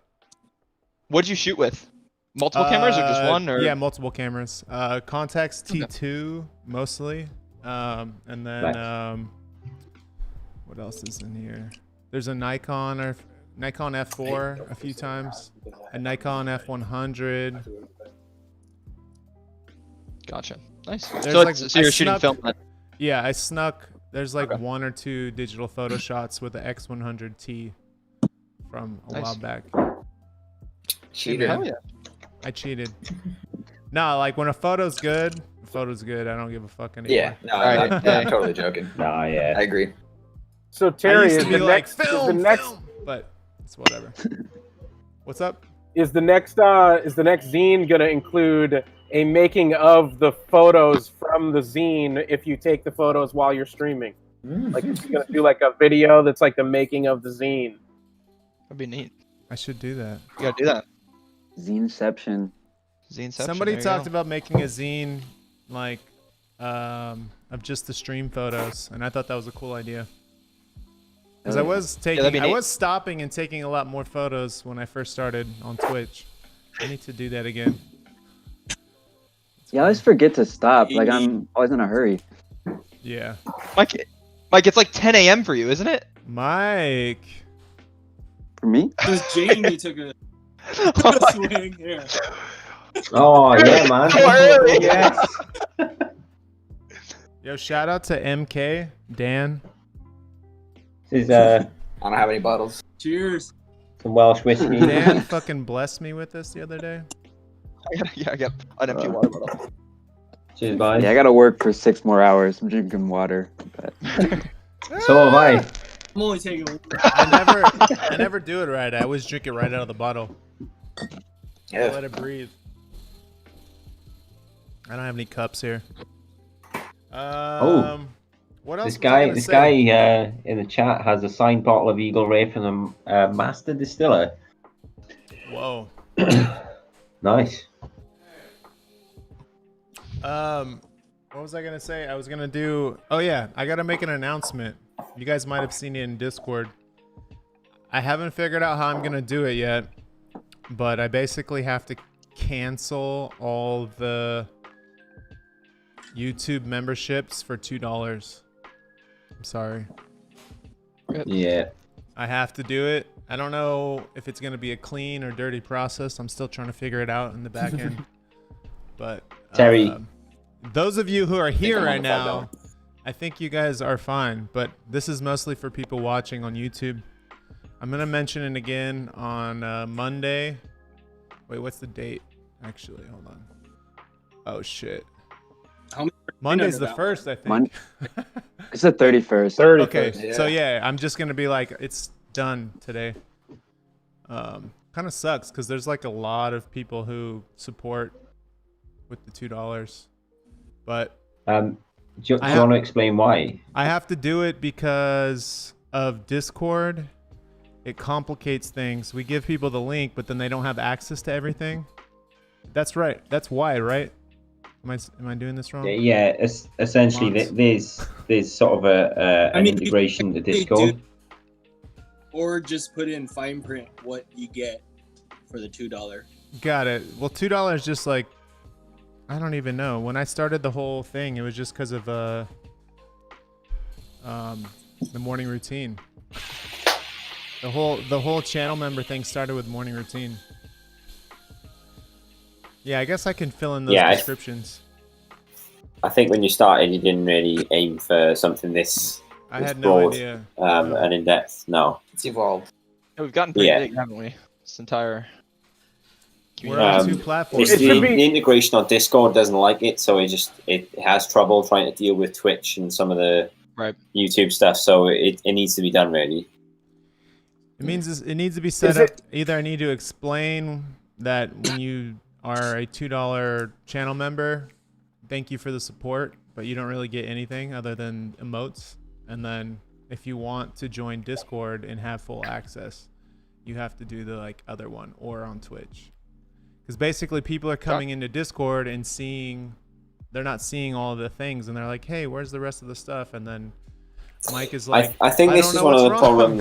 what'd you shoot with? Multiple cameras or just one? Or Yeah, multiple cameras. Contax T2 mostly, and then Nice. what else is in here? There's a Nikon F4 a few times, a Nikon F100. Gotcha. Nice. There's So, like- so you're I shooting snuck- film. Then. Yeah, I snuck. There's like Okay. 1 or 2 digital photo shots with the X100T from a Nice. while back. Cheater. Hell yeah. I cheated. No, like when a photo's good, the photo's good. I don't give a fuck anymore. Yeah. No, Alright. I'm totally joking. Nah, yeah. I agree. So I Terry, used is to the be like, next, film, but it's whatever. What's up? is the next zine gonna include a making of the photos from the zine if you take the photos while you're streaming? Like, it's gonna do like a video that's like the making of the zine. That'd be neat. I should do that. You gotta do that. Zineception. Zineception. Somebody there you talked go. about making a zine, like, of just the stream photos, and I thought that was a cool idea. Because I was that'd be I neat. was stopping and taking a lot more photos when I first started on Twitch. I need to do that again. Yeah, I always forget to stop. Like I'm always in a hurry. Yeah. Mike, it's like 10 a.m. for you, isn't it? Mike. For me? Because Jamie took a swing here. Oh yeah, man. Yes. Yo, shout out to MK, Dan. This is I don't have any bottles. Cheers. some Welsh whiskey. Dan fucking blessed me with this the other day. I got an empty water bottle. Cheers, guys. Yeah, I gotta work for 6 more hours. I'm drinking water. But... So have I. I'm only taking one. I never do it right. I always drink it right out of the bottle. Yeah. Let it breathe. I don't have any cups here. What else? This guy in the chat has a signed bottle of Eagle Ray from the Master Distiller. Whoa. Nice. What was I gonna say? I was gonna do. Oh yeah, I gotta make an announcement. You guys might have seen it in Discord. I haven't figured out how I'm gonna do it yet, but I basically have to cancel all the YouTube memberships for $2. I'm sorry. Yeah. I have to do it. I don't know if it's gonna be a clean or dirty process. I'm still trying to figure it out in the back end. But Terry. Those of you who are here I'm on right the phone now, I think you guys are fine. But this is mostly for people watching on YouTube. I'm gonna mention it again on Monday. Wait, what's the date? Actually, hold on. Oh shit. Monday's the 1st, I think. It's the 31st. Okay, so yeah, I'm just gonna be like, it's done today. Kind of sucks because there's like a lot of people who support with the $2, but Do you want to explain why? I have to do it because of Discord. It complicates things. We give people the link, but then they don't have access to everything. That's right. That's why, right? Am I doing this wrong? Yeah, essentially, there's sort of an integration to they Discord. do- Or just put in fine print what you get for the $2. Got it. Well, $2 just like, I don't even know. When I started the whole thing, it was just because of the morning routine. The whole channel member thing started with morning routine. Yeah, I guess I can fill in those descriptions. I think when you started, you didn't really aim for something this I had no broad, idea. and in depth. No, it's evolved. Yeah, we've gotten pretty Yeah. big, haven't we? This entire. We're on 2 platforms. It's the integration on Discord doesn't like it, so it has trouble trying to deal with Twitch and some of the YouTube stuff. So it needs to be done really. It means it needs to be set up. Either I need to explain that when you are a $2 channel member, thank you for the support, but you don't really get anything other than emotes. And then if you want to join Discord and have full access, you have to do the like other one or on Twitch. Because basically people are coming into Discord and they're not seeing all the things, and they're like, hey, where's the rest of the stuff? And then Mike is like, I think this is one of the problems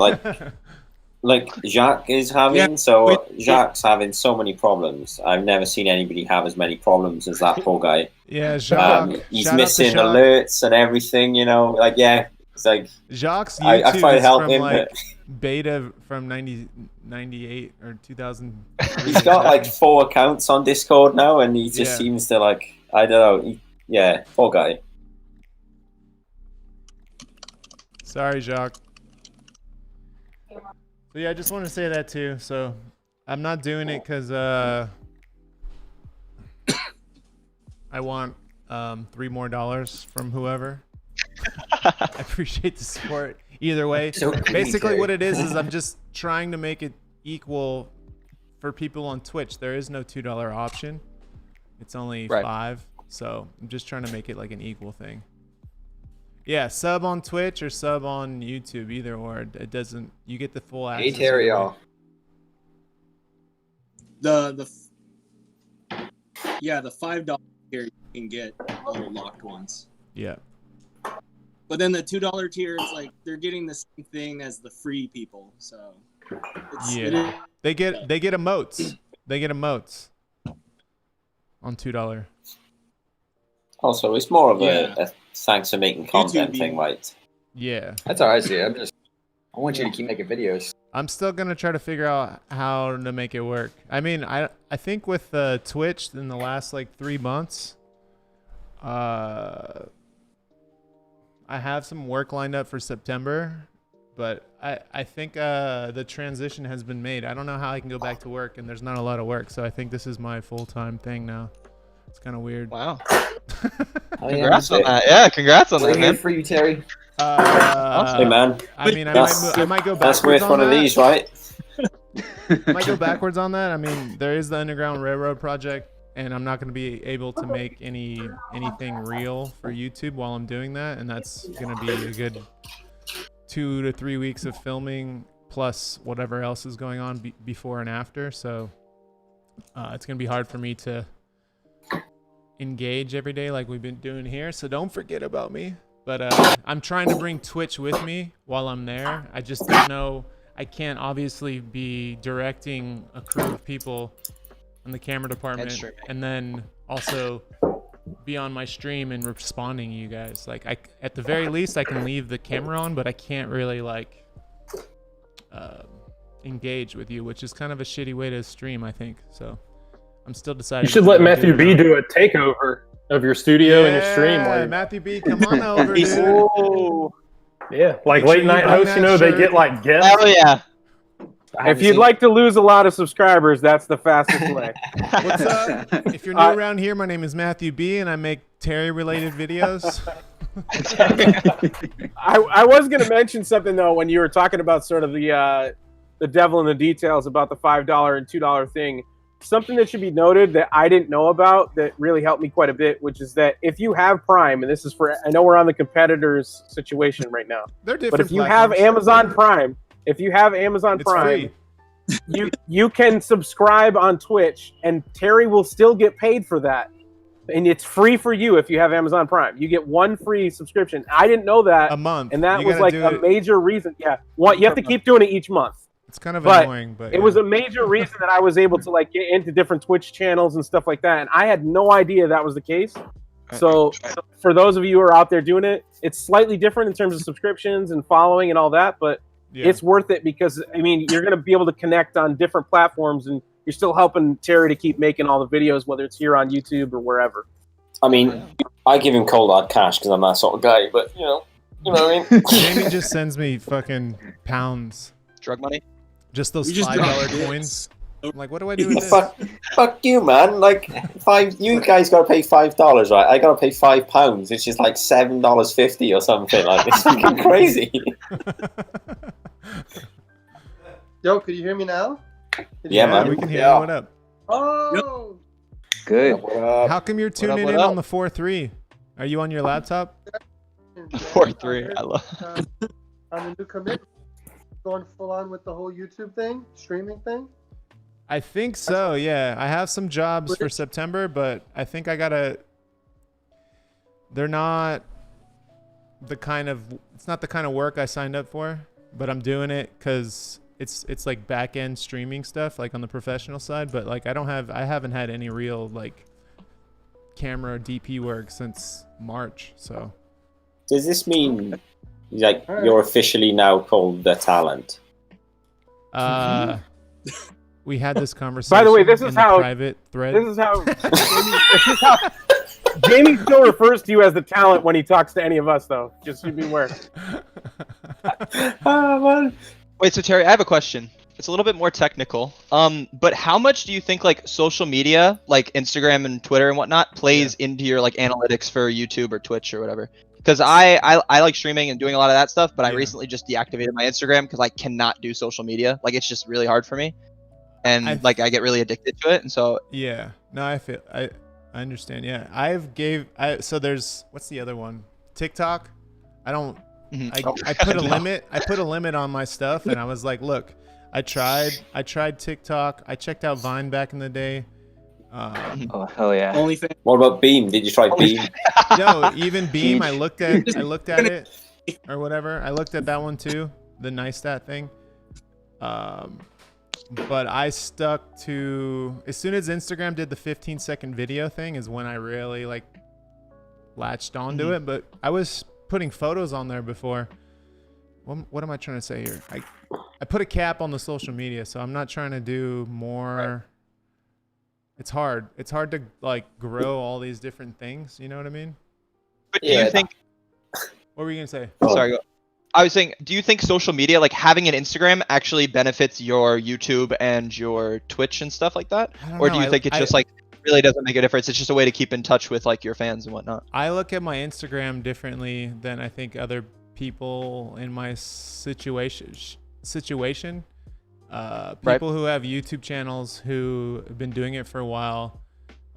like Jacques is having. Yeah, so Jacques having so many problems. I've never seen anybody have as many problems as that poor guy. Yeah, Jacques. He's missing alerts and everything, you know. Like, yeah, it's like Jacques' I YouTube try to is help from him, like but beta from 98 or 2000. he's got like 4 accounts on Discord now, and he just seems to like, I don't know. Yeah, poor guy. Sorry, Jacques. So yeah, I just want to say that too. So I'm not doing it because I want $3 more from whoever. I appreciate the support either way. So basically what it is I'm just trying to make it equal for people on Twitch. There is no $2 option. It's only $5. So I'm just trying to make it like an equal thing. Yeah, sub on Twitch or sub on YouTube, either or. It doesn't. You get the full access. Hey Terry, y'all. The $5 tier you can get all the locked ones. Yeah. But then the $2 tier is like they're getting the same thing as the free people. So yeah, they get emotes. They get emotes on $2. Also, it's more of a thanks for making content thing, right? Yeah. That's how I see it. I want you to keep making videos. I'm still gonna try to figure out how to make it work. I mean, I think with Twitch in the last like 3 months, I have some work lined up for September, but I think the transition has been made. I don't know how I can go back to work, and there's not a lot of work, so I think this is my full-time thing now. It's kind of weird. Wow. Congrats on that. Yeah, congrats on that, man. For you, Terry. Hey, man. I mean, I might go backwards. That's worth one of these, right? I might go backwards on that. I mean, there is the Underground Railroad project, and I'm not going to be able to make anything real for YouTube while I'm doing that, and that's going to be a good 2 to 3 weeks of filming plus whatever else is going on before and after. So it's going to be hard for me to engage every day like we've been doing here, so don't forget about me. But I'm trying to bring Twitch with me while I'm there. I just don't know. I can't obviously be directing a crew of people in the camera department and then also be on my stream and responding to you guys. Like, at the very least I can leave the camera on, but I can't really like engage with you, which is kind of a shitty way to stream, I think. So I'm still deciding. You should let Matthew B do a takeover of your studio and your stream. Yeah, Matthew B, come on over, dude. Yeah, like late night hosts, you know, they get like guests. Hell yeah. If you'd like to lose a lot of subscribers, that's the fastest way. What's up? If you're new around here, my name is Matthew B, and I make Terry-related videos. I was going to mention something, though, when you were talking about sort of the devil in the details about the $5 and $2 thing. Something that should be noted that I didn't know about that really helped me quite a bit, which is that if you have Prime, and this is for, I know we're on the competitors situation right now, they're different, but if you have Amazon Prime, you can subscribe on Twitch, and Terry will still get paid for that. And it's free for you if you have Amazon Prime. You get 1 free subscription. I didn't know that. A month. And that was like a major reason. Yeah. You have to keep doing it each month. It's kind of annoying, but it was a major reason that I was able to like get into different Twitch channels and stuff like that. And I had no idea that was the case. So for those of you who are out there doing it, it's slightly different in terms of subscriptions and following and all that, but it's worth it because, I mean, you're going to be able to connect on different platforms, and you're still helping Terry to keep making all the videos, whether it's here on YouTube or wherever. I mean, I give him cold hard cash because I'm that sort of guy, but you know what I mean? Jamie just sends me fucking pounds. Drug money? Just those You just $5 coins. I'm like, what do I do with this? Fuck you, man. Like you guys gotta pay $5, right? I gotta pay £5, which is like $7.50 or something. Like it's fucking crazy. Yo, can you hear me now? Yeah, man. We can hear you. What up? Oh, Good. How come you're tuning in on the 4.3? Are you on your laptop? 4.3. I love. I'm a new commit. Going full on with the whole YouTube thing, streaming thing. I think so, yeah. I have some jobs for September, but I think I gotta... They're not the kind of... It's not the kind of work I signed up for, but I'm doing it because it's like back-end streaming stuff, like on the professional side, but like I haven't had any real like camera or DP work since March, so... Does this mean like you're officially now called the talent? We had this conversation. By the way, this is how private thread. This is how Jamie still refers to you as the talent when he talks to any of us, though. Just to be aware. Wait, so Terry, I have a question. It's a little bit more technical. But how much do you think like social media, like Instagram and Twitter and whatnot, plays into your like analytics for YouTube or Twitch or whatever? Because I like streaming and doing a lot of that stuff, but I recently just deactivated my Instagram because I cannot do social media. Like it's just really hard for me. And I get really addicted to it, and so no, I understand. Yeah, so there's what's the other one? TikTok. I don't. I put a limit. I put a limit on my stuff, and I was like, look, I tried TikTok. I checked out Vine back in the day. Oh hell yeah. What about Beam? Did you try Beam? No, even Beam. I looked at it or whatever. I looked at that one too, the Nystat thing. But I stuck to, as soon as Instagram did the 15-second video thing is when I really like latched onto it. But I was putting photos on there before. What am I trying to say here? I put a cap on the social media, so I'm not trying to do more. Right. It's hard to like grow all these different things. You know what I mean? But do you think? What were you gonna say? Sorry. I was saying, do you think social media, like having an Instagram, actually benefits your YouTube and your Twitch and stuff like that? Or do you think it just like really doesn't make a difference? It's just a way to keep in touch with like your fans and whatnot. I look at my Instagram differently than I think other people in my situation. People who have YouTube channels who have been doing it for a while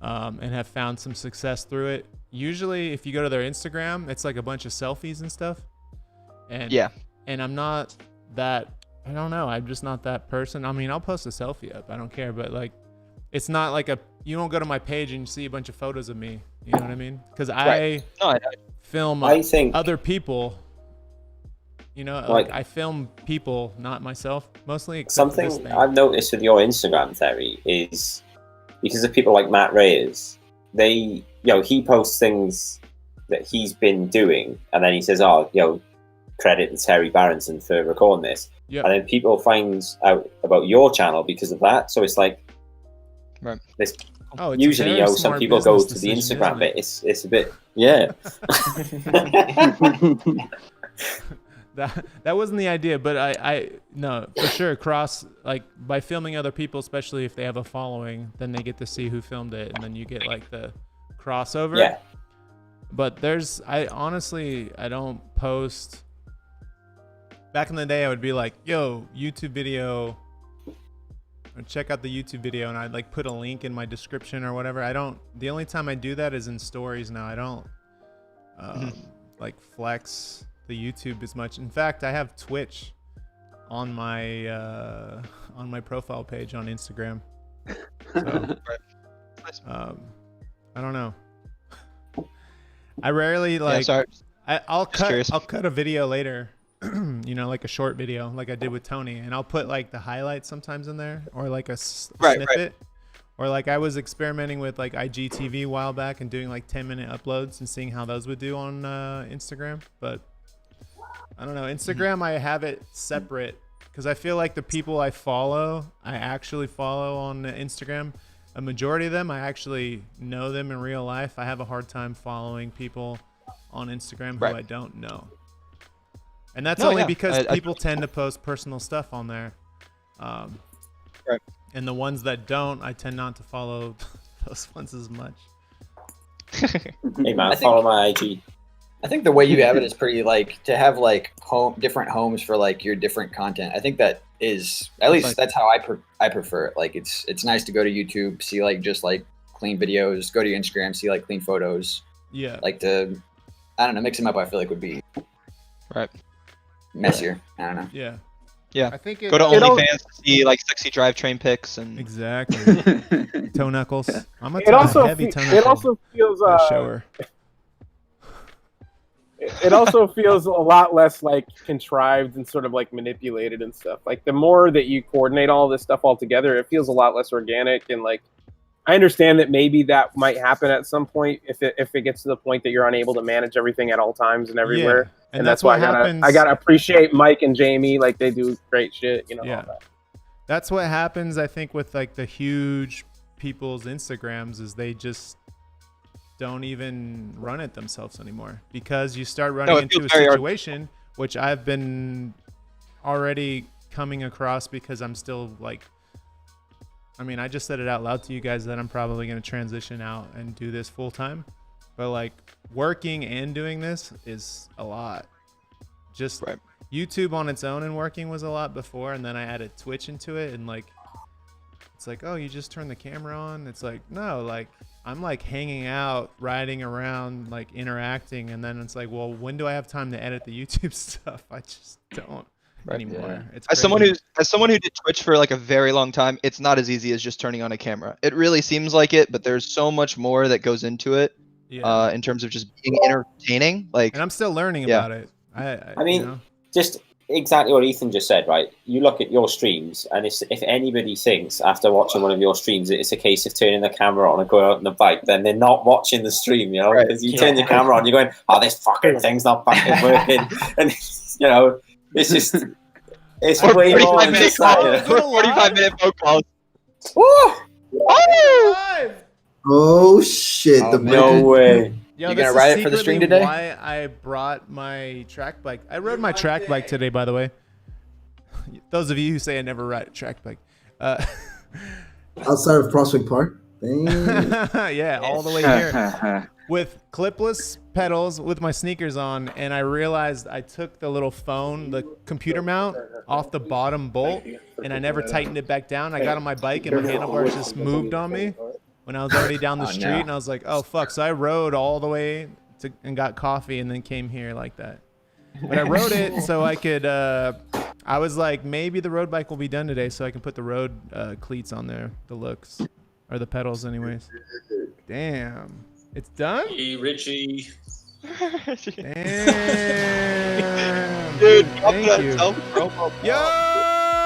and have found some success through it. Usually, if you go to their Instagram, it's like a bunch of selfies and stuff. And I'm not that, I don't know, I'm just not that person. I mean, I'll post a selfie up, I don't care, but like it's not like you don't go to my page and you see a bunch of photos of me, you know what I mean? Because I film other people, you know, like I film people, not myself mostly. Something I've noticed with your Instagram, Terry, is because of people like Matt Reyes, he posts things that he's been doing and then he says, credit to Terry Barrington for recording this. Yep. And then people find out about your channel because of that. So it's like, this. Usually, some people go to the Instagram bit. It's a bit, yeah. That wasn't the idea, but I no, for sure, like by filming other people, especially if they have a following, then they get to see who filmed it, and then you get like the crossover. Yeah. But I honestly don't post. Back in the day, I would be like, yo, YouTube video, or check out the YouTube video, and I'd like put a link in my description or whatever. The only time I do that is in stories now. I don't like flex the YouTube as much. In fact, I have Twitch on my profile page on Instagram. So, I don't know. I rarely like. Yeah, I'll cut a video later. You know, like a short video, like I did with Tony, and I'll put like the highlights sometimes in there, or like a snippet, or like I was experimenting with like IGTV a while back and doing like 10-minute uploads and seeing how those would do on Instagram. But I don't know, Instagram I have it separate because I feel like the people I actually follow on Instagram, a majority of them I actually know them in real life. I have a hard time following people on Instagram who I don't know. And that's because people tend to post personal stuff on there. And the ones that don't, I tend not to follow those ones as much. Hey man, follow my IG. I think the way you have it is pretty like to have like different homes for like your different content. I think that is at least that's how I prefer it. Like it's nice to go to YouTube, see like just like clean videos, go to your Instagram, see like clean photos. Yeah. Like to, I don't know, mix them up. I feel like would be messier. I don't know. Yeah. Yeah. I think go to OnlyFans to see like sexy drivetrain pics and exactly toe knuckles. I'm a It also heavy toe it also feels shower. It also feels a lot less like contrived and sort of like manipulated and stuff. Like the more that you coordinate all this stuff all together, it feels a lot less organic. And like, I understand that maybe that might happen at some point if it gets to the point that you're unable to manage everything at all times and everywhere. Yeah. And that's why I gotta appreciate Mike and Jamie. Like they do great shit, you know. Yeah. All that. That's what happens, I think, with like the huge people's Instagrams is they just don't even run it themselves anymore because you start running into a situation which I've been already coming across because I'm still like, I mean, I just said it out loud to you guys that I'm probably going to transition out and do this full time, but like working and doing this is a lot. Just YouTube on its own and working was a lot before, and then I added Twitch into it, and like it's like, oh, you just turn the camera on. It's like, no, like I'm like hanging out, riding around, like interacting, and then it's like, well, when do I have time to edit the YouTube stuff? I just don't anymore. It's as someone who did Twitch for like a very long time, it's not as easy as just turning on a camera. It really seems like it, but there's so much more that goes into it. In terms of just being entertaining, like, and I'm still learning about it. I mean, you know? just exactly what Ethan just said, right? You look at your streams, and if anybody thinks after watching one of your streams it's a case of turning the camera on and going out on the bike, then they're not watching the stream, you know? Because you turn your camera on, you're going, oh, this fucking thing's not fucking working. And, you know, it's just, it's way more than just that. 45-minute phone calls. Oh, shit. No way. Yo, You this gonna is ride it for the secretly stream today? Why I brought my track bike. I rode my track bike today, by the way. Those of you who say I never ride a track bike. Outside of Prospect Park. Yeah, all the way here. With clipless pedals, with my sneakers on, and I realized I took the little phone, the computer mount, off the bottom bolt, and I never tightened it back down. I got on my bike, and my handlebars just moved on me when I was already down the street, and I was like, oh, fuck. So I rode all the way and got coffee and then came here like that. But I rode it so I could, I was like, maybe the road bike will be done today so I can put the road cleats on there, the looks, or the pedals anyways. Damn. It's done? Hey, Richie. Damn. Dude, thank you.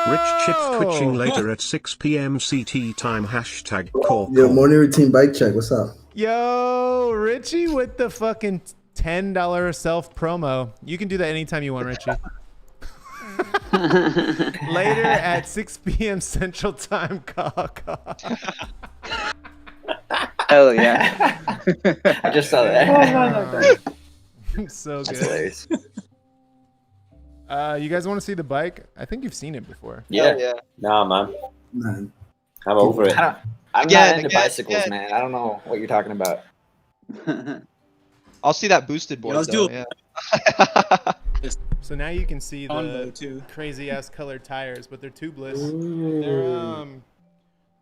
Rich Chip twitching later at 6 p.m. CT time #call. Yo, morning routine bike check. What's up? Yo, Richie with the fucking $10 self promo. You can do that anytime you want, Richie. Later at 6 p.m. Central Time. Call. Hell yeah. I just saw that. So That's good. hilarious. You guys want to see the bike? I think you've seen it before. Yeah. Nah, man. Man. I'm over it. I'm not into bicycles, man. I don't know what you're talking about. I'll see that boosted board. let's though, do it. Yeah. So now you can see Combo, the too. crazy ass colored tires, but they're tubeless. They're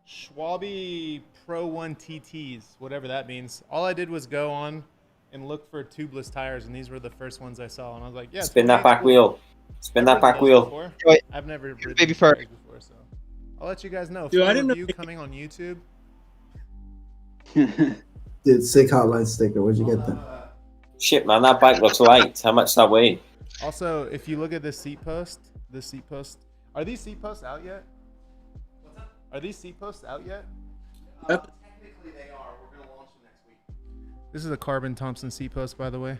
Schwabe Pro 1 TTs, whatever that means. All I did was go on and look for tubeless tires, and these were the first ones I saw, and I was like, yeah. Spin that back wheel. Spin that back wheel. Wait. I've never ridden Baby these fur. bikes before, so I'll let you guys know. Dude, I Full didn't know review coming on YouTube. Dude, sick hotline sticker. Where'd you get that? Shit, man, that bike looks light. How much that weigh? Also, if you look at this seat post, are these seat posts out yet? Are these seat posts out yet? Technically they are. We're going to launch them next week. This is a carbon Thompson seat post, by the way.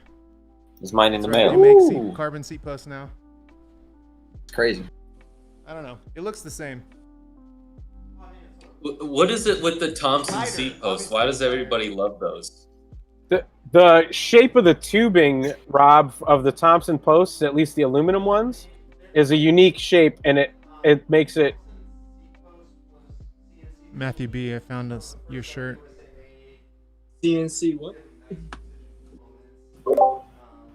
Is mine in the That's right, mail? They make carbon seat posts now. It's crazy. I don't know. It looks the same. What is it with the Thompson seat posts? Why does everybody love those? The shape of the tubing, Rob, of the Thompson posts, at least the aluminum ones, is a unique shape, and it makes it. Matthew B, I found your shirt. CNC what?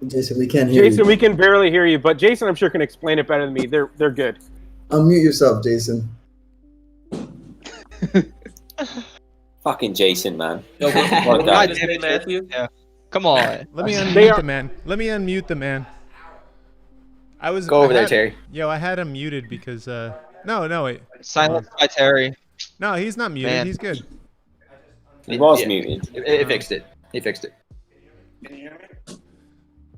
Jason, we can't hear Jason, you. we can barely hear you, but Jason, I'm sure can explain it better than me. They're good. Unmute yourself, Jason. Fucking Jason, man. Yo, What a God guy. damn it, Matthew. Yeah. Come on. Let me unmute the man. Let me unmute the man. Go over there, Terry. Yo, I had him muted because no wait. Silence by Terry. No, he's not muted. Man. He's good. He was muted. It fixed it. He fixed it.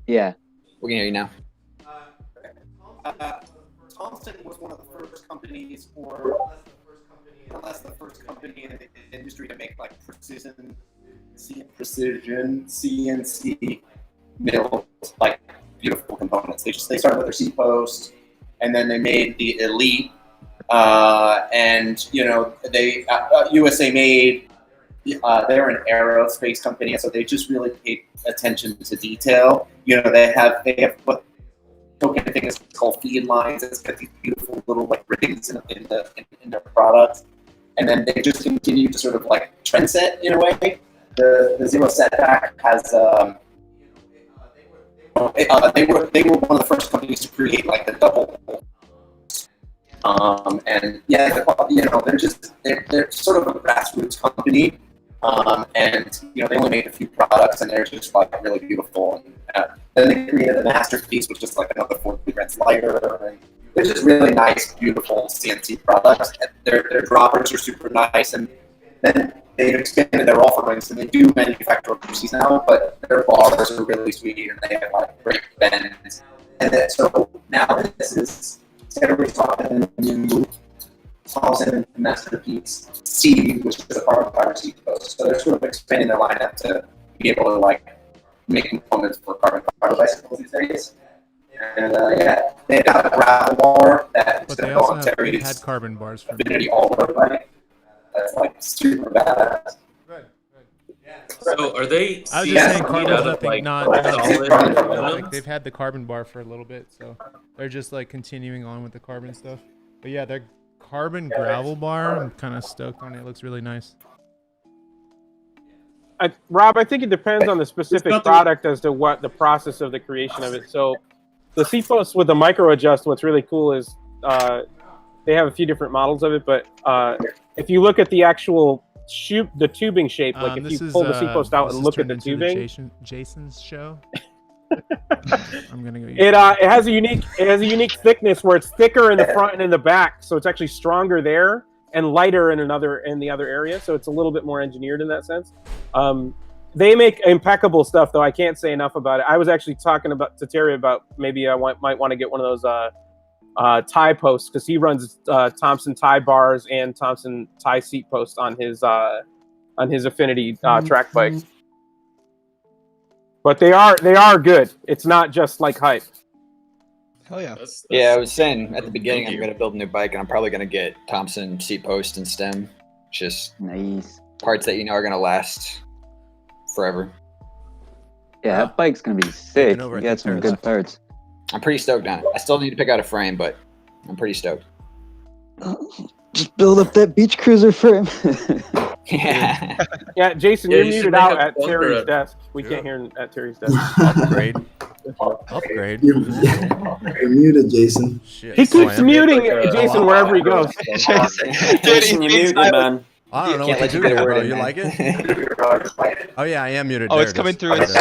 Yeah. We can hear you now. Thompson was one of the first companies, or more or less the first company in the industry to make like precision CNC mills, like beautiful components. They started with their seat post, and then they made the Elite, and they USA made. They're an aerospace company, so they just really paid attention to detail. They have what token thing is called feed lines. It's got these beautiful little like riggings in their products, and then they just continue to sort of like trend set in a way. The zero setback has they were one of the first companies to create like the double. And yeah, they're sort of a grassroots company. And they only made a few products, and they're just like really beautiful. And then they created a masterpiece, which is like another 40 threads lighter. And they're just really nice, beautiful CNC products. And their droppers are super nice, and then they've expanded their offerings, and they do manufacture overseas now. But their bars are really sweet, and they have like great bends. And then so now this is Terry's talking new Thompson Masterpiece C, which is a carbon fiber seat post. So they're sort of expanding their lineup to be able to like make components for carbon fiber bicycles these days. And yeah, they got a gravel bar that's going to go on Terry's had carbon bars for Infinity all-road bike. That's like super badass. So are they? I was just saying carbon's out of, nothing, like, not solid like aluminum? they've had the carbon bar for a little bit, so they're just like continuing on with the carbon stuff. But yeah, their carbon gravel bar, I'm kind of stoked on it. It looks really nice. Rob, I think it depends on the specific product as to what the process of the creation of it. So the seat post with the micro adjust, what's really cool is they have a few different models of it, but if you look at the actual the tubing shape, like if you pull the seat post out and look at the tubing, Jason's show. I'm gonna go. It has a unique thickness where it's thicker in the front and in the back, so it's actually stronger there and lighter in the other area. So it's a little btie engineered in that sense. They make impeccable stuff, though. I can't say enough about it. I was actually talking to Terry about maybe I might want to get one of those tie posts, because he runs Thompson tie bars and Thompson tie seat posts on his Affinity track bike. But they are good. It's not just like hype. Hell yeah. Yeah, I was saying at the beginning I'm going to build a new bike, and I'm probably going to get Thompson seat post and stem. Just nice parts that are going to last forever. Yeah, that bike's going to be sick. You got some good parts. I'm pretty stoked on it. I still need to pick out a frame, but I'm pretty stoked. Just build up that beach cruiser frame. Yeah, Jason, Yeah, you're you should muted make out a at bunker Terry's of- desk. We can't hear him at Terry's desk. Upgrade. You're muted, Jason. Shit. He keeps muting Jason wherever he goes. Jason, you're muted, man. I don't know Can't what let to you do, get a word bro. in, You man. like it? Oh yeah, I am muted. Oh, There it's it coming is. through. It's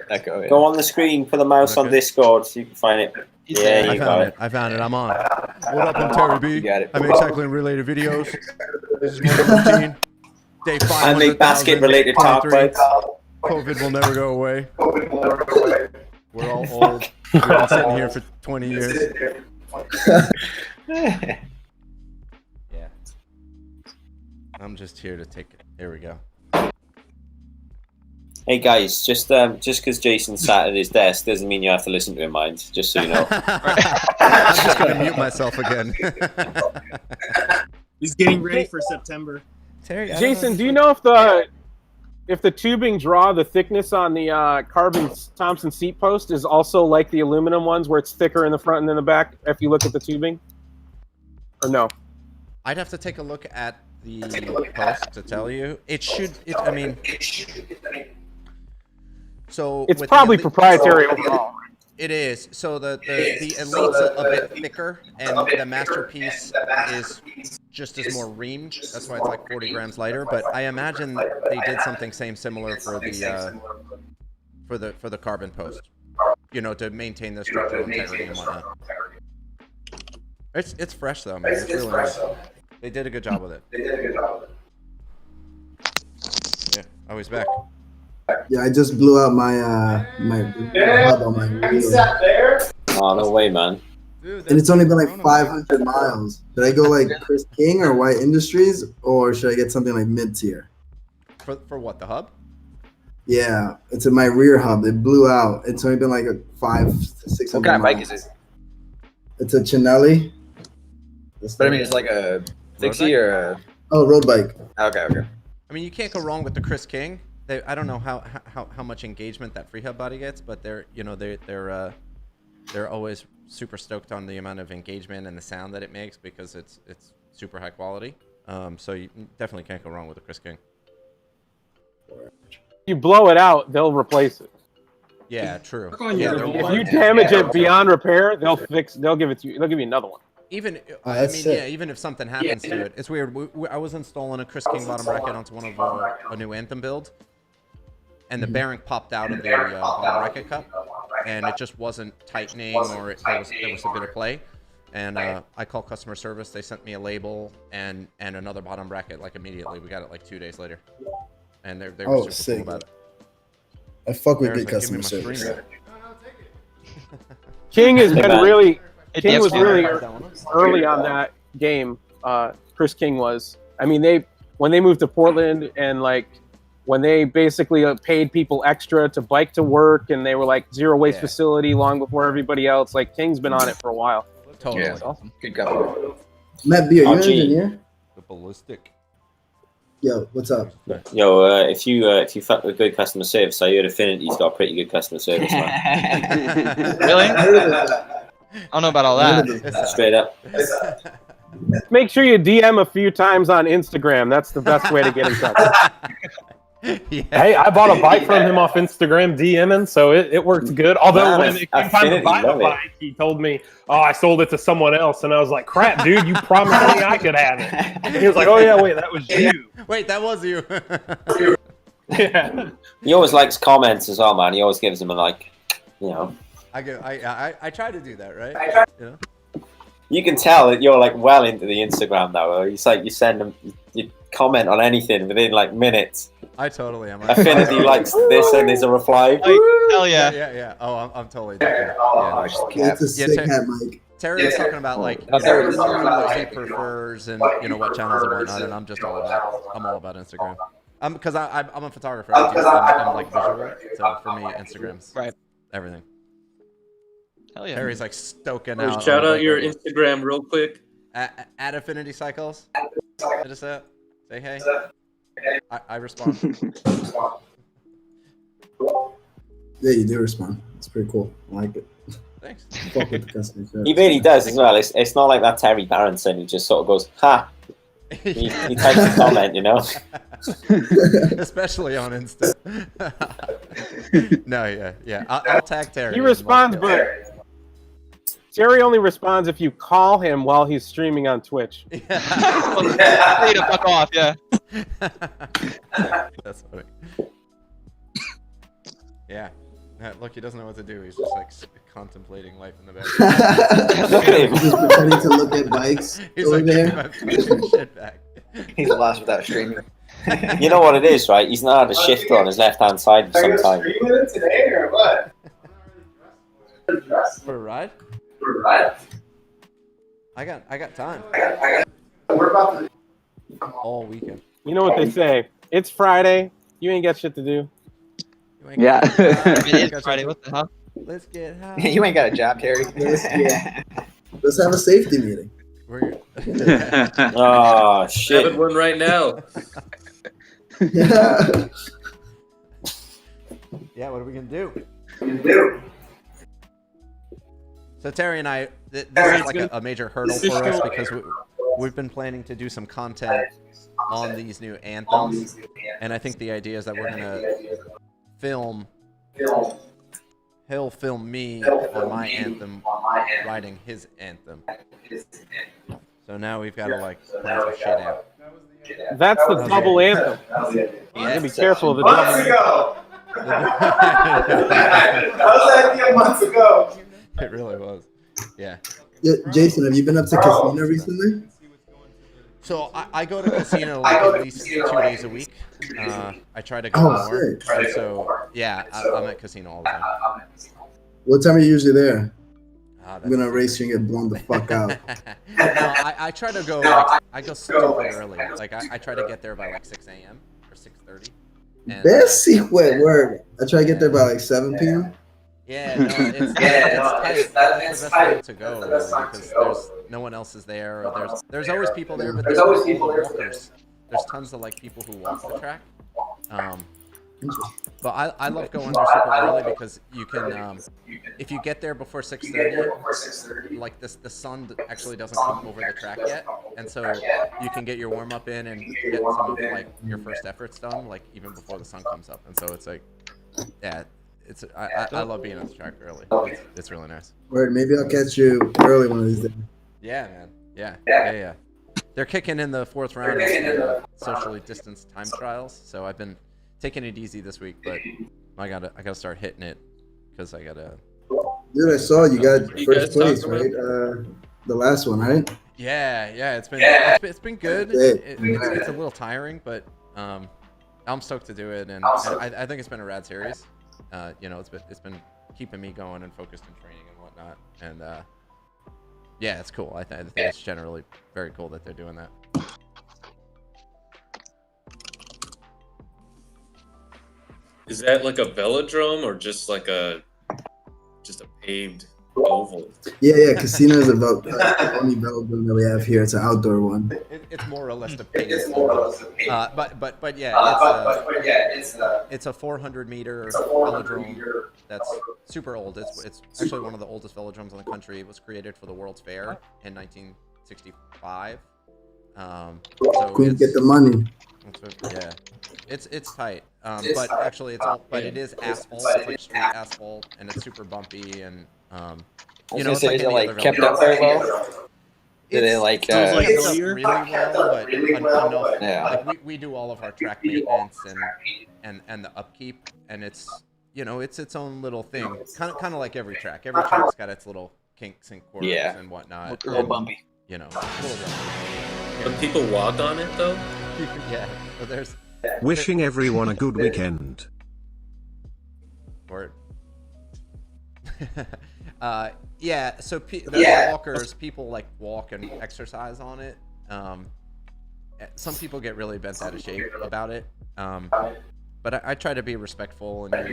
echo. Yeah. Go on the screen, put the mouse on Discord so you can find it. Yeah, you got it. I found it. I'm on. What up, I'm Terry B. You got it. I make cycling related videos. This is my routine. Day 500. I make basket related talk bikes. COVID will never go away. We're all old. We've been sitting here for 20 years. Yeah. I'm just here to take it. Here we go. Hey guys, just because Jason sat at his desk doesn't mean you have to listen to him, mind. Just so you know. I'm just gonna mute myself again. He's getting ready for September. Terry, Jason, do you know if the tubing draw, the thickness on the carbon Thompson seat post is also like the aluminum ones, where it's thicker in the front and in the back? If you look at the tubing, or no? I'd have to take a look at the post to tell you. It should. I mean, so It's with probably the proprietary overall. It is. So the elite's a bit thicker, and the masterpiece is just as more reamed. That's why it's like 40 grams lighter. But I imagine they did something similar for the carbon post. You know, to maintain the structural integrity and whatnot. It's fresh though, man. It's really nice. They did a good job with it. Yeah. Oh, he's back. Yeah, I just blew out my my hub on my wheel. Oh, no way, man. And it's only been like 500 miles. Should I go like Chris King or White Industries, or should I get something like mid-tier? For what, the hub? Yeah, it's in my rear hub. It blew out. It's only been like a 500 to 600 What kind of bike miles. is it? It's a Chinelli. But I mean, it's like a fixie or a... Oh, road bike. Okay. I mean, you can't go wrong with the Chris King. I don't know how much engagement that free hub body gets, but they're always super stoked on the amount of engagement and the sound that it makes because it's super high quality. So you definitely can't go wrong with the Chris King. You blow it out, they'll replace it. Yeah, true. Yeah, if you damage it beyond repair, they'll give it to you. They'll give you another one. Even even if something happens to it, it's weird. I was installing a Chris King bottom bracket onto one of a new Anthem build, and the bearing popped out of the bottom bracket cup, and it just wasn't tightening, or there was a bit of play. And I called customer service. They sent me a label and another bottom bracket like immediately. We got it like 2 days later, and they were super sick. cool about it. I fuck with Bear's good like, "Give me customer my service. King has been really. It King was definitely- really early on that game. Chris King was. I mean, when they moved to Portland and like when they basically paid people extra to bike to work, and they were like zero waste facility long before everybody else. Like King's been on it for a while. Totally. Yeah, awesome. Good guy. Matt B, are you an gee. engineer? The ballistic. Yo, what's up? Yo, if you fuck with good customer service, I heard Affinity's got pretty good customer service, man. Really? I heard about that. I don't know about all that. Straight up. Make sure you DM a few times on Instagram. That's the best way to get in touch. Hey, I bought a bike from him off Instagram DMing, so it worked good. Although when it came time to buy the bike, he told me, "Oh, I sold it to someone else," and I was like, "Crap, dude, you promised me I could have it." And he was like, "Oh yeah, wait, that was you." Wait, that was you. Yeah. He always likes comments as well, man. He always gives them a like, you know. I try to do that, right? You know? You can tell that you're like well into the Instagram now. It's like you send them, you comment on anything within like minutes. I totally am. Affinity likes this, and there's a reply. Hell yeah. Yeah. Oh, I'm totally doing it. It's a sick hat, Mike. Terry was talking about like what he prefers and what channels and whatnot, and I'm all about Instagram. Because I'm a photographer. I'm like visual, so for me, Instagram's everything. Hell yeah. Terry's like stoking out. Shout out your Instagram real quick. At Affinity Cycles. I just say hey. I respond. Yeah, you do respond. It's pretty cool. I like it. Thanks. Fuck with the customer service. He really does as well. It's not like that Terry Barronson who just sort of goes, "Ha." He types a comment, you know. Especially on Insta. No, yeah. I'll tag Terry. He responds, but Terry only responds if you call him while he's streaming on Twitch. Free to fuck off, yeah. That's funny. Yeah. Look, he doesn't know what to do. He's just like contemplating life in the background. He's just pretending to look at bikes He's over like, there. shit back. He's lost without streaming. You know what it is, right? He's not had a shifter on his left-hand side for some time. Today or what? For a ride? For a ride? I got time. We're about to all weekend. You know what they say? It's Friday. You ain't got shit to do. Yeah. It is Friday. What the hell? Let's get high. You ain't got a job, Terry. Let's have a safety meeting. Oh shit! Having one right now. Yeah. Yeah, what are we gonna do? So Terry and I, this is like a major hurdle for us because we've been planning to do some content on these new anthems, and I think the idea is that we're gonna film. He'll film me on my anthem, writing his anthem. So now we've got to like plan some shit out. That's the double anthem. You gotta be careful of the double anthem. That was the idea months ago. It really was. Yeah. Jason, have you been up to Casino recently? So I go to Casino like at least 2 days a week. I try to go more. And so yeah, I'm at Casino all the time. What time are you usually there? I'm gonna race you and get blown the fuck out. No, I try to go. Like, I go super early. Like I try to get there by like 6 a.m. or 6:30. Best secret word. I try to get there by like 7 p.m. Yeah, no, it's tight. That's the best way to go, really, because there's no one else is there. Or there's always people there, but there's always people walkers. There's tons of like people who walk the track. But I love going there super early because you can, if you get there before 6:30, like the sun actually doesn't come over the track yet, and so you can get your warm up in and get some of like your first efforts done, like even before the sun comes up. And so it's like, yeah, I love being on the track early. It's really nice. Word, maybe I'll catch you early one of these days. Yeah, man. Yeah. They're kicking in the 4th round of the socially distanced time trials, so I've been taking it easy this week, but I gotta start hitting it because I gotta. Dude, I saw you got first place, right? The last one, right? Yeah. It's been good. It's a little tiring, but I'm stoked to do it, and I think it's been a rad series. It's been keeping me going and focused in training and whatnot, and yeah, it's cool. I think it's generally very cool that they're doing that. Is that like a velodrome or just like a paved oval? Yeah. Casino is about the only velodrome that we have here. It's an outdoor one. It's more or less the paved but yeah, it's a 400-meter velodrome that's super old. It's actually one of the oldest velodromes in the country. It was created for the World's Fair in 1965. So Couldn't get the money. Yeah, it's tight. But actually, it is asphalt. It's like street asphalt, and it's super bumpy, and it's like kept up very well. Do they like really well, but enough. Yeah. Like we do all of our track maintenance and the upkeep, and it's its own little thing. Kind of like every track. Every track's got its little kinks and corners and whatnot. A little bumpy. A little bumpy. But people walk on it though. Yeah. So there's. Wishing everyone a good weekend. Word. Yeah, so there's walkers, people like walk and exercise on it. Some people get really bent out of shape about it. But I try to be respectful, and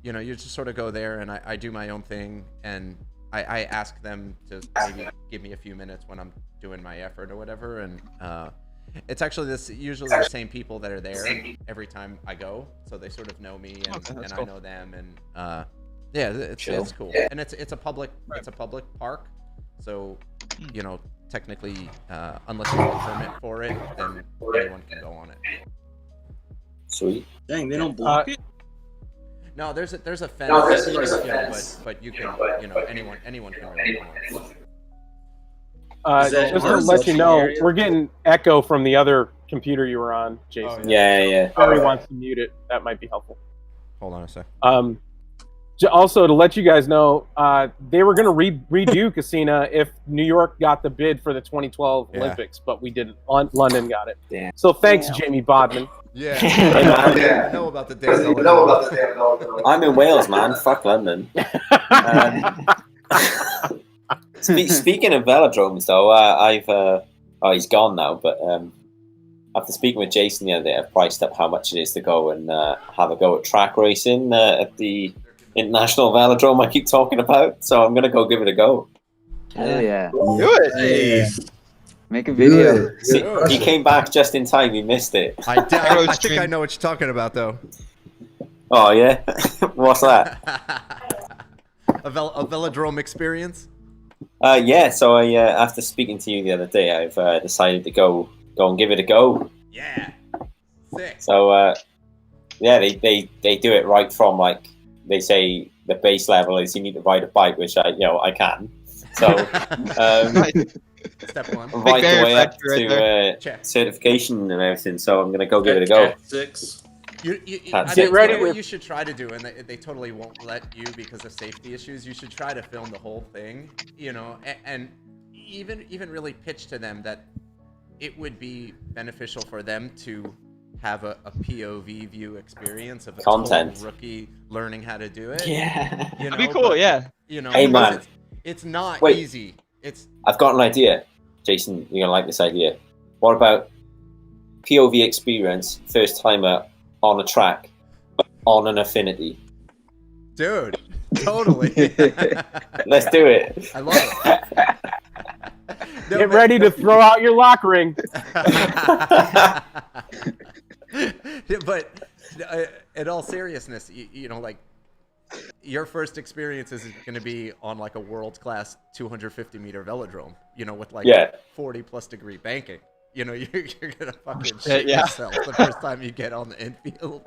you just sort of go there, and I do my own thing, and I ask them to maybe give me a few minutes when I'm doing my effort or whatever, and it's actually usually the same people that are there every time I go, so they sort of know me, and I know them, and yeah, it's cool, and it's a public park, so technically unless you have a permit for it, then anyone can go on it. Sweet. Dang, they don't block it. No, there's a fence. But you can anyone can really go on it. Just to let you know, we're getting echo from the other computer you were on, Jason. Oh, yeah. Barry wants to mute it. That might be helpful. Hold on a sec. Also, to let you guys know, they were going to redo Casino if New York got the bid for the 2012 Olympics, but we didn't. London got it. Damn. So thanks, Jamie Bodman. Yeah. I know about the damn. I'm in Wales, man. Fuck London. Speaking of velodromes, though, he's gone now, but after speaking with Jason the other day, I've priced up how much it is to go and have a go at track racing at the international velodrome I keep talking about. So I'm going to go give it a go. Hell yeah. Do it! Hey. Make a video. See, he came back just in time. He missed it. I think I know what you're talking about, though. Oh, yeah? What's that? A velodrome experience? Yeah, so I after speaking to you the other day, I've decided to go and give it a go. Yeah. Sick. So yeah, they do it right from like they say the base level is you need to ride a bike, which I can. So Step one. right the way up right to certification and everything. So I'm gonna go give it a go. I think what you should try to do, and they totally won't let you because of safety issues. You should try to film the whole thing, and even really pitch to them that it would be beneficial for them to have a POV view experience of a Content. total rookie learning how to do it. Yeah. That'd be cool, yeah. Hey man, it's not Wait. easy. I've got an idea, Jason. You're gonna like this idea. What about POV experience, first timer on a track, on an affinity? Dude, totally. Let's do it. I love it. Get ready to throw out your lock ring. But in all seriousness, like your first experience is going to be on like a world-class 250-meter velodrome, with like 40+ degree banking. You're gonna fucking shit yourself the first time you get on the infield.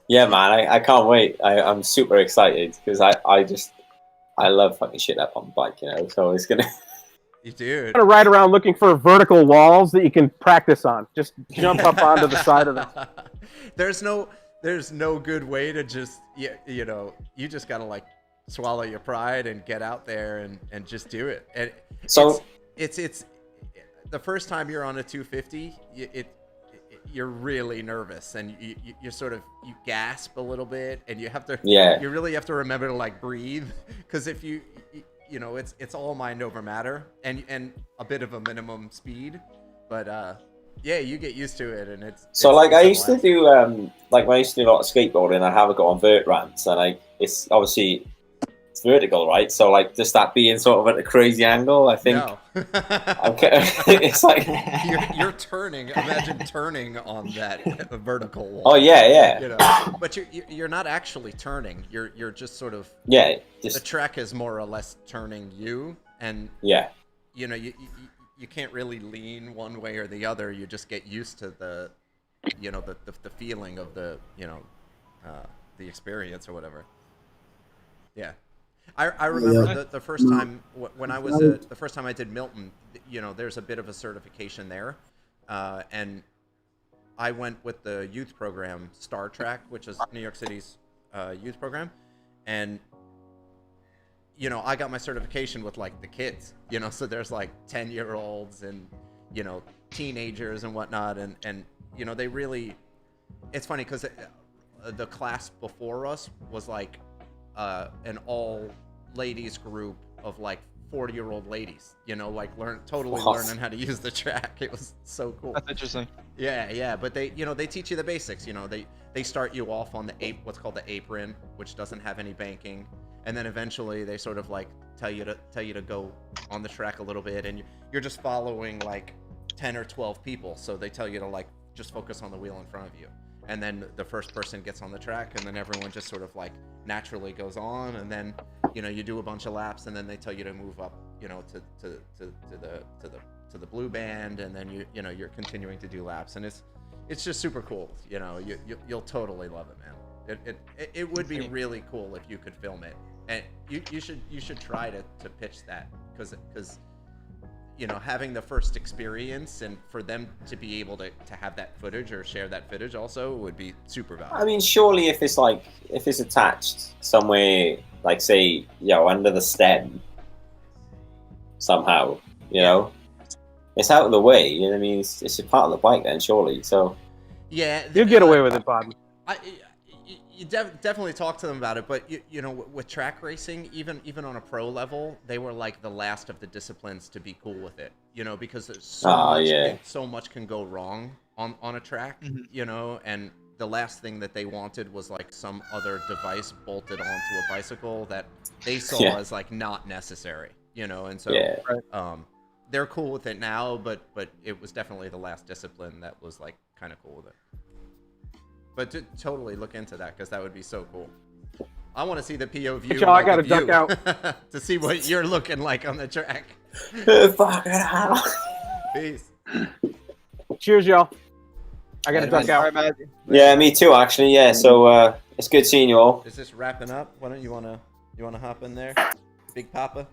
Yeah, man, I can't wait. I'm super excited because I love fucking shit up on the bike, So it's gonna. You do. I'm gonna ride around looking for vertical walls that you can practice on. Just jump up onto the side of them. There's no good way to just you just gotta like swallow your pride and get out there and just do it. And so it's the first time you're on a 250, you're really nervous and you sort of gasp a little bit and you have to you really have to remember to like breathe because if it's all mind over matter and a bit of a minimum speed, but you get used to it and it's I used to do when I used to do a lot of skateboarding, I'd have a go on vert ramps and it's obviously it's vertical, right? So like just that being sort of at a crazy angle, I think No. it's like you're turning. Imagine turning on that vertical wall. Oh yeah. But you're not actually turning. You're just sort of the track is more or less turning you, and you can't really lean one way or the other. You just get used to the feeling of the experience or whatever. Yeah. I remember the first time when I was the first time I did Milton, there's a bit of a certification there, and I went with the youth program Star Track, which is New York City's youth program, and I got my certification with like the kids, so there's like 10-year-olds and teenagers and whatnot, and they really, it's funny because the class before us was like an all ladies group of like 40-year-old ladies, learning how to use the track. It was so cool. That's interesting. Yeah, but they teach you the basics. They start you off on what's called the apron, which doesn't have any banking, and then eventually they sort of like tell you to go on the track a little bit, and you're just following like 10 or 12 people, so they tell you to like just focus on the wheel in front of you. And then the first person gets on the track, and then everyone just sort of like naturally goes on, and then you do a bunch of laps, and then they tell you to move up, to the blue band, and then you're continuing to do laps, and it's just super cool. You'll totally love it, man. It would be really cool if you could film it, and you should try to pitch that because having the first experience and for them to be able to have that footage or share that footage also would be super valuable. I mean, surely if it's attached somewhere, like say, under the stem somehow, it's out of the way. You know what I mean? It's a part of the bike then, surely. So yeah, you'll get away with it, Bob. You definitely talk to them about it, but with track racing, even on a pro level, they were like the last of the disciplines to be cool with it, because there's so much can go wrong on a track, and the last thing that they wanted was like some other device bolted onto a bicycle that they saw as like not necessary, and so they're cool with it now, but it was definitely the last discipline that was like kind of cool with it. But to totally look into that because that would be so cool. I want to see the POV. Y'all, I gotta duck out to see what you're looking like on the track. Fucking hell. Peace. Cheers, y'all. I gotta duck out. Yeah, me too, actually. Yeah, so it's good seeing you all. Is this wrapping up? Why don't you wanna hop in there, Big Papa?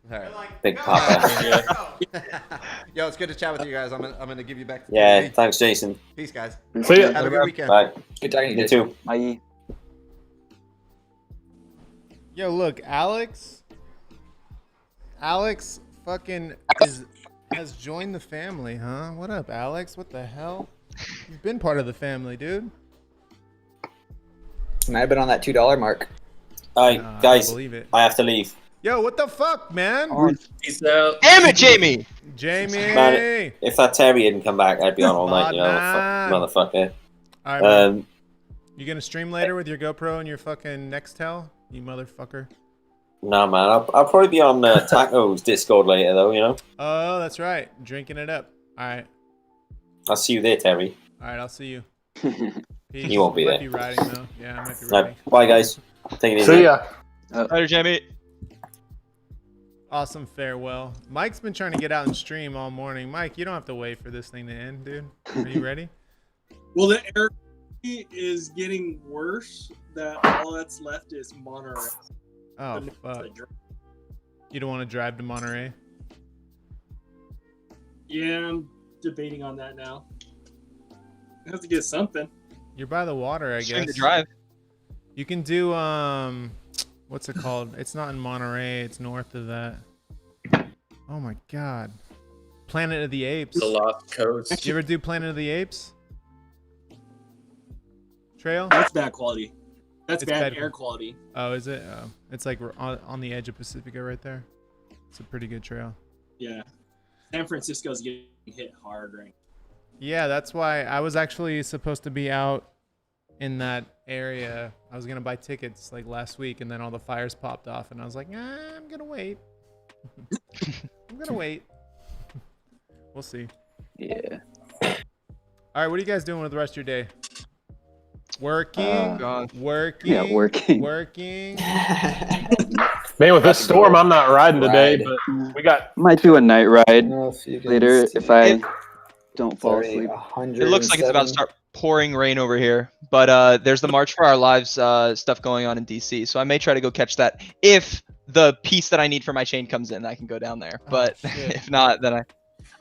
All right. Big Papa. Yo, it's good to chat with you guys. I'm gonna give you back. To Yeah, TV. thanks, Jason. Peace, guys. See ya. Have a good weekend. Bye. Good talking to you you too. Bye. Yo, look, Alex fucking has joined the family, huh? What up, Alex? What the hell? You've been part of the family, dude. Might have been on that $2 mark. Alright, guys, believe it. I have to leave. Yo, what the fuck, man? Peace out. Damn it, Jamie! Jamie! Man, if that Terry didn't come back, I'd be on all night, you know, motherfucker. All right, man. You gonna stream later with your GoPro and your fucking Nextel, you motherfucker? Nah, man, I'll probably be on Taco's Discord later, though, you know? Oh, that's right. Drinking it up. All right. I'll see you there, Terry. All right, I'll see you. Peace. You won't be Might there. be riding, though. Yeah, I might be Right, riding. bye, guys. Take it easy. See ya. Later, Jamie. Awesome farewell. Mike's been trying to get out and stream all morning. Mike, you don't have to wait for this thing to end, dude. Are you ready? Well, the air is getting worse. That all that's left is Monterey. Oh, fuck. You don't want to drive to Monterey? Yeah, I'm debating on that now. I have to get something. You're by the water, I Stream guess. to drive. You can do what's it called? It's not in Monterey. It's north of that. Oh my god. Planet of the Apes. The Lost Coast. You ever do Planet of the Apes? Trail? That's bad quality. That's It's bad bad air quality. Oh, is it? Oh. It's like we're on the edge of Pacifica right there. It's a pretty good trail. Yeah. San Francisco's getting hit hard right now. Yeah, that's why I was actually supposed to be out in that area. I was gonna buy tickets like last week, and then all the fires popped off, and I was like, I'm gonna wait. I'm gonna wait. We'll see. Yeah. All right, what are you guys doing with the rest of your day? Working, working, Yeah, working. working. Man, with this storm, I'm not riding today, but we got. Might do a night ride you can later see if I don't fall asleep. It looks like it's about to start pouring rain over here, but there's the March for Our Lives stuff going on in DC, so I may try to go catch that if the piece that I need for my chain comes in. I can go down there, but if not, then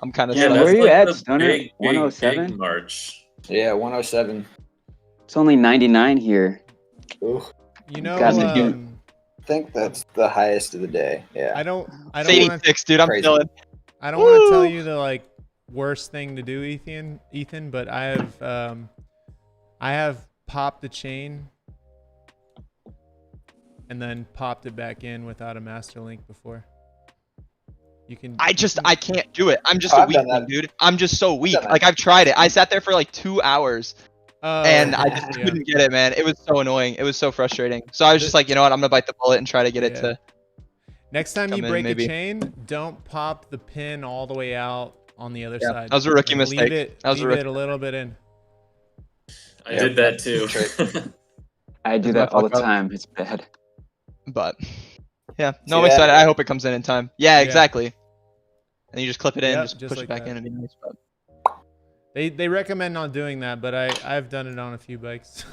I'm kind of. Yeah, where are you at, Stoner? Big 107? March. Yeah, 107. It's only 99 here. Ooh. You know, I think that's the highest of the day. Yeah. I don't It's 86, dude. I'm Crazy. chilling. I don't want to tell you the like worst thing to do, Ethan, but I have popped the chain and then popped it back in without a master link before. You can. I can't do it. I'm just a weakling, dude. I'm just so weak. Like I've tried it. I sat there for like 2 hours. And I just couldn't get it, man. It was so annoying. It was so frustrating. So I was just like, you know what? I'm gonna bite the bullet and try to get it to. Next time you come in, break a maybe. chain, don't pop the pin all the way out on the other Yeah, side. that was a rookie Like, mistake. Leave That was a it rookie a little bit in. I did that too. I do that all the time. It's bad. But yeah, no, See I'm that? excited. I hope it comes in time. Yeah, Yeah. exactly. And you just clip it in, Yep, just just push like it back that. in, and be nice. But They recommend not doing that, but I've done it on a few bikes.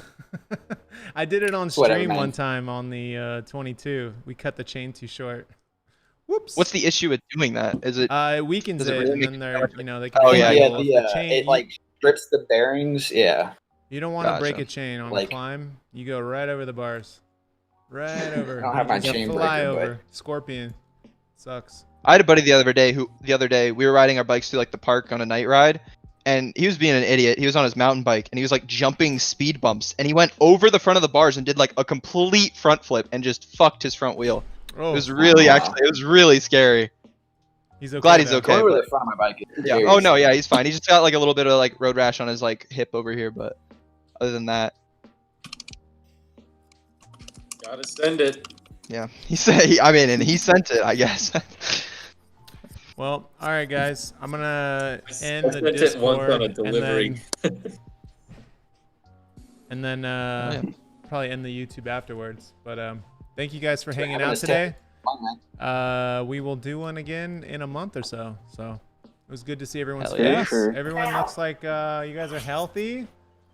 I did it on Whatever, stream man. one time on the 22. We cut the chain too short. Whoops. what's the issue with doing that? Is it? It weakens Does it it, really and make then it they're better? you know they can. Oh, be yeah, liable yeah, if the chain. it like strips the bearings. Yeah. You don't want to break Gotcha. a chain on a Like- climb. You go right over the bars. Right over. I don't have my You just chain fly breaker, over. Scorpion. Sucks. I had a buddy the other day. We were riding our bikes through like the park on a night ride, and he was being an idiot. He was on his mountain bike and he was like jumping speed bumps, and he went over the front of the bars and did like a complete front flip and just fucked his front wheel. Oh, it was really it was really scary. He's okay. Glad he's though. okay. Over but- the front of my bike. Yeah. Oh no, yeah, he's fine. He just got like a little bit of like road rash on his like hip over here, but other than that, Gotta send it. yeah. He said, and he sent it, I guess. Well, all right, guys. I'm gonna end I the sent it Discord once on a delivery. and then probably end the YouTube afterwards. But thank you guys for hanging having out us today. Fun, We will do one again in a month or so. So it was good to see everyone's Hell yeah. face. Sure. Everyone looks like you guys are healthy.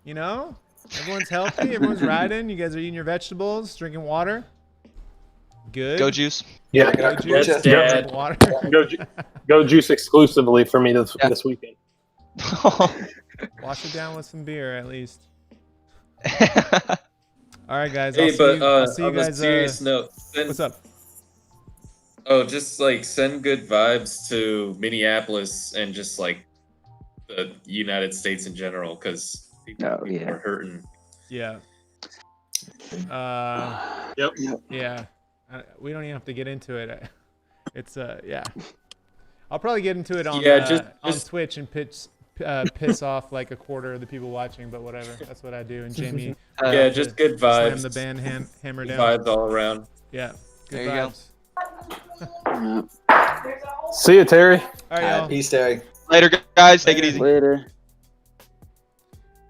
You know, everyone's healthy. Everyone's riding. You guys are eating your vegetables, drinking water. Good. Go juice. Yeah. Go juice. Yes, Drink Dad. water. Go juice exclusively for me this weekend. Wash it down with some beer at least. All right, guys. Hey, I'll see you on guys. a serious note, What's up? Oh, just like send good vibes to Minneapolis and just like the United States in general, because people are hurting. Yeah. Yep. Yeah. We don't even have to get into it. It's yeah. I'll probably get into it on on Twitch and piss off like a quarter of the people watching, but whatever. That's what I do. And Jamie, Yeah, just good slam vibes. the band hammer Good down. vibes all around. Yeah. Good There you go. vibes. See you, Terry. All right, y'all. Peace, Terry. Later, guys. Take it easy. Later.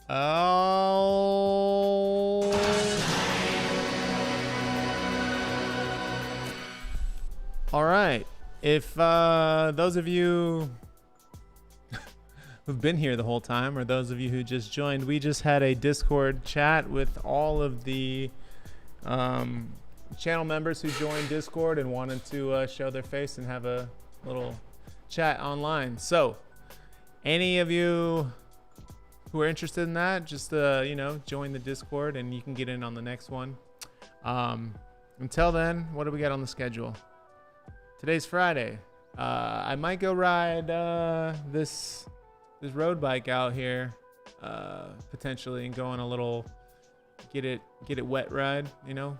Oh. All right. If those of you who've been here the whole time, or those of you who just joined, we just had a Discord chat with all of the channel members who joined Discord and wanted to show their face and have a little chat online. So, any of you who are interested in that, just you know, join the Discord and you can get in on the next one. Until then, what do we got on the schedule? Today's Friday. I might go ride this road bike out here potentially, and go on a little get it wet ride, you know,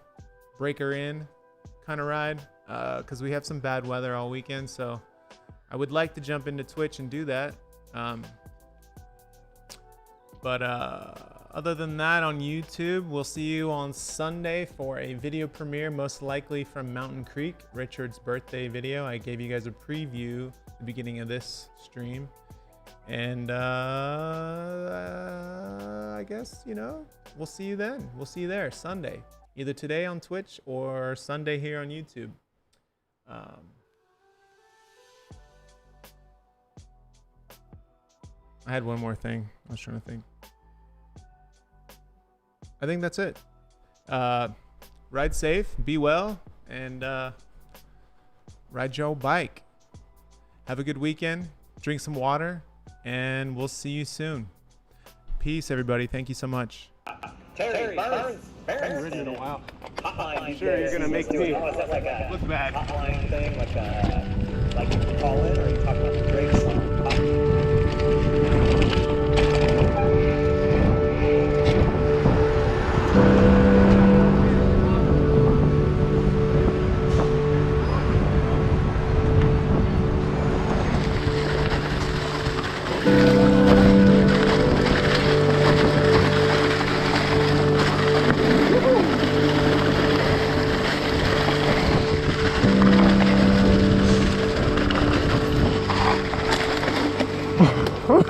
break her in kind of ride, because we have some bad weather all weekend. So I would like to jump into Twitch and do that. But other than that, on YouTube, we'll see you on Sunday for a video premiere, most likely from Mountain Creek, Richard's birthday video. I gave you guys a preview at the beginning of this stream. And I guess, you know, we'll see you then. We'll see you there Sunday, either today on Twitch or Sunday here on YouTube. I had one more thing. I was trying to think. I think that's it. Ride safe, be well, and ride your old bike. Have a good weekend. Drink some water, and we'll see you soon. Peace, everybody. Thank you so much. Terry, Burns. I haven't ridden in a while. I'm sure you're gonna make me Oh, is that like a look bad. hotline thing, like you can call in, or you talk about the brakes? Huh?